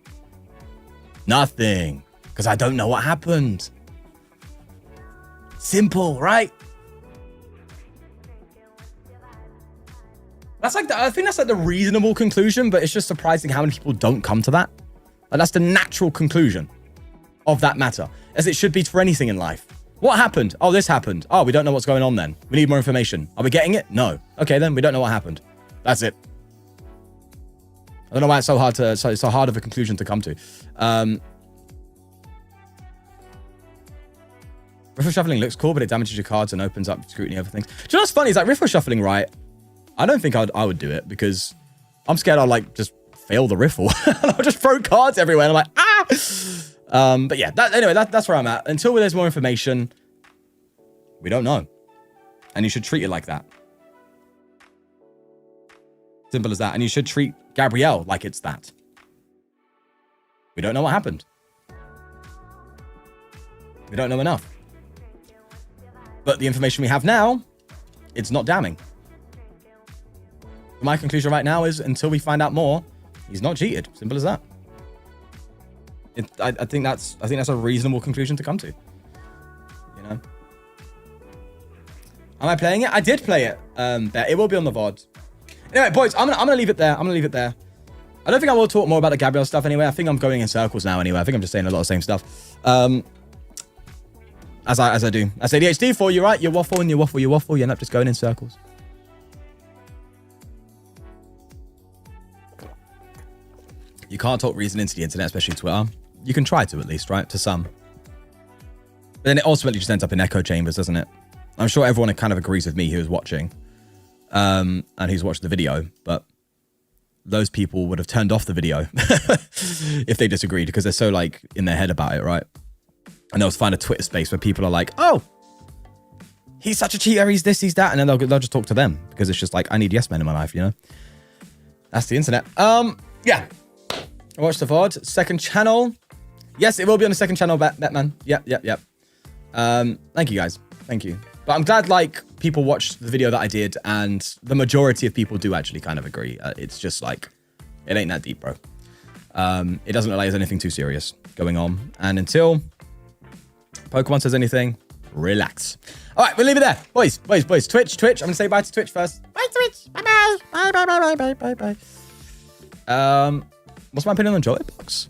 Nothing. Because I don't know what happened. Simple, right? That's like I think that's like the reasonable conclusion, but it's just surprising how many people don't come to that. Like, that's the natural conclusion of that matter, as it should be for anything in life. What happened? Oh, this happened. Oh, we don't know what's going on then. We need more information. Are we getting it? No. Okay, then we don't know what happened. That's it. I don't know why it's so hard of a conclusion to come to. Riffle shuffling looks cool, but it damages your cards and opens up scrutiny over things. Do you know what's funny? Is like riffle shuffling, right? I don't think I would do it because I'm scared I'll like just fail the riffle. I'll just throw cards everywhere. And I'm like, ah! But yeah, anyway, that's where I'm at. Until there's more information, we don't know. And you should treat it like that. Simple as that. And you should treat Gabrielle like it's that. We don't know what happened. We don't know enough. But the information we have now, it's not damning. My conclusion right now is until we find out more, he's not cheated. Simple as that. I think that's a reasonable conclusion to come to. You know. Am I playing it? I did play it. It will be on the VOD. Anyway, boys, I'm gonna leave it there. I don't think I will talk more about the Gabrielle stuff anyway. I think I'm going in circles now anyway. I think I'm just saying a lot of the same stuff. As I do. I say ADHD for you, right? You waffle and you waffle, you end up just going in circles. You can't talk reason into the internet, especially Twitter. You can try to, at least, right? To some. But then it ultimately just ends up in echo chambers, doesn't it? I'm sure everyone kind of agrees with me who's watching. And who's watched the video. But those people would have turned off the video if they disagreed, because they're so, like, in their head about it, right? And they'll find a Twitter space where people are like, oh, he's such a cheater, he's this, he's that. And then they'll just talk to them, because it's just like, I need yes men in my life, you know? That's the internet. Yeah. I watched the VOD. Second channel. Yes, it will be on the second channel, Batman. Yep. Thank you, guys. Thank you. But I'm glad, like, people watched the video that I did, and the majority of people do actually kind of agree. It's just like, it ain't that deep, bro. It doesn't look like there's anything too serious going on. And until Pokemon says anything, relax. All right, we'll leave it there. Boys. Twitch. I'm going to say bye to Twitch first. Bye, Twitch. Bye. What's my opinion on Jolly Box?